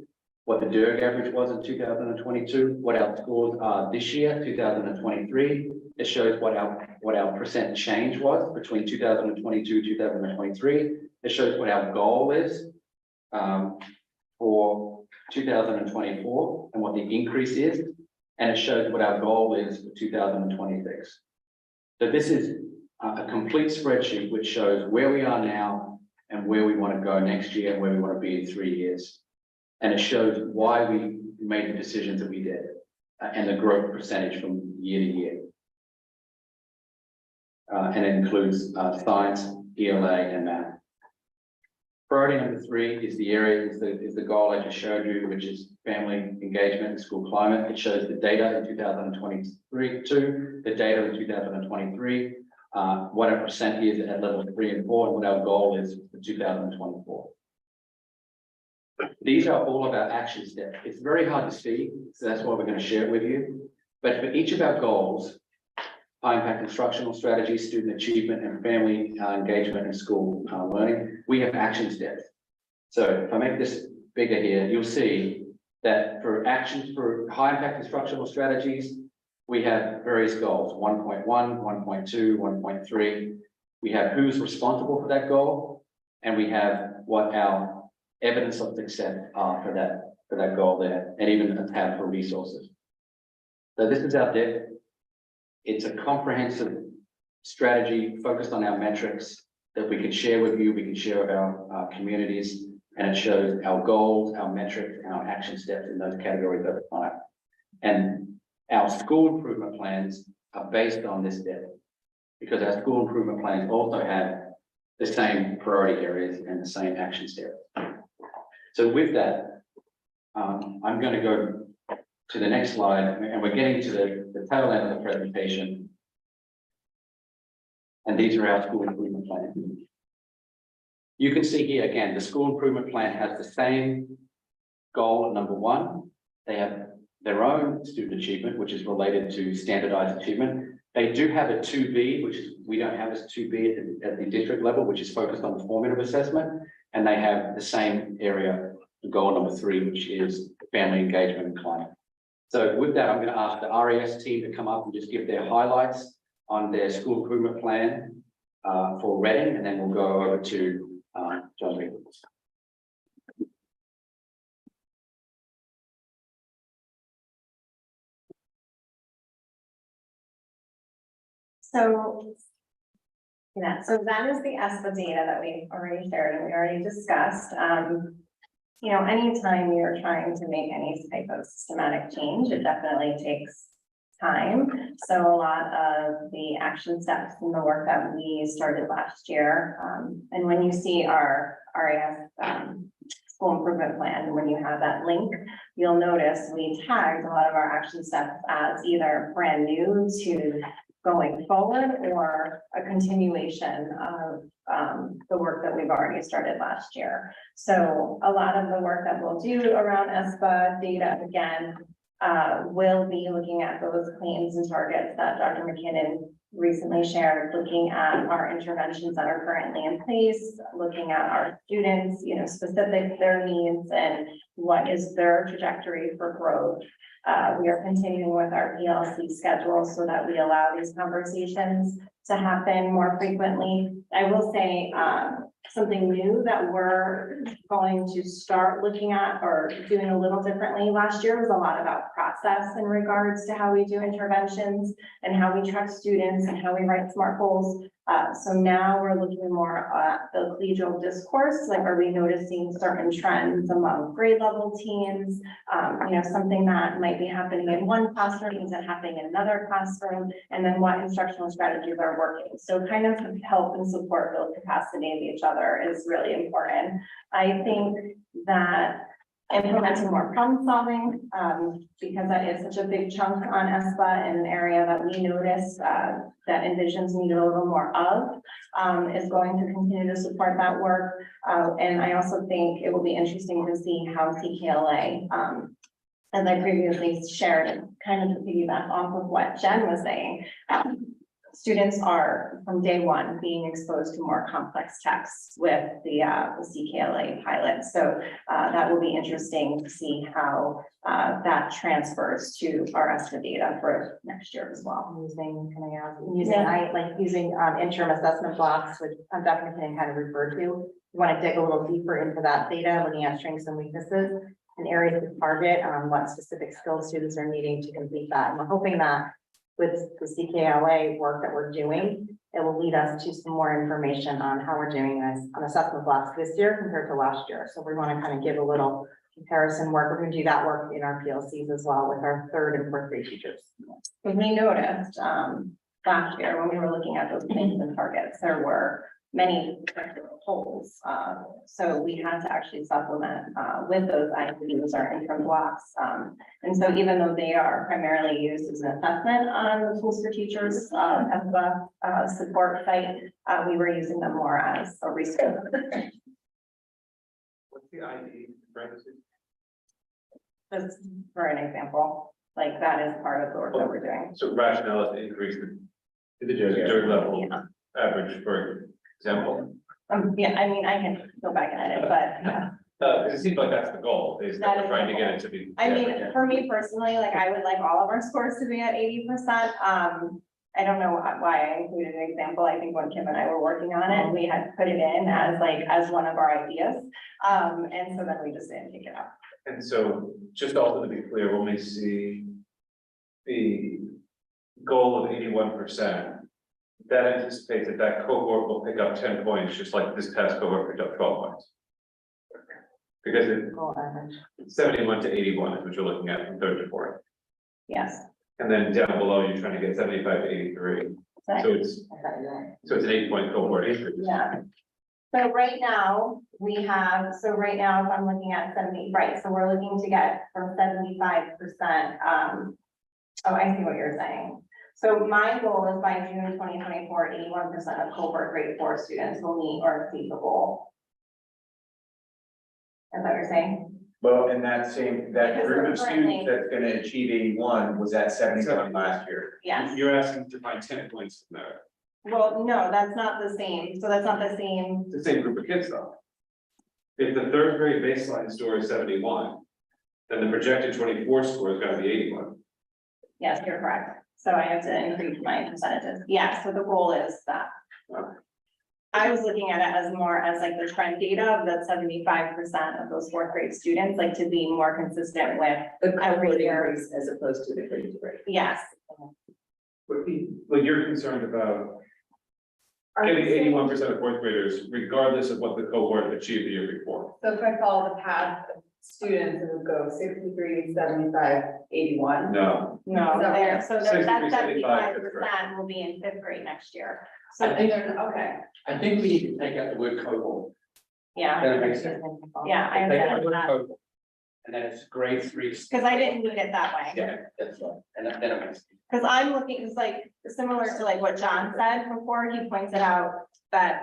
what the DERG average was in 2022, what our scores are this year, 2023. It shows what our percent change was between 2022, 2023. It shows what our goal is for 2024 and what the increase is. And it shows what our goal is for 2026. So this is a complete spreadsheet which shows where we are now and where we want to go next year and where we want to be in 3 years. And it shows why we made the decisions that we did and the growth percentage from year to year. And it includes science, ELA, and math. Priority number 3 is the area, is the goal I just showed you, which is family engagement and school climate. It shows the data in 2022, the data in 2023, what our percent is at level 3 and 4, and what our goal is for 2024. These are all of our action steps. It's very hard to see, so that's why we're going to share it with you. But for each of our goals, high impact instructional strategies, student achievement, and family engagement and school learning, we have action steps. So if I make this bigger here, you'll see that for actions for high impact instructional strategies, we have various goals, 1.1, 1.2, 1.3. We have who's responsible for that goal, and we have what our evidence of success are for that goal there, and even a tab for resources. So this is our depth. It's a comprehensive strategy focused on our metrics that we can share with you, we can share with our communities, and it shows our goals, our metrics, and our action steps in those categories over time. And our school improvement plans are based on this depth, because our school improvement plans also have the same priority areas and the same action steps. So with that, I'm going to go to the next slide, and we're getting to the tail end of the presentation. And these are our school improvement plans. You can see here again, the school improvement plan has the same goal at number 1. They have their own student achievement, which is related to standardized achievement. They do have a 2B, which is, we don't have as 2B at the district level, which is focused on the formative assessment. And they have the same area, goal number 3, which is family engagement and climate. So with that, I'm going to ask the RES team to come up and just give their highlights on their school improvement plan for Reading, and then we'll go over to John Reed. So, yeah, so that is the ESPA data that we already shared and we already discussed. You know, anytime you're trying to make any type of systematic change, it definitely takes time. So a lot of the action steps in the work that we started last year, and when you see our RES school improvement plan, and when you have that link, you'll notice we tagged a lot of our action steps as either brand new to going forward or a continuation of the work that we've already started last year. So a lot of the work that we'll do around ESPA data, again, will be looking at those claims and targets that Dr. McKinnon recently shared, looking at our interventions that are currently in place, looking at our students, you know, specific their needs and what is their trajectory for growth. We are continuing with our PLC schedule so that we allow these conversations to happen more frequently. I will say, something new that we're going to start looking at or doing a little differently. Last year was a lot about process in regards to how we do interventions and how we track students and how we write SMART goals. So now we're looking more at the collegial discourse, like are we noticing certain trends among grade level teams? Something that might be happening in one classroom, is it happening in another classroom? And then what instructional strategies are working? So kind of help and support build capacity of each other is really important. I think that implementing more problem solving, because that is such a big chunk on ESPA in an area that we noticed that Envisions needed a little more of, is going to continue to support that work. And I also think it will be interesting to see how CKLA, as I previously shared, and kind of to piggyback off of what Jen was saying, students are from day one being exposed to more complex texts with the CKLA pilot. So that will be interesting to see how that transfers to our ESPA data for next year as well. Using interim assessment blocks, which I'm definitely going to kind of refer to. You want to dig a little deeper into that data, looking at strengths and weaknesses and areas to target, what specific skills students are needing to complete that. And we're hoping that with the CKLA work that we're doing, it will lead us to some more information on how we're doing this on assessment blocks this year compared to last year. So we want to kind of give a little comparison work. We're going to do that work in our PLCs as well with our 3rd and 4th grade teachers. We noticed last year when we were looking at those things and targets, there were many holes. So we had to actually supplement with those IPs or interim blocks. And so even though they are primarily used as an assessment on the tools for teachers as a support site, we were using them more as a resource. What's the ID? Just for an example, like that is part of the work that we're doing. So rationale is to increase the dirt level Yeah. average, for example. Yeah, I mean, I can go back and edit, but yeah. Because it seems like that's the goal, is that That we're is trying the to get it to be. I mean, yeah. for me personally, like I would like all of our scores to be at 80%. I don't know why I included an example. I think when Kim and I were working on it, we had put it in as one of our ideas. And so then we just didn't take it out. And so, just also to be clear, when we see the goal of 81%, that anticipates that that cohort will pick up 10 points, just like this past cohort picked up 12 points. Because it's 71 to 81 is what you're looking at from 3rd to 4th. Yes. And then down below, you're trying to get 75 to 83. So it's an 8-point cohort increase. Yeah. So right now, if I'm looking at 70, right, so we're looking to get from 75%. Oh, I see what you're saying. So my goal is by June 2024, 81% of cohort grade 4 students will meet or exceed the goal. Is that what you're saying? Well, in that Because group we're of currently- students that's gonna achieve 81 was at 71 last year. Yes. You're asking to find 10 points from there. Well, no, that's not the same. So that's not the same. It's the same group of kids though. If the 3rd grade baseline score is 71, then the projected 24 score is gonna be 81. Yes, you're correct. So I have to increase my percentages. Yeah, so the goal is that. I was looking at it as more as like the trend data of that 75% of those 4th grade students, like to be more consistent with every year. As opposed to the grade rate. Yes. But you're concerned about getting 81% of 4th graders, regardless of what the cohort achieved the year before. So if I follow the path of students, it would go 63, 75, 81. No, No, there, so that 63, 75 75% will be in 5th grade next year. So I think- okay, I think we need to take out the word cohort. yeah, That makes sense. yeah, I Take out understand the word that. cohort. And then it's grade 3. Because I didn't read it that way. Yeah, that's right. And then it makes. Because I'm looking, it's like similar to like what John said before, he pointed out that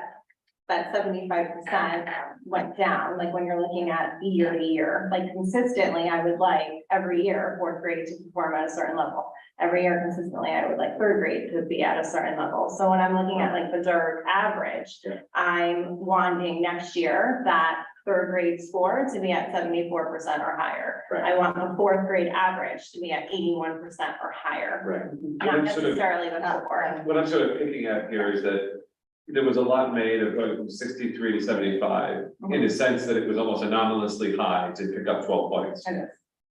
75% went down, like when you're looking at year to year, like consistently, I would like every year, 4th grade to perform at a certain level. Every year consistently, I would like 3rd grade to be at a certain level. So when I'm looking at like the DERG average, I'm wanting next year that 3rd grade score to be at 74% or higher. Right. I want the 4th grade average to be at 81% or higher. right. Not necessarily the cohort. What I'm sort of picking at here is that there was a lot made of going from 63 to 75, in the sense that it was almost anomalously high to pick up 12 points. It is.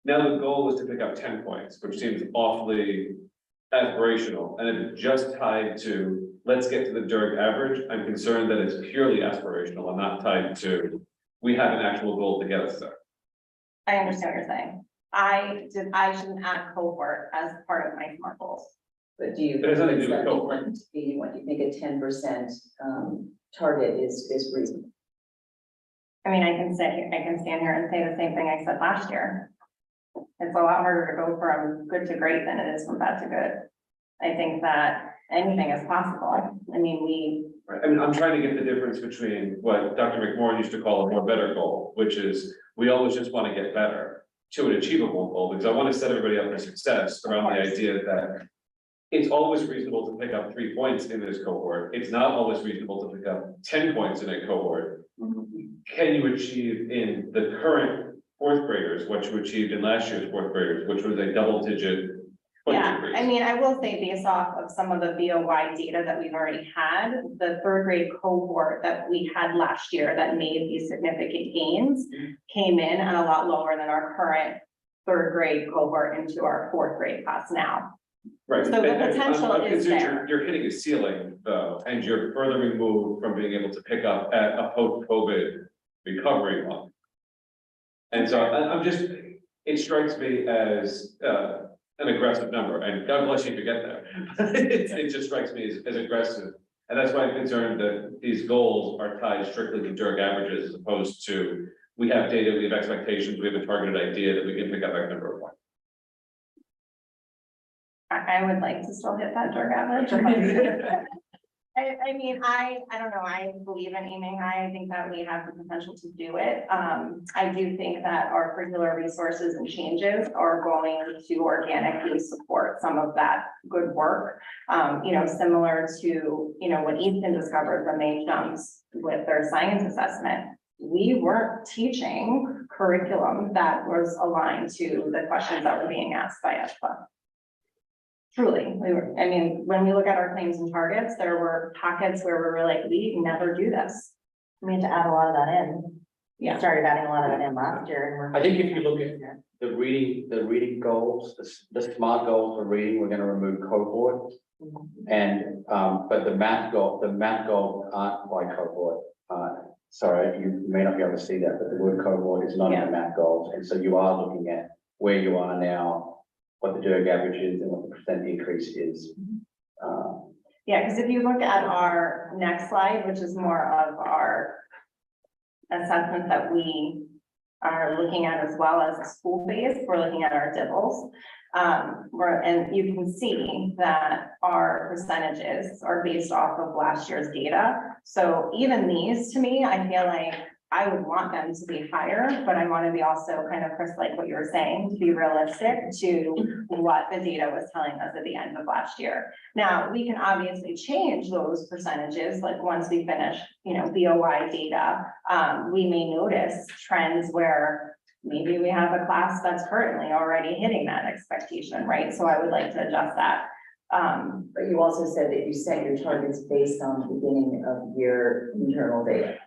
Now the goal was to pick up 10 points, which seems awfully aspirational, and if it's just tied to, let's get to the Derg average, I'm concerned that it's purely aspirational and not tied to, we have an actual goal to get us there. I understand what you're saying. I shouldn't add cohort as part of my SMART goals. But do you? But it's nothing to do with think cohort. what do you think a 10% target is reasonable? I mean, I can stand here and say the same thing I said last year. It's a lot harder to go from good to great than it is from bad to good. I think that anything is possible. I mean, Right, I mean, I'm trying to get the difference between what Dr. McMorran used to call a more better goal, which is, we always just want to get better, to an achievable goal, because I want to set everybody up for success around the idea that it's always reasonable to pick up 3 points in this cohort. It's not always reasonable to pick up 10 points in a cohort. Can you achieve in the current fourth graders what you achieved in last year's fourth graders, which was a double-digit point yeah, increase? I mean, I will say based off of some of the BOY data that we've already had, the third grade cohort that we had last year that made these significant gains came in at a lot lower than our current third grade cohort into our fourth grade class now. Right. So the and potential I'm is concerned there. You're hitting a ceiling though, and you're further removed from being able to pick up at a post-COVID recovery month. And so I'm just, it strikes me as an aggressive number, and God bless you if you get there. It just strikes me as aggressive. And that's why I'm concerned that these goals are tied strictly to Derg averages as opposed to, we have data, we have expectations, we have a targeted idea that we can pick up X number of points. I would like to still hit that Derg average. I mean, I don't know, I believe in aiming high, I think that we have the potential to do it. I do think that our curricular resources and changes are going to organically support some of that good work. You know, similar to, you know, what Easton discovered when they jumped with their science assessment. We weren't teaching curriculum that was aligned to the questions that were being asked by ESPA. Truly, we were, I mean, when we look at our claims and targets, there were pockets where we were like, we never do this. We need to add a lot of that in. Yeah. We started adding a lot of that in last year and we're. I think if you look at the reading goals, the SMART goals for reading, we're gonna remove cohort. And, but the math goals aren't by cohort. Sorry, you may not be able to see that, but the word cohort is not in the math goals. And so you are looking at where you are now, what the Derg average is and what the percent increase is. Yeah, because if you look at our next slide, which is more of our assessment that we are looking at as well as a school base, we're looking at our DIBELs. And you can see that our percentages are based off of last year's data. So even these, to me, I feel like I would want them to be higher, but I want to be also kind of, Chris, like what you were saying, to be realistic to what the data was telling us at the end of last year. Now, we can obviously change those percentages, like once we finish, you know, BOY data, we may notice trends where maybe we have a class that's currently already hitting that expectation, right? So I would like to adjust that. But you also said that you set your targets based on the beginning of your internal data.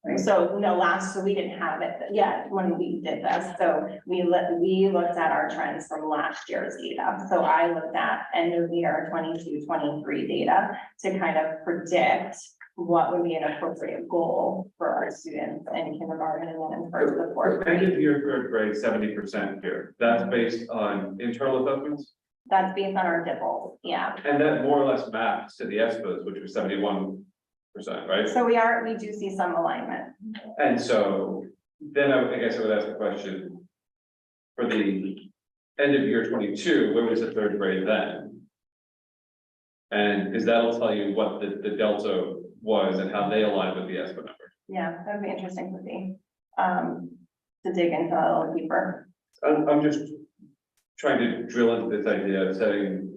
Right. So no, so we didn't have it yet when we did this. So we looked at our trends from last year's data. So I looked at end of year 22-23 data to kind of predict what would be an appropriate goal for our students in kindergarten and then in first to fourth End grade. of year third grade, 70% here. That's based on internal assessments? That's based on our DIBELs, yeah. And that more or less maps to the ESPAs, which was 71%, right? So we do see some alignment. And so then I guess I would ask the question, for the end of year 22, where was the third grade then? And because that'll tell you what the delta was and how they align with the ESPA number. Yeah, that'd be interesting to see, to dig into that a little deeper. I'm just trying to drill into this idea of setting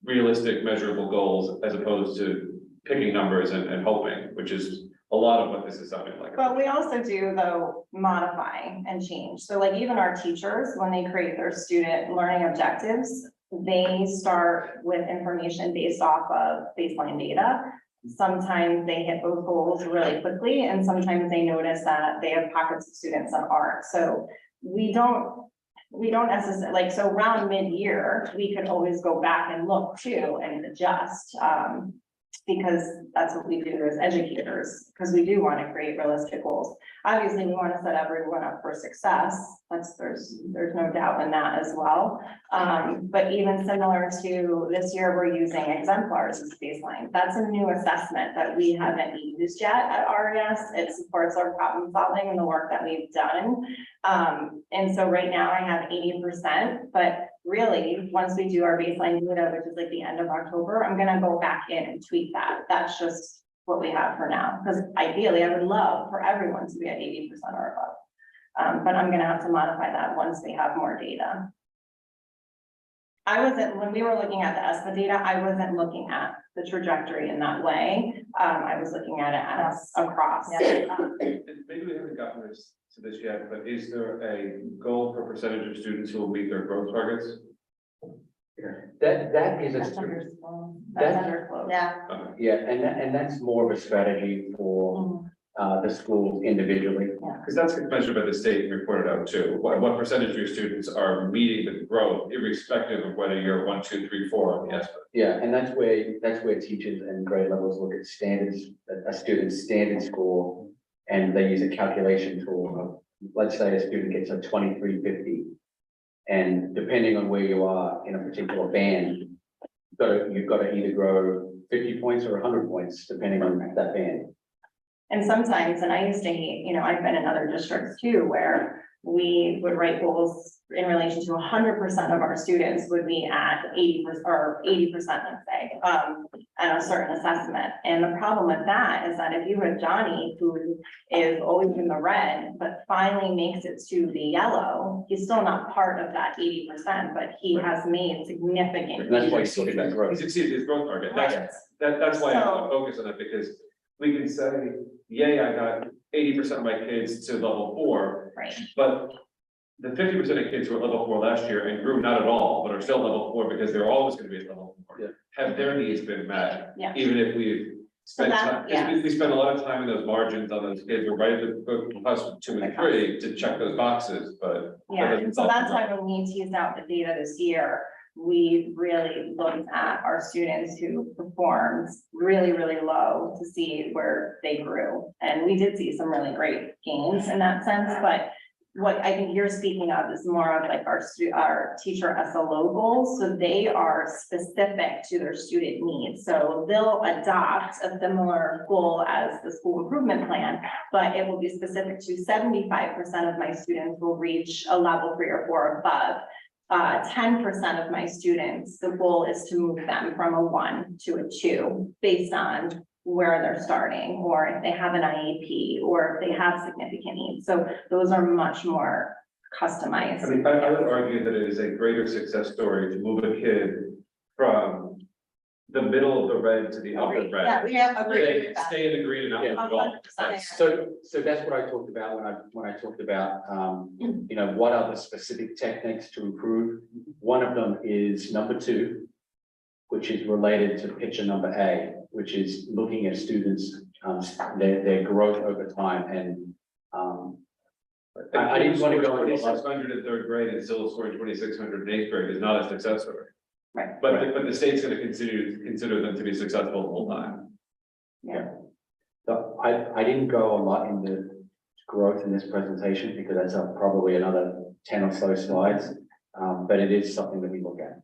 realistic, measurable goals as opposed to picking numbers and hoping, which is a lot of what this is sounding like. But we also do, though, modify and change. So like even our teachers, when they create their student learning objectives, they start with information based off of baseline data. sometimes they hit those goals really quickly, and sometimes they notice that they have pockets of students that aren't. So we don't necessarily, like, so around mid-year, we could always go back and look too and adjust. Because that's what we do as educators, because we do want to create realistic goals. Obviously, we want to set everyone up for success. There's no doubt in that as well. But even similar to this year, we're using exemplars as baseline. That's a new assessment that we haven't used yet at RES. It supports our problem solving and the work that we've done. And so right now I have 80%, but really, once we do our baseline data, which is like the end of October, I'm gonna go back in and tweak that. That's just what we have for now, because ideally I would love for everyone to be at 80% or above. But I'm gonna have to modify that once we have more data. When we were looking at the ESPA data, I wasn't looking at the trajectory in that way. I was looking at it as across. Maybe we haven't gotten this to this yet, but is there a goal for percentage of students who will meet their growth targets? That is That's a, under, That's under close. Yeah. yeah, and that's more of a strategy for the schools individually. Because that's measured by the state and reported out too. What percentage of your students are meeting the growth irrespective of whether you're 1, 2, 3, 4 on the ESPA? Yeah, and that's where teachers and grade levels look at standards, a student's standard score, and they use a calculation tool. Let's say a student gets a 2350, and depending on where you are in a particular band, you've got to either grow 50 points or 100 points, depending on that band. And sometimes, and I used to hate, I've been in other districts too, where we would write goals in relation to 100% of our students would be at 80% or 80%, let's say, at a certain assessment. And the problem with that is that if you have Johnny, who is always in the red, but finally makes it to the yellow, he's still not part of that 80%, but he has made significant. And that's why he's looking at growth. He's exceeded his growth target. Right. That's why I So- want to focus on it, because we can say, yay, I got 80% of my kids to level 4, Right. but the 50% of kids who were at level 4 last year and grew not at all, but are still level 4 because they're always going to be at level 4. Yeah. Have their needs been met? Yeah. Even if we've spent that- time, because we spend a lot of time in those margins on those kids, we're right at the plus 2 and 3 to check those boxes, but. Yeah, that and so doesn't that's solve the why when we teased out the data this year, we really looked at our students who performed really, really low to see where they grew. And we did see some really great gains in that sense, but what I think you're speaking of is more of like our teacher SLO goals. So they are specific to their student needs. So they'll adopt a similar goal as the school improvement plan, but it will be specific to 75% of my students will reach a level 3 or 4 above. 10% of my students, the goal is to move them from a 1 to a 2 based on where they're starting, or if they have an IEP, or if they have significant needs. So those are much more customized. I mean, I would argue that it is a greater success story to move a kid from the middle of the red to the upper yeah, red. we have agreed Stay, with that. stay in the green and not move at all. 100%. So that's what I talked about when I talked about, what are the specific techniques to improve? One of them is number 2, which is related to picture number A, which is looking at students, their growth over time. And I didn't want to go into a lot of 2,600 in 3rd grade and still scoring 2,600 in 8th grade is not a success story. Right. But the state's gonna consider them to be successful the whole time. So I didn't go a lot into growth in this presentation because that's probably another 10 or so slides. But it is something that we look at.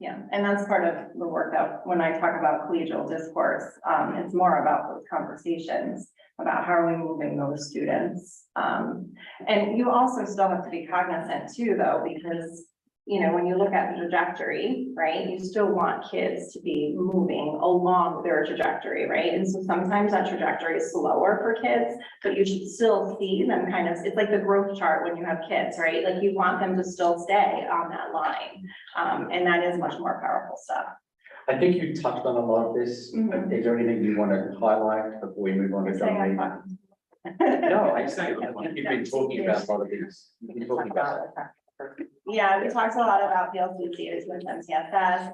Yeah, and that's part of the work that when I talk about collegial discourse, it's more about those conversations about how are we moving those students. And you also still have to be cognizant too, though, because when you look at the trajectory, right, you still want kids to be moving along their trajectory, right? And so sometimes that trajectory is slower for kids, but you should still see them it's like the growth chart when you have kids, right? Like you want them to still stay on that line. And that is much more powerful stuff. I think you touched on a lot of this. Mhm. Is there anything you want to highlight before we move on to Saying I'm John? fine. No, I think you've been talking about a lot of these. You've been talking about Yeah, we talked a lot about BLCCs with MCSS.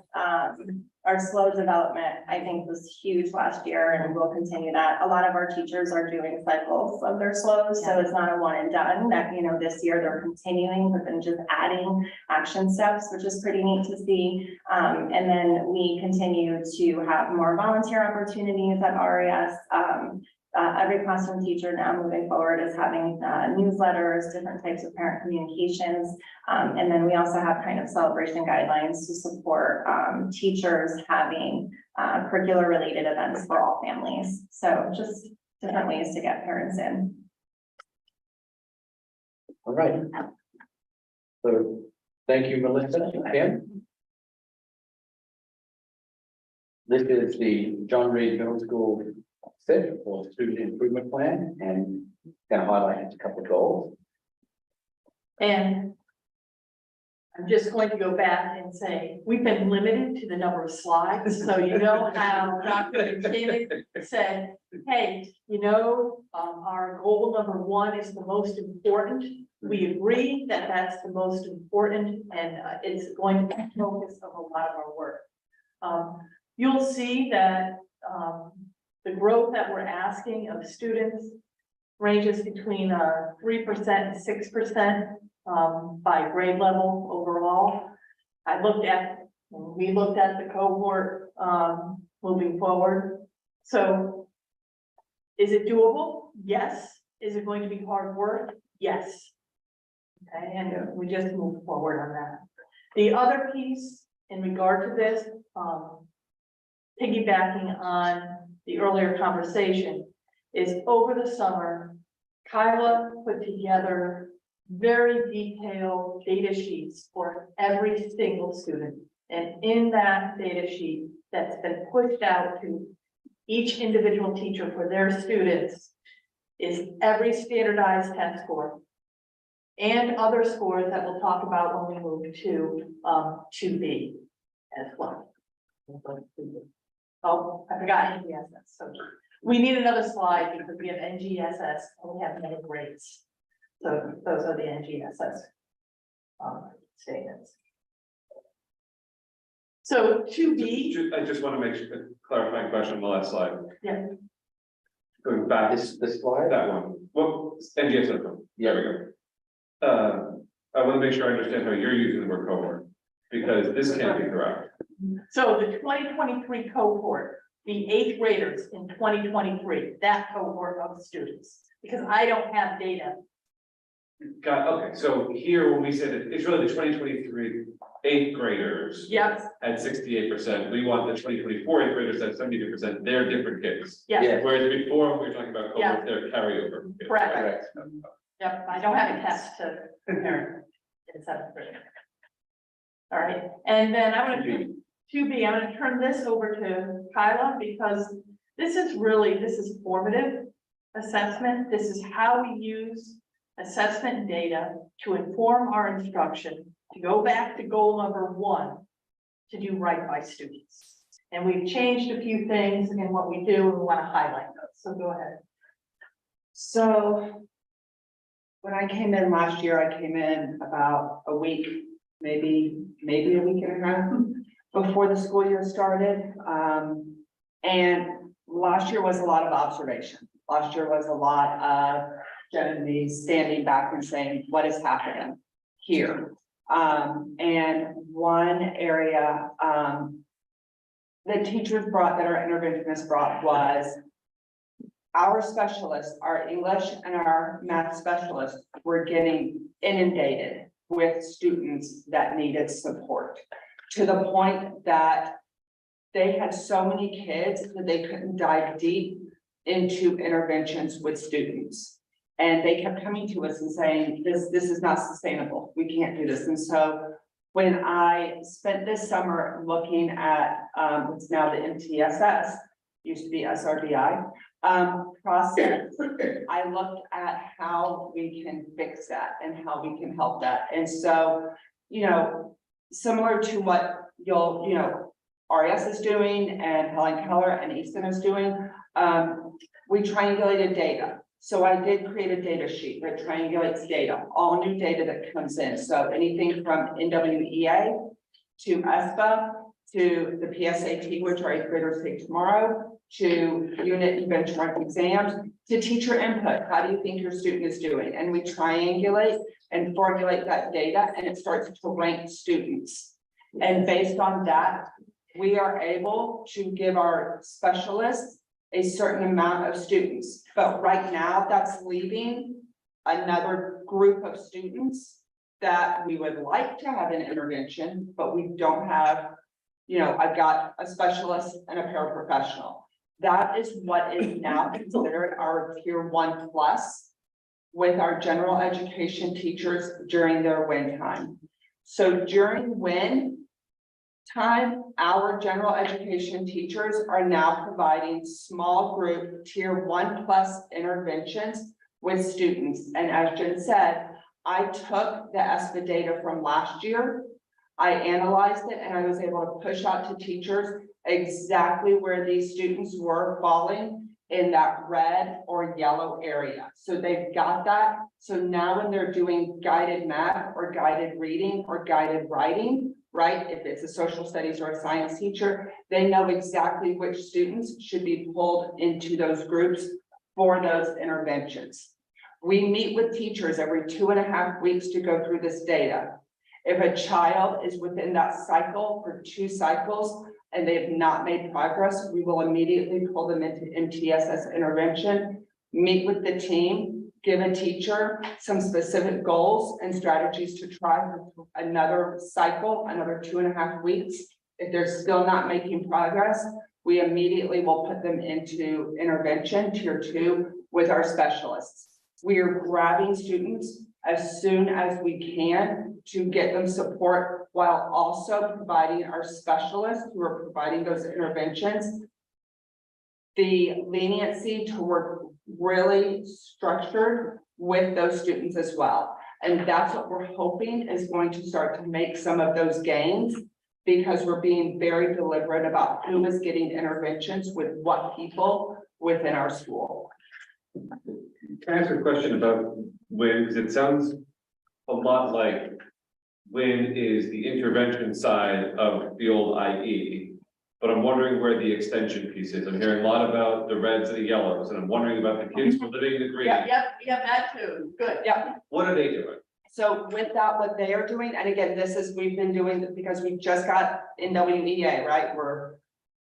Our slow development, I think, was huge last year and we'll continue that. A lot of our teachers are doing cycles of their slows, so it's not a one and done that, you know, this year they're continuing, but then just adding action steps, which is pretty neat to see. And then we continue to have more volunteer opportunities at RES. Every classroom teacher now moving forward is having newsletters, different types of parent communications. And then we also have kind of celebration guidelines to support teachers having curricular related events for all families. So just different ways to get parents in. All right. So, thank you, Melissa. Kim? This is the John Reed Middle School set for student improvement plan and going to highlight a couple of goals. And I'm just going to go back and say, we've been limited to the number of slides, so you know how Dr. McKinnon said, hey, you know, our goal number 1 is the most important. We agree that that's the most important, and it's going to be the focus of a lot of our work. You'll see that the growth that we're asking of students ranges between 3% and 6% by grade level overall. We looked at the cohort moving forward. So is it doable? Yes. Is it going to be hard work? Yes. Okay, and we just move forward on that. The other piece in regard to this, piggybacking on the earlier conversation, is over the summer, Kyla put together very detailed data sheets for every single student. And in that data sheet that's been pushed out to each individual teacher for their students is every standardized test score and other scores that we'll talk about when we move to 2B as well. Oh, I forgot NGSS. So we need another slide because we have NGSS and we have many grades. So those are the NGSS statements. So 2B. I just want to make a clarifying question on the last slide. Yeah. Going back, This slide? that one. Well, NGSS one. There we go. I want to make sure I understand how you're using the word cohort, because this can't be correct. So the 2023 cohort, the 8th graders in 2023, that cohort of students, because I don't have data. Okay, so here when we say that it's really the 2023 8th graders. Yes, At 68%, we want the 2024 8th graders at 72%, they're different kids. yes, Whereas before, we were talking about Yeah. cohort, they're carryover. kids. Correct. Yep, I don't have a test to compare in 7th grade. All right, and then I'm gonna do 2B, I'm gonna turn this over to Kyla because this is formative assessment. This is how we use assessment data to inform our instruction, to go back to goal number 1, to do right by students. And we've changed a few things in what we do, and we want to highlight those. So go ahead. So when I came in last year, I came in about a week, maybe a week and a half before the school year started. And last year was a lot of observation. Last year was a lot of Genevieve standing back and saying, what is happening here? And one area the teachers brought, that our interventionists brought, was our specialists, our English and our math specialists were getting inundated with students that needed support, to the point that they had so many kids that they couldn't dive deep into interventions with students. And they kept coming to us and saying, this is not sustainable. We can't do this. And so when I spent this summer looking at what's now the MTSS, used to be SRBI, process, I looked at how we can fix that and how we can help that. And so, similar to what RES is doing and Helen Keller and Easton is doing, we triangulated data. So I did create a data sheet that triangulates data, all new data that comes in. So anything from NWEA to ESPA, to the PSAT, which our 8th graders take tomorrow, to unit and benchmark exams, to teacher input. How do you think your student is doing? And we triangulate and formulate that data, and it starts to rank students. And based on that, we are able to give our specialists a certain amount of students. But right now, that's leaving another group of students that we would like to have an intervention, but we don't have. You know, I've got a specialist and a paraprofessional. That is what is now considered our tier 1 plus with our general education teachers during their WIN time. So during WIN time, our general education teachers are now providing small group tier 1 plus interventions with students. And as Jen said, I took the ESPA data from last year. I analyzed it and I was able to push out to teachers exactly where these students were falling in that red or yellow area. So they've got that. So now when they're doing guided math or guided reading or guided writing, right? If it's a social studies or a science teacher, they know exactly which students should be pulled into those groups for those interventions. We meet with teachers every 2.5 weeks to go through this data. If a child is within that cycle for 2 cycles and they have not made progress, we will immediately pull them into MTSS intervention, meet with the team, give a teacher some specific goals and strategies to try for another cycle, another 2.5 weeks. If they're still not making progress, we immediately will put them into intervention, tier 2, with our specialists. We are grabbing students as soon as we can to get them support while also providing our specialists who are providing those interventions the leniency to work really structured with those students as well. And that's what we're hoping is going to start to make some of those gains, because we're being very deliberate about who is getting interventions with what people within our school. Can I ask a question about WIN? Because it sounds a lot like WIN is the intervention side of the old IE, but I'm wondering where the extension piece is. I'm hearing a lot about the reds and the yellows, and I'm wondering about the kids who are living in the green. Yep, that too, good. Yep. What are they doing? So with that, what they are doing, and again, this is, we've been doing it because we just got NWEA, right?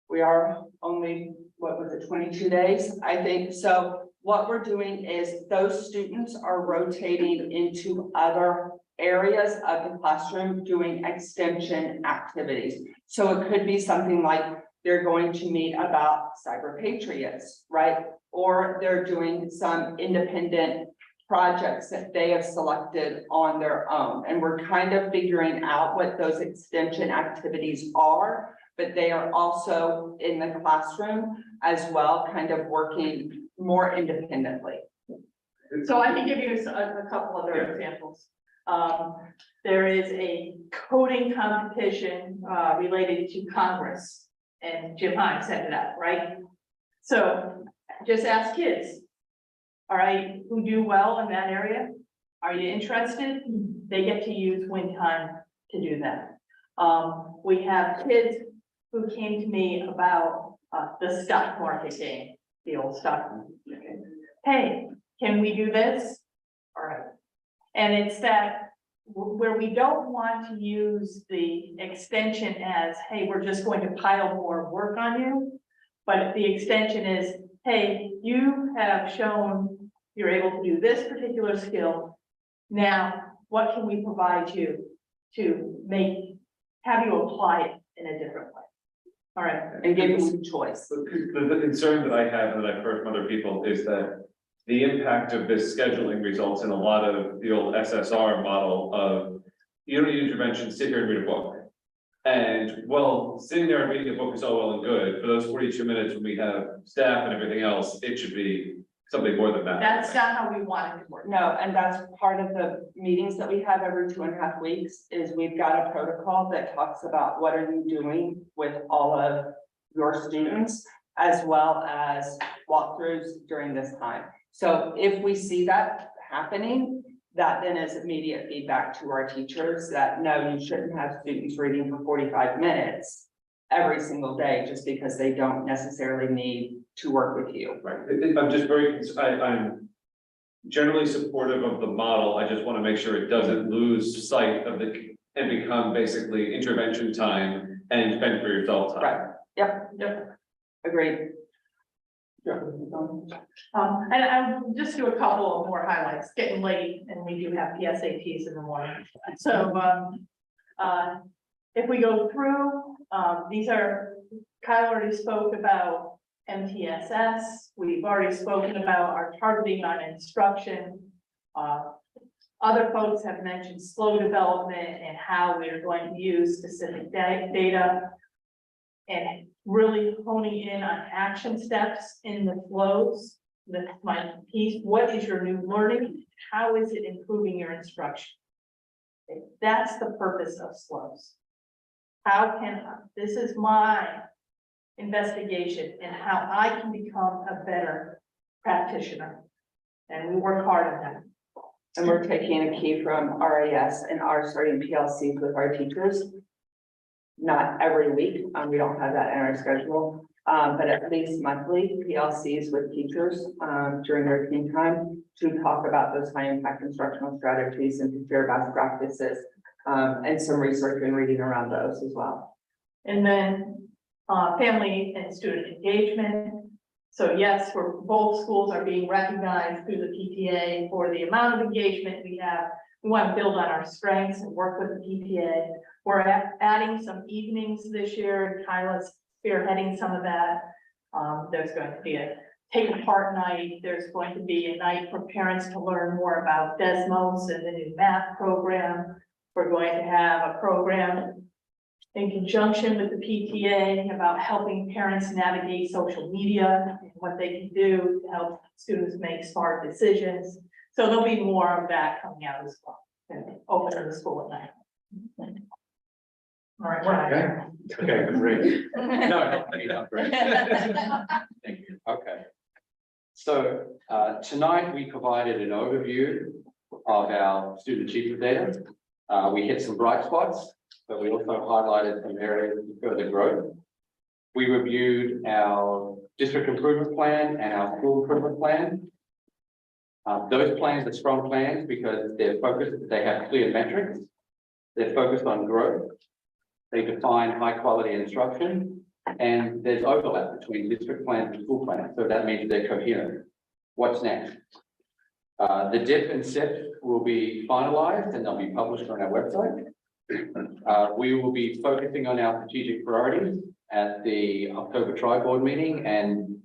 We are only, what was it, 22 days, I think. So what we're doing is those students are rotating into other areas of the classroom doing extension activities. So it could be something like they're going to meet about cyber patriots, right? Or they're doing some independent projects that they have selected on their own. And we're kind of figuring out what those extension activities are, but they are also in the classroom as well, kind of working more independently. So I can give you a couple other examples. There is a coding competition related to Congress, and Jim Hine set it up, right? So just ask kids, all right, who do well in that area? Are you interested? They get to use WIN time to do that. We have kids who came to me about the stock market game, the old stock market game. Hey, can we do this? All right. And it's that where we don't want to use the extension as, hey, we're just going to pile more work on you. But the extension is, hey, you have shown you're able to do this particular skill. Now, what can we provide you to have you apply it in a different way? All right. And give them some choice. The concern that I have and that I've heard from other people is that the impact of this scheduling results in a lot of the old SSR model of you don't need intervention, sit here and read a book. And well, sitting there and reading a book is all well and good. For those 42 minutes when we have staff and everything else, it should be something more than that. That's not how we want it to work. No, and that's part of the meetings that we have every 2.5 weeks is we've got a protocol that talks about what are you doing with all of your students, as well as walkthroughs during this time. So if we see that happening, that then is immediate feedback to our teachers that no, you shouldn't have students reading for 45 minutes every single day just because they don't necessarily need to work with you. Right, I'm just very, I'm generally supportive of the model. I just want to make sure it doesn't lose sight of the, and become basically intervention time and fend for yourself time. Right, yep, agreed. And I'll just do a couple of more highlights, getting late, and we do have PSATs in the morning. So, if we go through, these are, Kyle already spoke about MTSS. We've already spoken about our targeting on instruction. Other folks have mentioned slow development and how we're going to use specific data and really honing in on action steps in the flows. That's my piece. What is your new learning? How is it improving your instruction? That's the purpose of SLOWs. How can, this is my investigation and how I can become a better practitioner. And we work hard on that. And we're taking a key from RAS and are starting PLCs with our teachers. Not every week, we don't have that in our schedule, but at least monthly PLCs with teachers during their team time to talk about those high impact instructional strategies and to share best practices and some research and reading around those as well. And then family and student engagement. So yes, both schools are being recognized through the PTA for the amount of engagement we have. We want to build on our strengths and work with the PTA. We're adding some evenings this year. Kyla's spearheading some of that. There's going to be a take apart night. There's going to be a night for parents to learn more about Desmos and the new math program. We're going to have a program in conjunction with the PTA about helping parents navigate social media and what they can do to help students make smart decisions. So there'll be more of that coming out as well. And open to the school at night. All right, we're not here. Okay, great. No, great. Thank you. Okay. So tonight we provided an overview of our student achievement data. We hit some bright spots, but we also highlighted some areas for further growth. We reviewed our district improvement plan and our school improvement plan. Those plans are strong plans because they're focused, they have clear metrics. They're focused on growth. They define high quality instruction, and there's overlap between district plans and school plans. So that means they're coherent. What's next? The DIP and SIP will be finalized and they'll be published on our website. We will be focusing on our strategic priorities at the October tri-board meeting and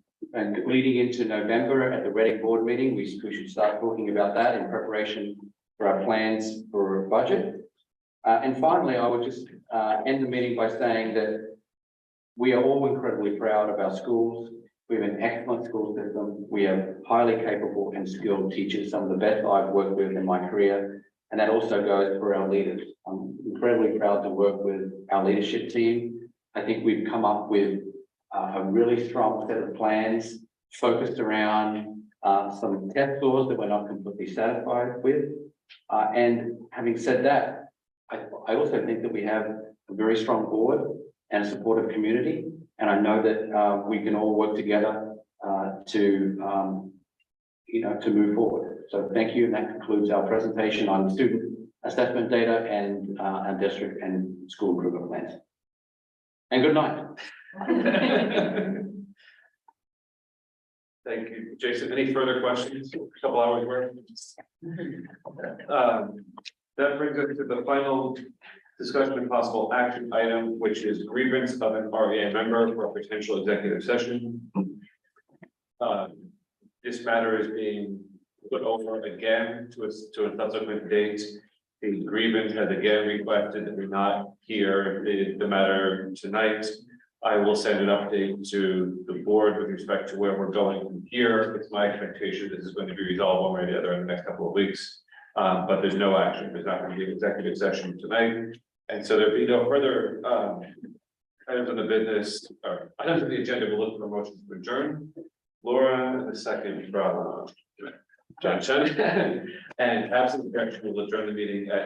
leading into November at the Reading board meeting. We should start talking about that in preparation for our plans for budget. And finally, I would just end the meeting by saying that we are all incredibly proud of our schools. We have an excellent school system. We have highly capable and skilled teachers, some of the best I've worked with in my career. And that also goes for our leaders. I'm incredibly proud to work with our leadership team. I think we've come up with a really strong set of plans focused around some test scores that we're not completely satisfied with. And having said that, I also think that we have a very strong board and a supportive community. And I know that we can all work together to move forward. So thank you. And that concludes our presentation on student assessment data and our district and school improvement plans. And good night. Thank you, Jason. Any further questions? A couple hours worth. That brings us to the final discussion and possible action item, which is grievance of an REA member for a potential executive session. This matter is being put over again to a subsequent date. The grievance has again requested that we not hear the matter tonight. I will send an update to the board with respect to where we're going from here. It's my expectation this is going to be resolved one way or the other in the next couple of weeks. But there's no action. There's not going to be an executive session tonight. And so there'll be no further items on the business or items on the agenda. We'll look for motions to adjourn. Laura, the second from John Chen. And absent objection, we'll adjourn the meeting at